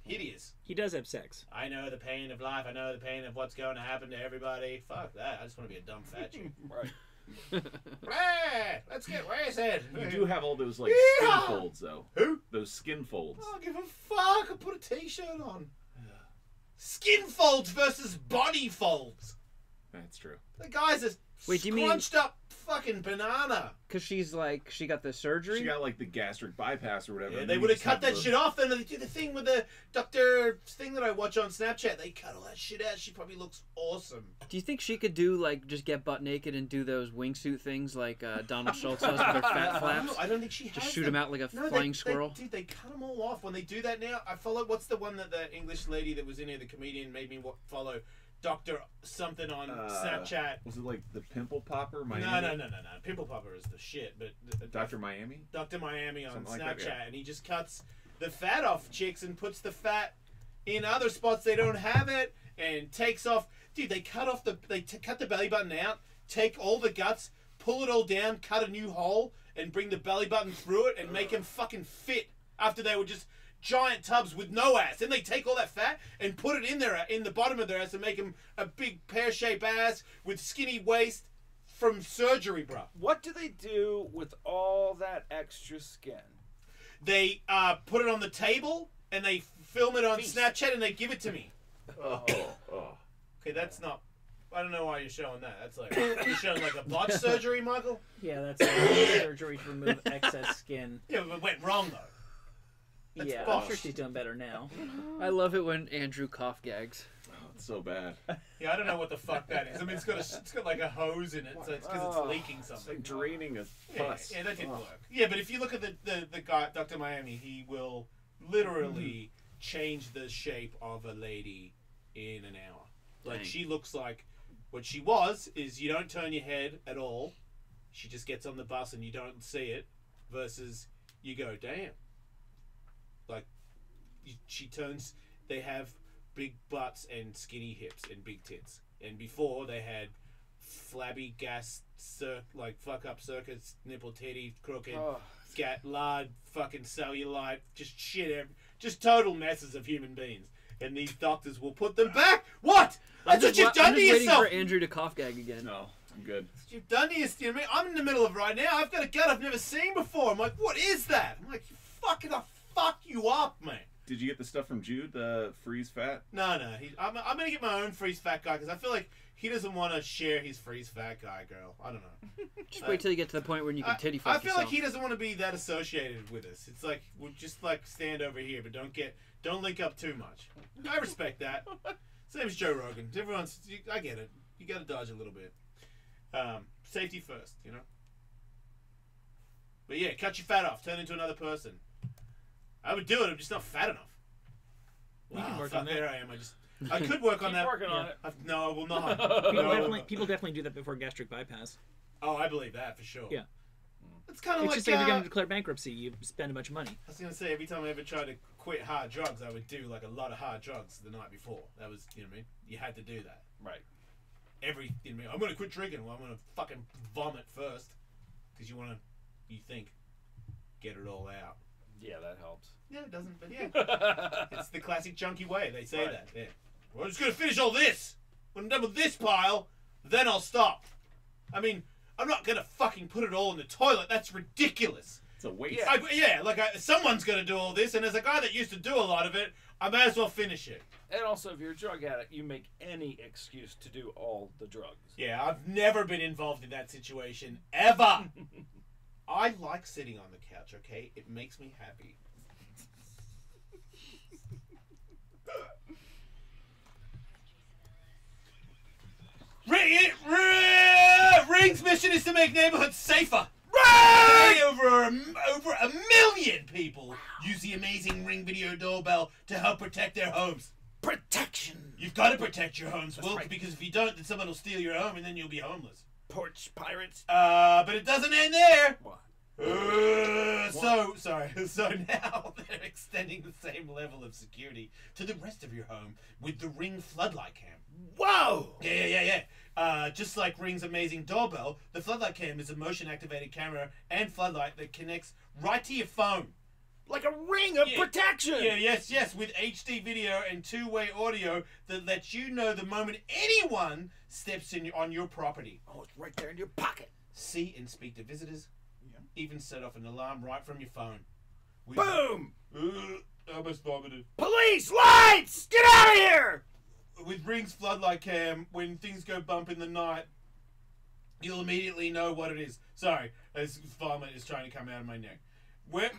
Hideous. He does have sex. I know the pain of life. I know the pain of what's going to happen to everybody. Fuck that. I just want to be a dumb fat chick. Right. Hey, let's get wasted. You do have all those like Yeehaw! skin folds though. Who? Those skin folds. I don't give a fuck. I put a t-shirt on. Skin folds versus body folds. That's true. The guy's a Wait, do you mean- scrunched up fucking banana. Because she got the surgery. She got like the gastric bypass or whatever. Yeah, and they then would you have just cut that the- shit off. Then they did the thing with the doctor thing that I watch on Snapchat. They cut all that shit out. She probably looks awesome. Do you think she could do like just get butt naked and do those wingsuit things like Donald Schultz does with her fat flaps? No, I don't think she has Just shoot them. him out like a No, flying squirrel. Dude, they cut them all off when they do that now. I follow. What's the one that the English lady that was in here, the comedian, made me follow? Doctor something on Snapchat. Was it like the pimple popper? Miami? No. Pimple popper is the shit, but Dr. Miami? Dr. Miami on Something Snapchat, like that, yeah. and he just cuts the fat off chicks and puts the fat in other spots they don't have it, and takes off. Dude, they cut off cut the belly button out, take all the guts, pull it all down, cut a new hole, and bring the belly button through it, and make him fucking fit. After they were just giant tubs with no ass, then they take all that fat and put it in the bottom of their ass and make him a big pear-shaped ass with skinny waist from surgery, bro. What do they do with all that extra skin? They put it on the table and they film it on Feast. Snapchat and they give it to me. Oh. Okay, that's not. I don't know why you're showing that. That's like you're showing like a botch surgery, Michael. Yeah, that's a surgery to remove excess skin. Yeah, but it went wrong though. That's Yeah, I'm bosh. sure she's doing better now. I love it when Andrew cough gags. Oh, it's so bad. Yeah, I don't know what the fuck that is. I mean, it's got like a hose in it, so it's because it's leaking It's something. like draining a Yeah, pus. yeah, that didn't work. Yeah, but if you look at the guy, Dr. Miami, he will literally change the shape of a lady in an hour. Like, Dang. she looks like what she was is you don't turn your head at all. She just gets on the bus and you don't see it. Versus you go, damn. Like, she turns. They have big butts and skinny hips and big tits. And before they had flabby gas, like fuck up circuits, nipple titty, crooked, lard, fucking cellulite, just shit, just total messes of human beings. And these doctors will put them back. What? That's what you've done to yourself. I'm just waiting for Andrew to cough gag again. No, I'm good. That's what you've done to yourself. You know what I mean? I'm in the middle of it right now. I've got a gut I've never seen before. I'm like, what is that? I'm like, I'll fuck you up, man. Did you get the stuff from Jude, the freeze fat? No. I'm going to get my own freeze fat guy because I feel like he doesn't want to share his freeze fat guy girl. I don't know. Just wait till you get to the point where you can titty fuck I feel yourself. like he doesn't want to be that associated with us. It's like, we'll just like stand over here, but don't link up too much. I respect that. Same as Joe Rogan. I get it. You got to dodge a little bit. Safety first, you know? But yeah, cut your fat off. Turn into another person. I would do it. I'm just not fat enough. You can work on that. There I am. I could work on that. Working on it. No, I will not. People definitely do that before gastric bypass. Oh, I believe that for sure. Yeah. It's kind of It's like just like if you're going to declare bankruptcy, you spend a bunch of money. I was gonna say every time I ever tried to quit hard drugs, I would do like a lot of hard drugs the night before. That was, you know what I mean? You had to do that. Right. I'm gonna quit drinking. Well, I'm gonna fucking vomit first, because you think, get it all out. Yeah, that helps. Yeah, it doesn't, but yeah. It's the classic junkie way. They say that. Yeah. Well, I'm just gonna finish all this. When I'm done with this pile, then I'll stop. I mean, I'm not gonna fucking put it all in the toilet. That's ridiculous. It's a waste. Someone's gonna do all this, and as a guy that used to do a lot of it, I may as well finish it. And also, if you're a drug addict, you make any excuse to do all the drugs. Yeah, I've never been involved in that situation, ever. I like sitting on the couch, okay? It makes me happy. Ring's mission is to make neighborhoods safer. Today, over a million people use the amazing Ring video doorbell to help protect their homes. Protection. You've got to protect your homes, Will, because if you don't, then someone will steal your home, and then you'll be homeless. Porch pirates. But it doesn't end there. What? So now they're extending the same level of security to the rest of your home with the Ring floodlight cam. Whoa! Yeah. Just like Ring's amazing doorbell, the floodlight cam is a motion-activated camera and floodlight that connects right to your phone. Like a ring of protection! Yeah, yes, with HD video and two-way audio that lets you know the moment anyone steps on your property. Oh, it's right there in your pocket. See and speak to visitors. Yeah. Even set off an alarm right from your phone. Boom! I almost vomited. Police! Lights! Get out of here! With Ring's floodlight cam, when things go bump in the night, you'll immediately know what it is. Sorry, this vomit is trying to come out of my neck.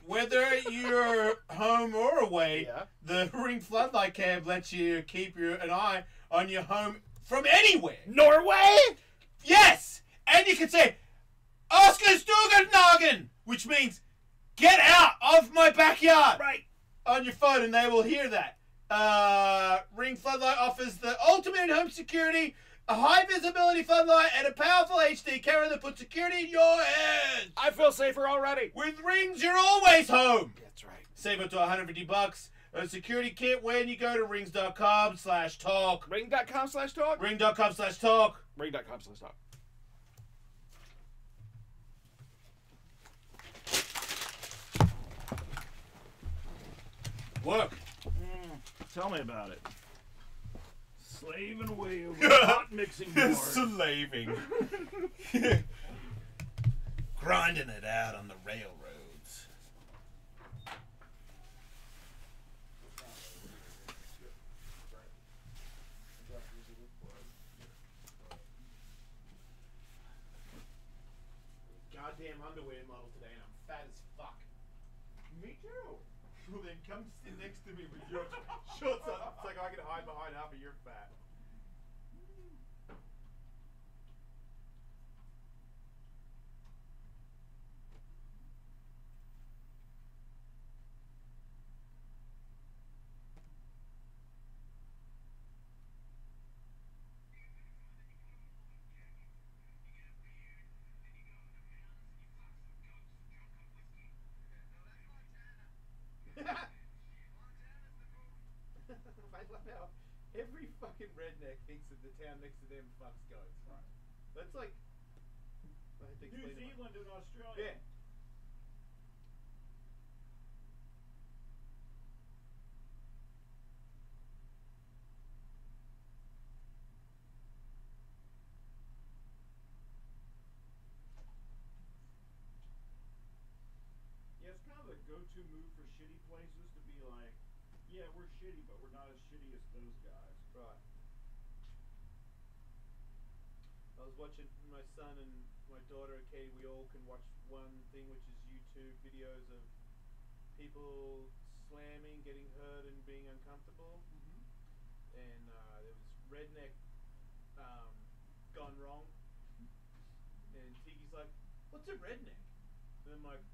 Whether you're home or away, the Ring floodlight cam lets you keep an eye on your home from anywhere. Norway? Yes! And you can say, Oscar Stugenhagen, which means, get out of my backyard. Right. On your phone, and they will hear that. Ring Floodlight offers the ultimate home security, a high visibility floodlight, and a powerful HD camera that puts security in your hands. I feel safer already. With Rings, you're always home. That's right. Save up to $150. A security kit when you go to rings.com/talk. Ring.com/talk? Ring.com/talk. Ring.com/talk. Work. Tell me about it. Slaving away over a hot mixing board. Slaving. Grinding it out on the railroads. Goddamn underwear model today, and I'm fat as fuck. Me too. Well, then come sit next to me with your shorts on. It's like I can hide behind half of your fat. Every fucking redneck thinks that the town next to them fucks goats. Right. That's like. I had to New explain Zealand and Australia. Yeah. Yeah, it's kind of the go-to move for shitty places to be like, yeah, we're shitty, but we're not as shitty as those guys. Right. I was watching my son and my daughter, Katie. We all can watch one thing, which is YouTube videos of people slamming, getting hurt, and being uncomfortable. And there was redneck gone wrong. And Tiki's like, "What's a redneck?" And I'm like,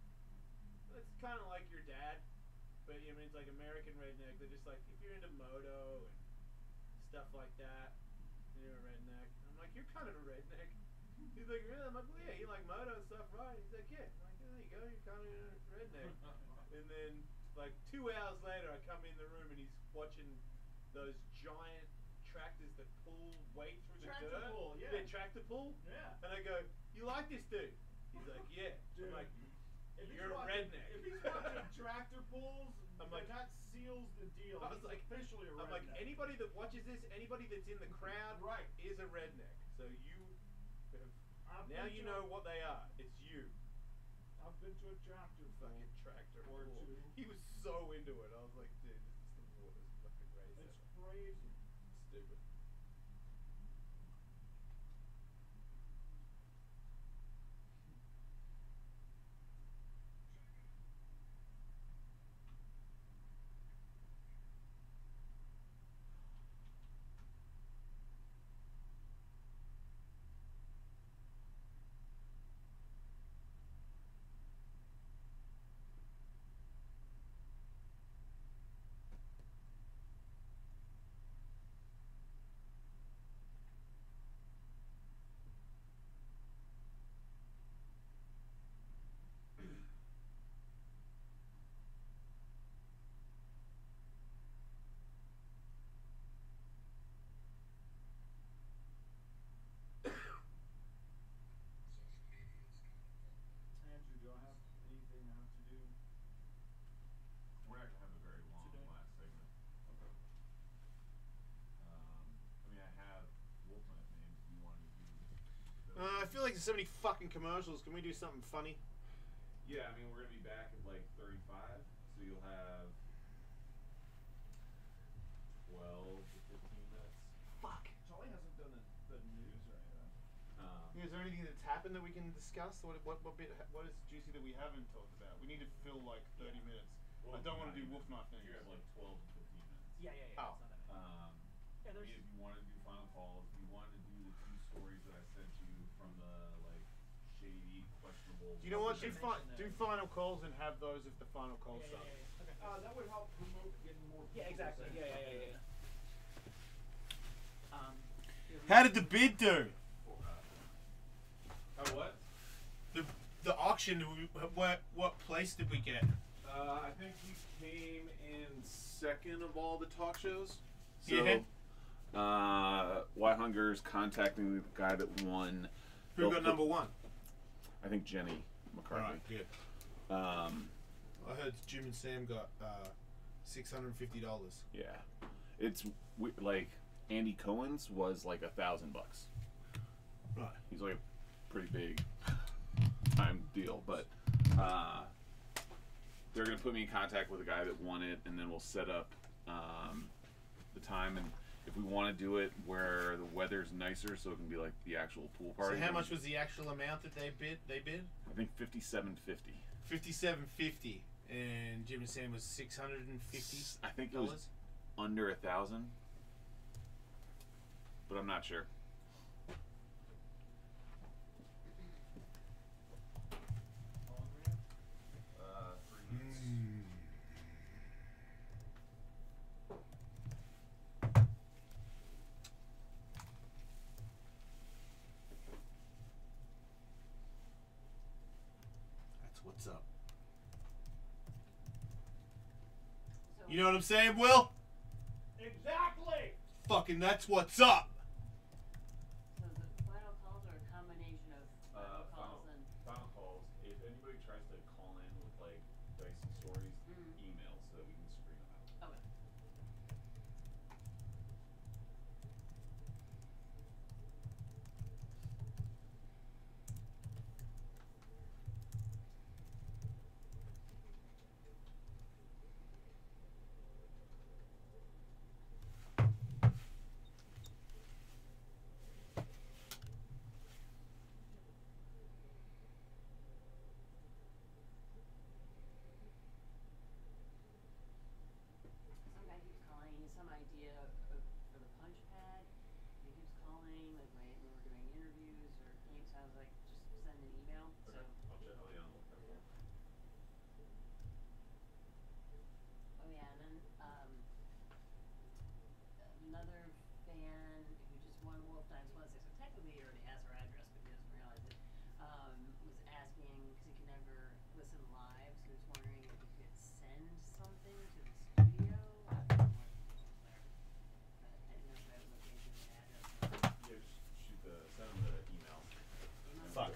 "It's kind of like your dad, but I mean, it's like American redneck. They're just like, if you're into moto and stuff like that, you're a redneck." I'm like, "You're kind of a redneck." He's like, "Really?" I'm like, "Well, yeah, you like moto and stuff, right?" He's like, "Yeah." I'm like, "There you go, you're kind of a redneck." And then, like 2 hours later, I come in the room and he's watching those giant tractors that pull weight through the Tractor dirt. pull, yeah. Tractor pull. Yeah. And I go, "You like this dude?" He's like, "Yeah." Dude, I'm like, if he's "You're a watching- redneck." If he's watching tractor pulls, I'm like, that seals the deal. I was He's like, officially a redneck. I'm like, anybody that watches this, anybody that's in the crowd, Right. is a redneck. So you have, I've now been you to know a- what they are. It's you. I've been to a tractor pull. Fucking tractor Or pull. two. He was so into it. I was like, dude, this is the weirdest fucking race It's ever. crazy. Stupid. Andrew, do I have anything I have to do? We're not gonna have a very long Today? last segment. Okay. I mean, I have Wolfman names. Do you want to do? I feel like there's so many fucking commercials. Can we do something funny? Yeah, I mean, we're gonna be back at like 35, so you'll have 12 to 15 minutes. Fuck. Charlie hasn't done the news or anything. Is there anything that's happened that we can discuss? What is juicy that we haven't talked about? We need to fill like 30 minutes. I don't want to do wolf knife things. You have like 12 to 15 minutes. Yeah. Oh. It's not that bad. Yeah, there's. If you want to do final calls, if you wanted to do the 2 stories that I sent you from the like shady, questionable. Do you know what? should Do mention final calls and have those if the final calls suck. Okay. That would help promote getting more people. Yeah, exactly. to say Yeah. How did the bid do? What? The auction. What place did we get? I think we came in second of all the talk shows. So, Yeah. Why Hunger's contacting the guy that won. Who got number one? I think Jenny McCarthy. Alright, good. I heard Jim and Sam got $650. Yeah, it's like Andy Cohen's was like $1,000. Right. He's like a pretty big time deal, but they're gonna put me in contact with the guy that won it, and then we'll set up the time. And if we want to do it where the weather's nicer, so it can be like the actual pool party. So how much was the actual amount that they bid? I think $57.50. $57.50, and Jim and Sam was $650. I think it was under 1,000, but I'm not sure. That's what's up. So You know what I'm saying, Will? Exactly. fucking that's what's up. So the final calls are a combination of final calls and. Final calls. If anybody tries to call in with like dicey stories, email so that we can screen them out. Okay. Some guy keeps calling, some idea for the punch pad. He keeps calling, like when we're doing interviews or games. I was like, just send an email. So. I'll check. Oh yeah, I'll look that up. Oh yeah, and then another fan who just won Wolf Times 1 6. So technically, he already has her address, but he doesn't realize it. Was asking because he can never listen live, so he was wondering if he could send something to the studio. I don't know what was there, but I didn't know if that was okay to give an address. Yeah, just send them the email. Fuck.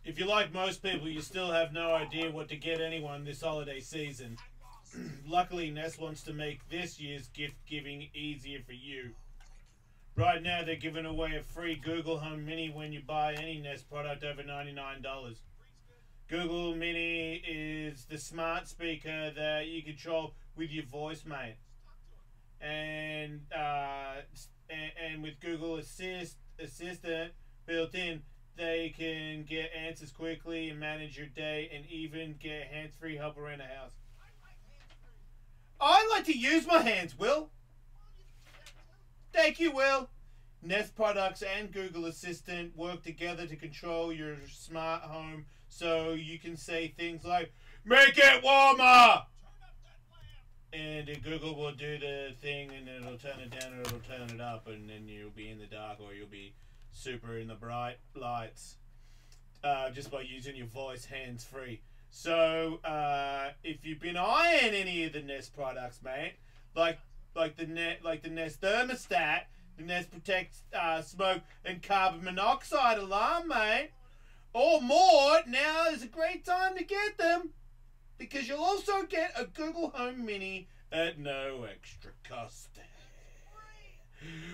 If you're like most people, you still have no idea what to get anyone this holiday season. Luckily, Nest wants to make this year's gift giving easier for you. Right now, they're giving away a free Google Home Mini when you buy any Nest product over $99. Google Mini is the smart speaker that you control with your voice, mate. And with Google Assistant built in, they can get answers quickly and manage your day and even get hands-free help around the house. I like to use my hands, Will. Thank you, Will. Nest products and Google Assistant work together to control your smart home so you can say things like, "Make it warmer!" And Google will do the thing and it'll turn it down or it'll turn it up, and then you'll be in the dark or you'll be super in the bright lights just by using your voice hands-free. So if you've been eyeing any of the Nest products, mate, like the Nest thermostat, the Nest protects smoke and carbon monoxide alarm, mate, or more, now is a great time to get them, because you'll also get a Google Home Mini at no extra cost.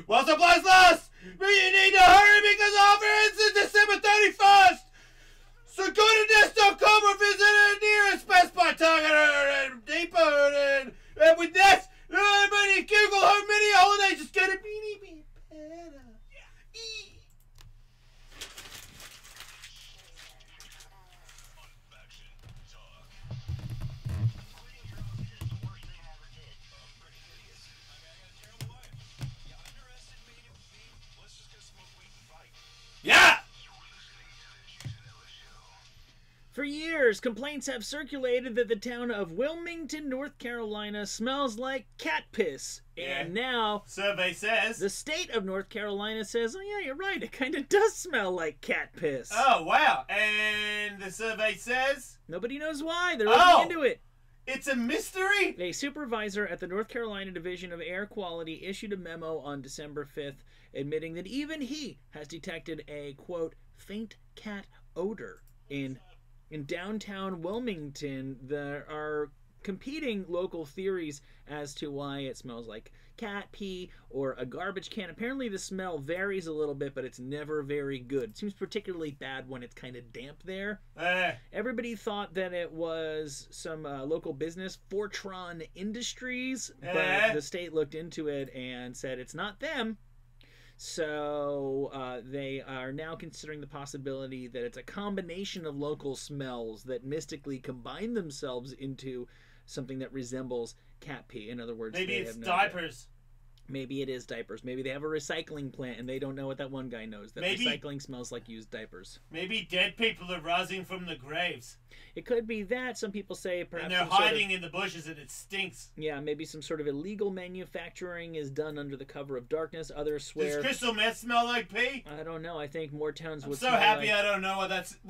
While supplies last, but you need to hurry because offer ends December 31st. So go to Nest.com or visit a nearest Best Buy, Target, or Depot, and with Nest, everybody, Google Home Mini holidays is gonna be better. Yeah! For years, complaints have circulated that the town of Wilmington, North Carolina smells like cat piss. And now, survey says, the state of North Carolina says, oh yeah, you're right, it kind of does smell like cat piss. Oh, wow. And the survey says, nobody knows why. They're looking into it. It's a mystery? A supervisor at the North Carolina Division of Air Quality issued a memo on December 5th admitting that even he has detected a, quote, faint cat odor in downtown Wilmington. There are competing local theories as to why it smells like cat pee or a garbage can. Apparently the smell varies a little bit, but it's never very good. It seems particularly bad when it's kind of damp there. Everybody thought that it was some local business, Fortron Industries, but the state looked into it and said it's not them. So they are now considering the possibility that it's a combination of local smells that mystically combine themselves into something that resembles cat pee. In other words, maybe they it's have no diapers. Maybe it is diapers. Maybe they have a recycling plant and they don't know what that one guy knows. That Maybe- recycling smells like used diapers. Maybe dead people are rising from the graves. It could be that. Some people say perhaps And they're some sort of- hiding in the bushes and it stinks. yeah, maybe some sort of illegal manufacturing is done under the cover of darkness. Others Does swear. crystal meth smell like pee? I don't know. I think more towns I'm would so smell happy like... I don't know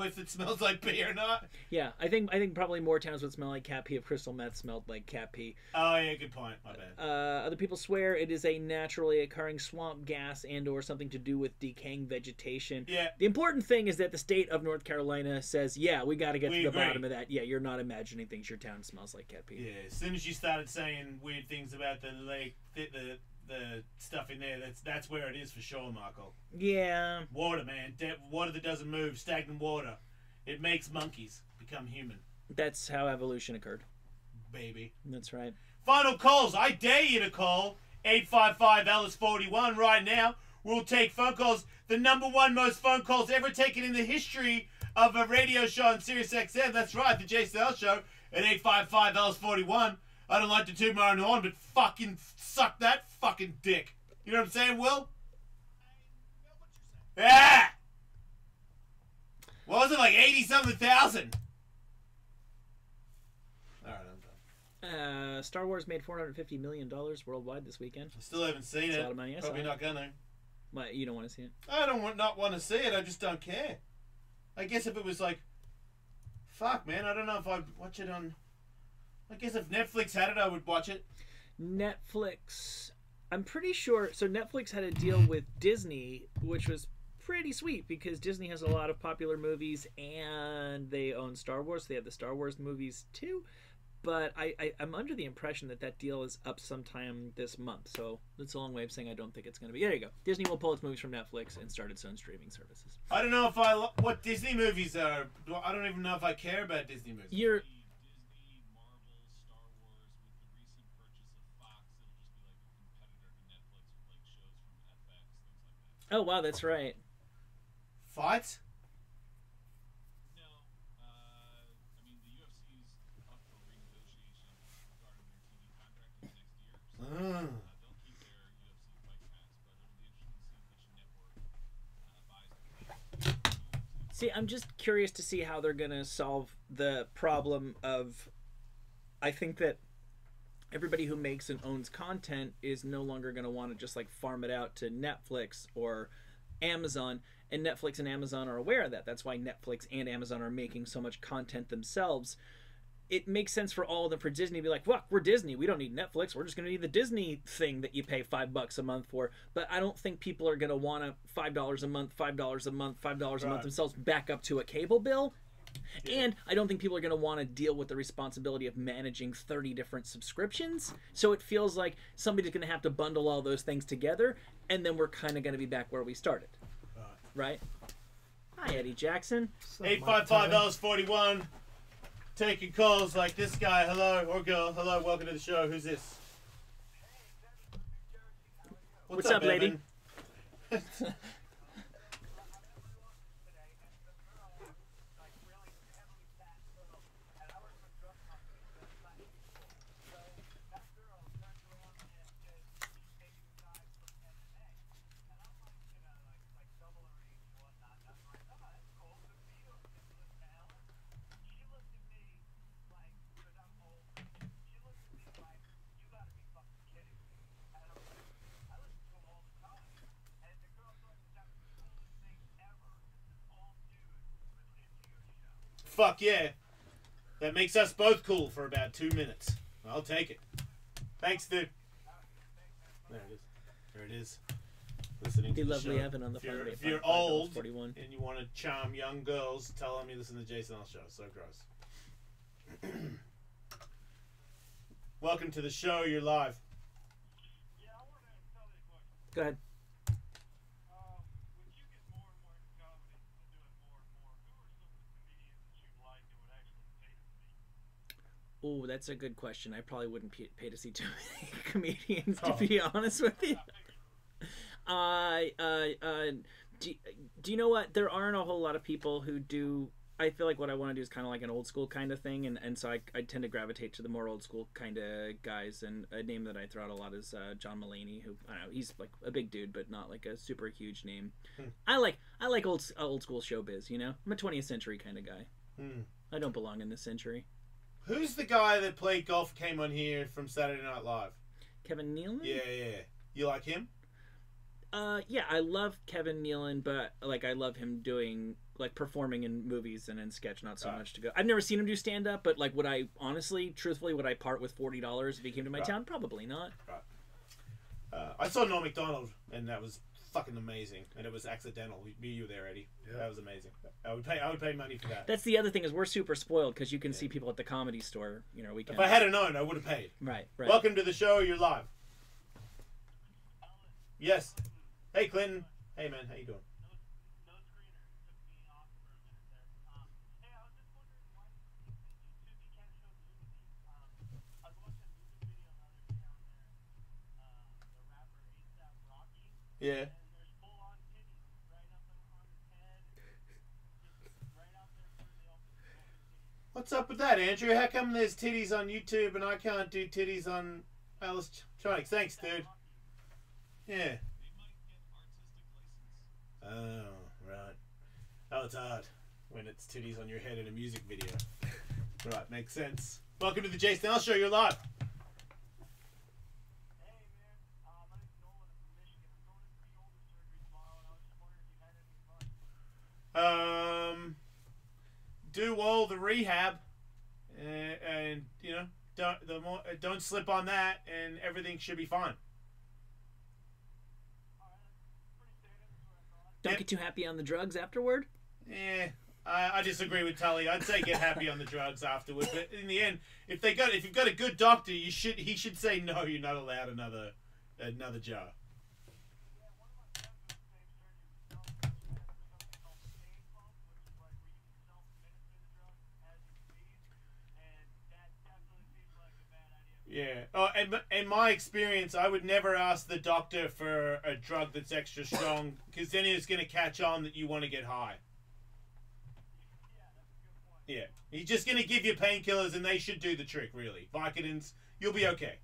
if it smells like pee or not. Yeah, I think probably more towns would smell like cat pee if crystal meth smelled like cat pee. Oh yeah, good point. My bad. Other people swear it is a naturally occurring swamp gas and or something to do with decaying vegetation. Yeah. The important thing is that the state of North Carolina says, yeah, we got to get We to the agree. bottom of that. Yeah, you're not imagining things. Your town smells like cat pee. Yeah, as soon as you started saying weird things about the lake, the stuff in there, that's where it is for sure, Marco. Yeah. Water, man. Water that doesn't move, stagnant water. It makes monkeys become human, That's how evolution occurred. baby. That's right. Final calls. I dare you to call 855 Ellis 41 right now. We'll take phone calls. The number one most phone calls ever taken in the history of a radio show on Sirius XM. That's right, the Jason L Show at 855 Ellis 41. I don't like to toot my own horn, but fucking suck that fucking dick. You know what I'm saying, Will? Yeah. What was it, like 80-something thousand? All right, I'm done. Star Wars made $450 million worldwide this weekend. I still haven't seen That's it. a lot of money. I saw Probably it. not gonna. What, you don't want to see it? I don't not want to see it. I just don't care. I guess if it was like, fuck, man, I don't know if I'd watch it on. I guess if Netflix had it, I would watch it. Netflix, I'm pretty sure. So Netflix had a deal with Disney, which was pretty sweet because Disney has a lot of popular movies and they own Star Wars. They have the Star Wars movies too. But I'm under the impression that deal is up sometime this month. So that's a long way of saying I don't think it's going to be. There you go. Disney will pull its movies from Netflix and start its own streaming services. I don't know if what Disney movies are. I don't even know if I care about Disney movies. You're. Disney, Marvel, Star Wars, with the recent purchase of Fox, it'll just be like a competitor to Netflix with like shows from FX, things like that. Oh wow, that's right. Fights? No, I mean the UFC's up for renegotiation regarding their TV contract in the next year. So they'll keep their UFC fight pass, but it'll be interesting to see which network buys the See, I'm just curious to see how they're going to solve the problem of. I think that everybody who makes and owns content is no longer going to want to just like farm it out to Netflix or Amazon, and Netflix and Amazon are aware of that. That's why Netflix and Amazon are making so much content themselves. It makes sense for all of them, for Disney to be like, fuck, we're Disney. We don't need Netflix. We're just going to need the Disney thing that you pay $5 a month for. But I don't think people are going to want to $5 a month, $5 a month, $5 a month themselves back up to a cable bill. And I don't think people are going to want to deal with the responsibility of managing 30 different subscriptions. So it feels like somebody's going to have to bundle all those things together, and then we're kind of going to be back where we started. Right? Hi, Eddie Jackson. 855 Ellis 41. Taking calls like this guy. Hello, or girl. Hello, welcome to the show. Who's this? What's up, lady? Evan? Fuck yeah. That makes us both cool for about 2 minutes. I'll take it. Thanks, dude. There it is. There it is. Listening It'd be to the lovely show. having on the phone. If you're old and you want to charm young girls, tell them you listen to Jason L. Show. So gross. Welcome to the show. You're live. Go ahead. Oh, that's a good question. I probably wouldn't pay to see too many comedians, to be honest with you. Do you know what? There aren't a whole lot of people who do. I feel like what I want to do is kind of like an old school kind of thing, and so I tend to gravitate to the more old school kind of guys. And a name that I throw out a lot is John Mulaney, who I don't know, he's like a big dude, but not like a super huge name. I like old school showbiz. You know, I'm a 20th century kind of guy. I don't belong in this century. Who's the guy that played golf, came on here from Saturday Night Live? Kevin Nealon? Yeah. You like him? Yeah, I love Kevin Nealon, but like I love him doing like performing in movies and in sketch, not so much to go. I've never seen him do stand up, but like would I truthfully would I part with $40 if he came to my town? Probably not. I saw Norm Macdonald, and that was fucking amazing, and it was accidental. You were there, Eddie. Yeah. That was amazing. I would pay money for that. That's the other thing is we're super spoiled because you can see people at the Comedy Store. You know, we can. If I had known, I would have paid. Right. Welcome to the show. You're live. Yes. Hey, Clinton. Hey, man. How you doing? Yeah. What's up with that, Andrew? How come there's titties on YouTube and I can't do titties on Electronics? Thanks, dude. Yeah. Oh, right. Oh, it's hard when it's titties on your head in a music video. Right, makes sense. Welcome to the Jason L. Show. You're live. Do all the rehab, and you know, don't slip on that, and everything should be fine. Don't get too happy on the drugs afterward. Yeah, I disagree with Tully. I'd say get happy on the drugs afterward, but in the end, if you've got a good doctor, he should say no. You're not allowed another jar. Yeah. Oh, and in my experience, I would never ask the doctor for a drug that's extra strong, because then he's going to catch on that you want to get high. Yeah. He's just going to give you painkillers, and they should do the trick, really. Vicodins, you'll be okay.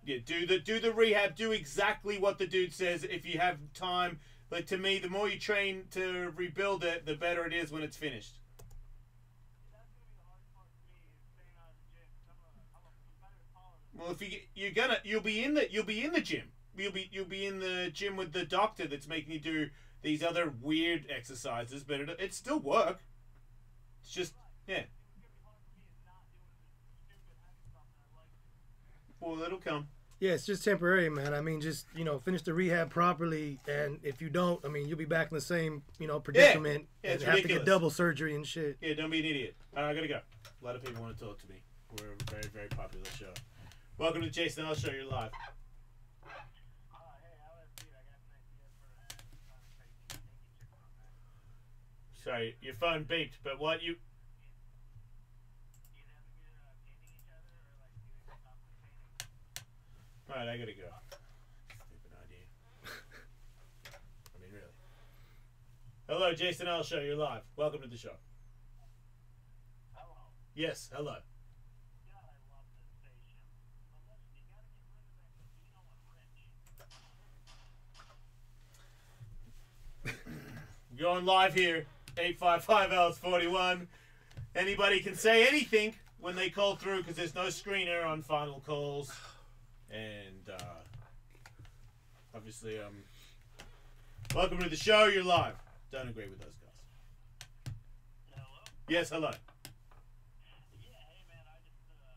Yeah, do the rehab. Do exactly what the dude says if you have time. But to me, the more you train to rebuild it, the better it is when it's finished. Well, if you'll be in the gym. You'll be in the gym with the doctor that's making you do these other weird exercises, but it still work. It's just yeah. Well, it'll come. Yeah, it's just temporary, man. I mean, just finish the rehab properly, and if you don't, I mean, you'll be back in the same predicament Yeah, and it's have ridiculous. to get double surgery and shit. Yeah, don't be an idiot. I gotta go. A lot of people want to talk to me. We're a very, very popular show. Welcome to Jason L. Show. You're live. Sorry, your phone beeped, but what you... Alright, I gotta go. Stupid idea. I mean, really. Hello, Jason L. Show. You're live. Welcome to the show. Hello. Yes, hello. Going live here, 855-Ellis-41. Anybody can say anything when they call through because there's no screener on final calls. And obviously, welcome to the show. You're live. Don't agree with those guys. Yes, hello. Yeah, hey man, I just wanted to say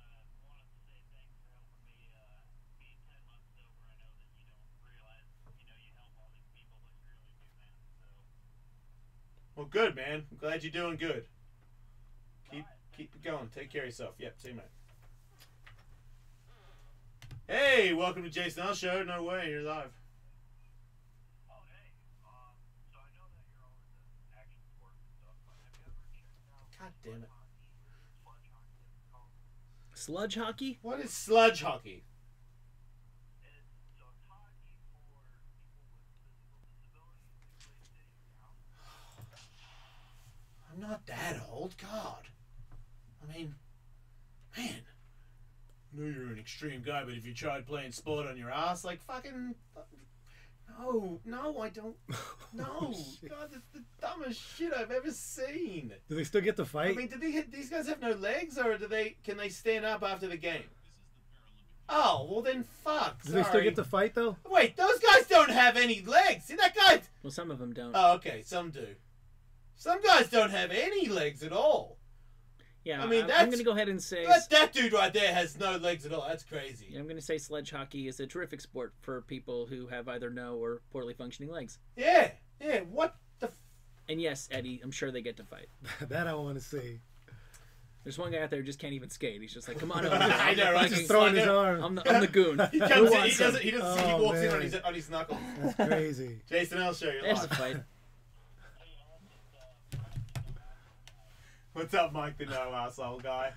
thanks for helping me being 10 months sober. I know that you don't realize, you help all these people, but you really do, man. So, Well, good, man. I'm glad you're doing good. Keep it going. Take care of yourself. Yep, see you, mate. Hey, welcome to Jason L Show. No way, you're live. oh hey, so I know that you're always into action sports and stuff, but have you ever checked out God damn it. sludge hockey, as it's called? Sludge hockey? What is sludge hockey? So it's hockey for people with physical disabilities who play city now. I'm not that old. God. I mean, man. I know you're an extreme guy, but if you tried playing sport on your ass, like fucking... No, I don't. No. God, that's the dumbest shit I've ever seen. Do they still get to I fight? mean, these guys have no legs, or can they stand up after the game? Oh, well then fuck. Do they still get to fight though? Wait, those guys don't have any legs. See that guy? Well, some of them don't. Oh, okay, some do. Some guys don't have any legs at all. Yeah, I mean, I'm that's- going to go ahead and say... That dude right there has no legs at all. That's crazy. I'm going to say sledge hockey is a terrific sport for people who have either no or poorly functioning legs. Yeah, what the... And yes, Eddie, I'm sure they get to fight. That I want to see. There's one guy out there who just can't even skate. He's just like, come on over. I know, right? Just throwing his arm. I'm the goon. He Who comes in, wants some? he doesn't see, he Oh, walks in man. on his knuckles. That's crazy. Jason L. Show, you're There's live. a fight. What's up, Mike the no asshole guy?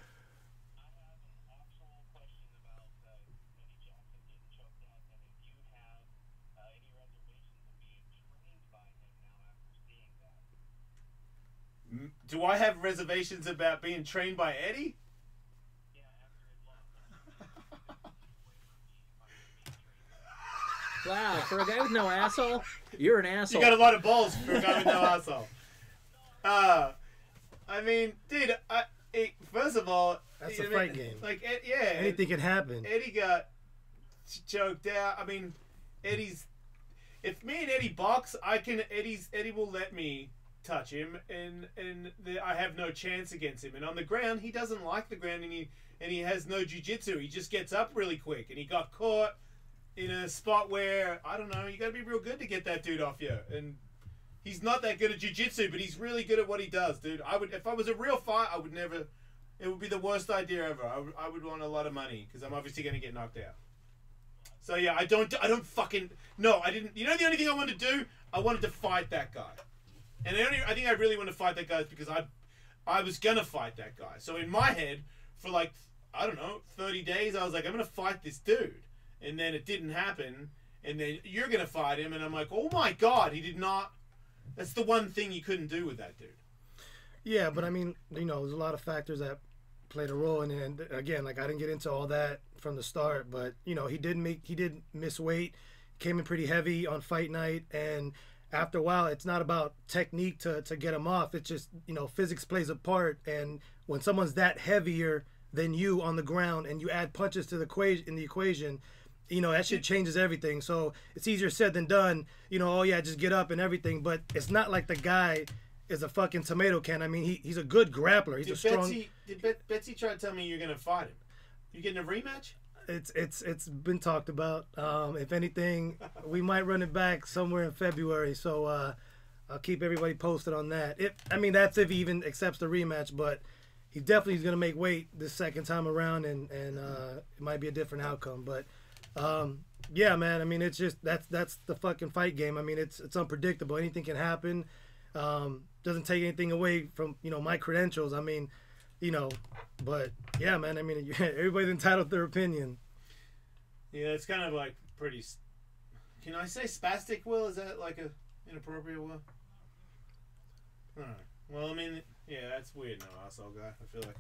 Do I have reservations about being trained by Eddie? Wow, for a guy with no asshole, you're an asshole. You got a lot of balls for a guy with no asshole. I mean, dude, first of all... That's a fight game. Like, Anything can happen. Eddie got choked out. I mean, Eddie's... If me and Eddie box, Eddie will let me touch him, and I have no chance against him. And on the ground, he doesn't like the ground, and he has no jiu-jitsu. He just gets up really quick, and he got caught in a spot where, I don't know, you got to be real good to get that dude off you. And he's not that good at jiu-jitsu, but he's really good at what he does, dude. If I was a real fight, I would never... It would be the worst idea ever. I would want a lot of money, because I'm obviously going to get knocked out. So yeah, I don't fucking... No, I didn't... You know the only thing I wanted to do? I wanted to fight that guy. And I think I really wanted to fight that guy because I was going to fight that guy. So in my head, for like, I don't know, 30 days, I was like, I'm going to fight this dude. And then it didn't happen. And then you're going to fight him. And I'm like, oh my God, he did not... That's the one thing you couldn't do with that dude. Yeah, but I mean, there's a lot of factors that played a role in it. And again, like, I didn't get into all that from the start, but he did miss weight, came in pretty heavy on fight night, and after a while, it's not about technique to get him off. It's just, physics plays a part, and when someone's that heavier than you on the ground and you add punches to the equation, that shit changes everything. So it's easier said than done. Oh yeah, just get up and everything, but it's not like the guy is a fucking tomato can. I mean, he's a good grappler. He's a strong... Did Betsy try to tell me you're going to fight him? You getting a rematch? It's been talked about. If anything, we might run it back somewhere in February. So I'll keep everybody posted on that. That's if he even accepts the rematch. But he definitely is gonna make weight this second time around, and it might be a different outcome. But yeah, man. I mean, it's just that's the fucking fight game. I mean, it's unpredictable. Anything can happen. Doesn't take anything away from my credentials. I mean. But yeah, man, I mean, everybody's entitled to their opinion. Yeah, it's kind of like pretty... Can I say spastic, Will? Is that like a inappropriate, Will? Alright. Well, I mean, yeah, that's weird, no asshole guy. I feel like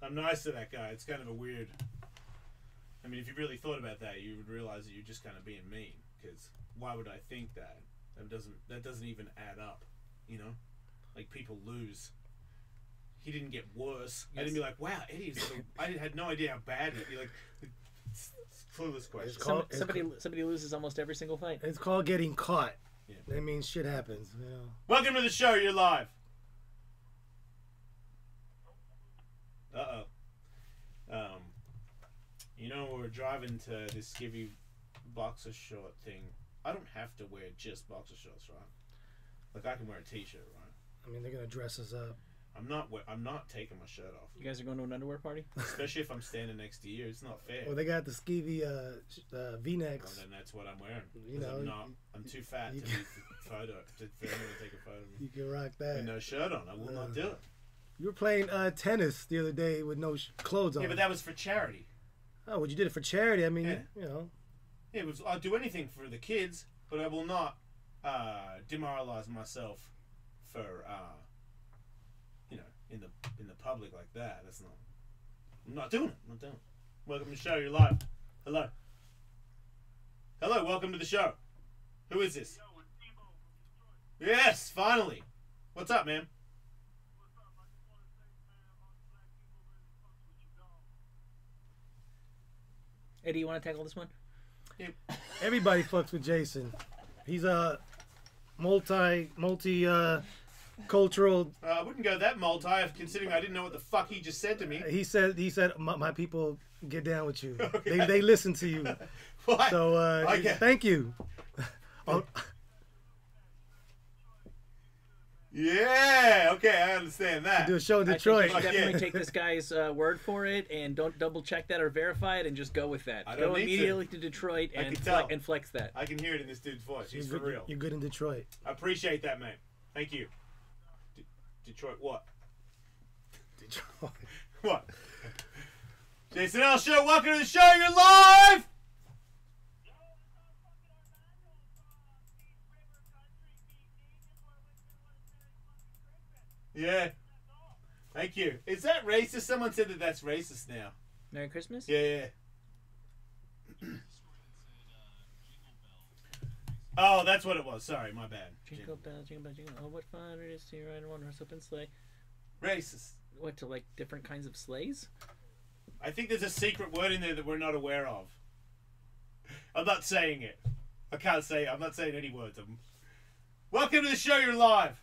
I'm nice to that guy. It's kind of a weird... I mean, if you really thought about that, you would realize that you're just kind of being mean. Because why would I think that? That doesn't even add up, Like, people lose... He didn't get worse. Yes. I didn't be like, wow, Eddie. I had no idea how bad he'd be. Like, it's clueless question. Somebody loses almost every single fight. It's called getting caught. Yeah. That means shit happens. Welcome to the show. You're live. were driving to this skivvy boxer short thing. I don't have to wear just boxer shorts, right? Like I can wear a t-shirt, right? I mean, they're gonna dress us up. I'm not taking my shirt off. You guys are going to an underwear party? Especially if I'm standing next to you. It's not fair. Well, they got the skeevy V-necks. Well, then that's what I'm wearing. You know, I'm too fat to be for anyone to take a photo of me. You can rock that. With no shirt on, I will not do it. You were playing tennis the other day with no clothes on. Yeah, but that was for charity. Oh, well, you did it for charity. I mean, Yeah. you know. Yeah, I'll do anything for the kids, but I will not demoralize myself for in the public like that. That's not. I'm not doing it. I'm not doing it. Welcome to the show. You're live. Hello. Hello. Welcome to the show. Who is this? Yes, finally. What's up, man? Eddie, you want to tackle this one? Yeah. Everybody fucks with Jason. He's a multi cultural. I wouldn't go that multi, considering I didn't know what the fuck he just said to me. He said my people get down with you. Okay. They listen to you. What? So thank you. Yeah, okay, I understand that. Do a show in I Detroit. think you should definitely take this guy's word for it, and don't double check that or verify it, and just go with that. I don't Go need immediately to Detroit I and can tell. and flex that. I can hear it in this dude's voice. He's You're for good, real. You're good in Detroit. I appreciate that, mate. Thank you. Detroit, what? Detroit. What? Jason L. Show, welcome to the show. You're live! Yeah. Thank you. Is that racist? Someone said that that's racist now. Merry Christmas? Yeah. Oh, that's what it was. Sorry, my bad. Jingle bell, jingle, oh, what fun it is to ride on one horse open sleigh. Racist. What, to like different kinds of sleighs? I think there's a secret word in there that we're not aware of. I'm not saying it. I can't say it. I'm not saying any words. Welcome to the show. You're live.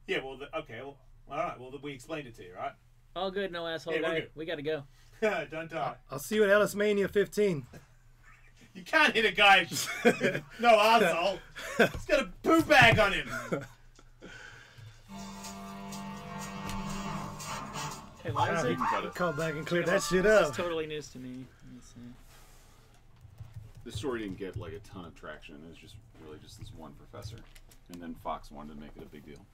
Yeah, well, okay, well, all right, well, we explained it to you, right? All good, no asshole Yeah, we're guy. good. We gotta go. Don't die. I'll see you at Ellis Mania 15. You can't hit a guy. No asshole. He's got a poo bag on him. Hey, why is You it? can cut it. Come back and clear that This shit is up. totally news to me. Let me see. This story didn't get like a ton of traction. It was just really just this one professor, and then Fox wanted to make it a big deal.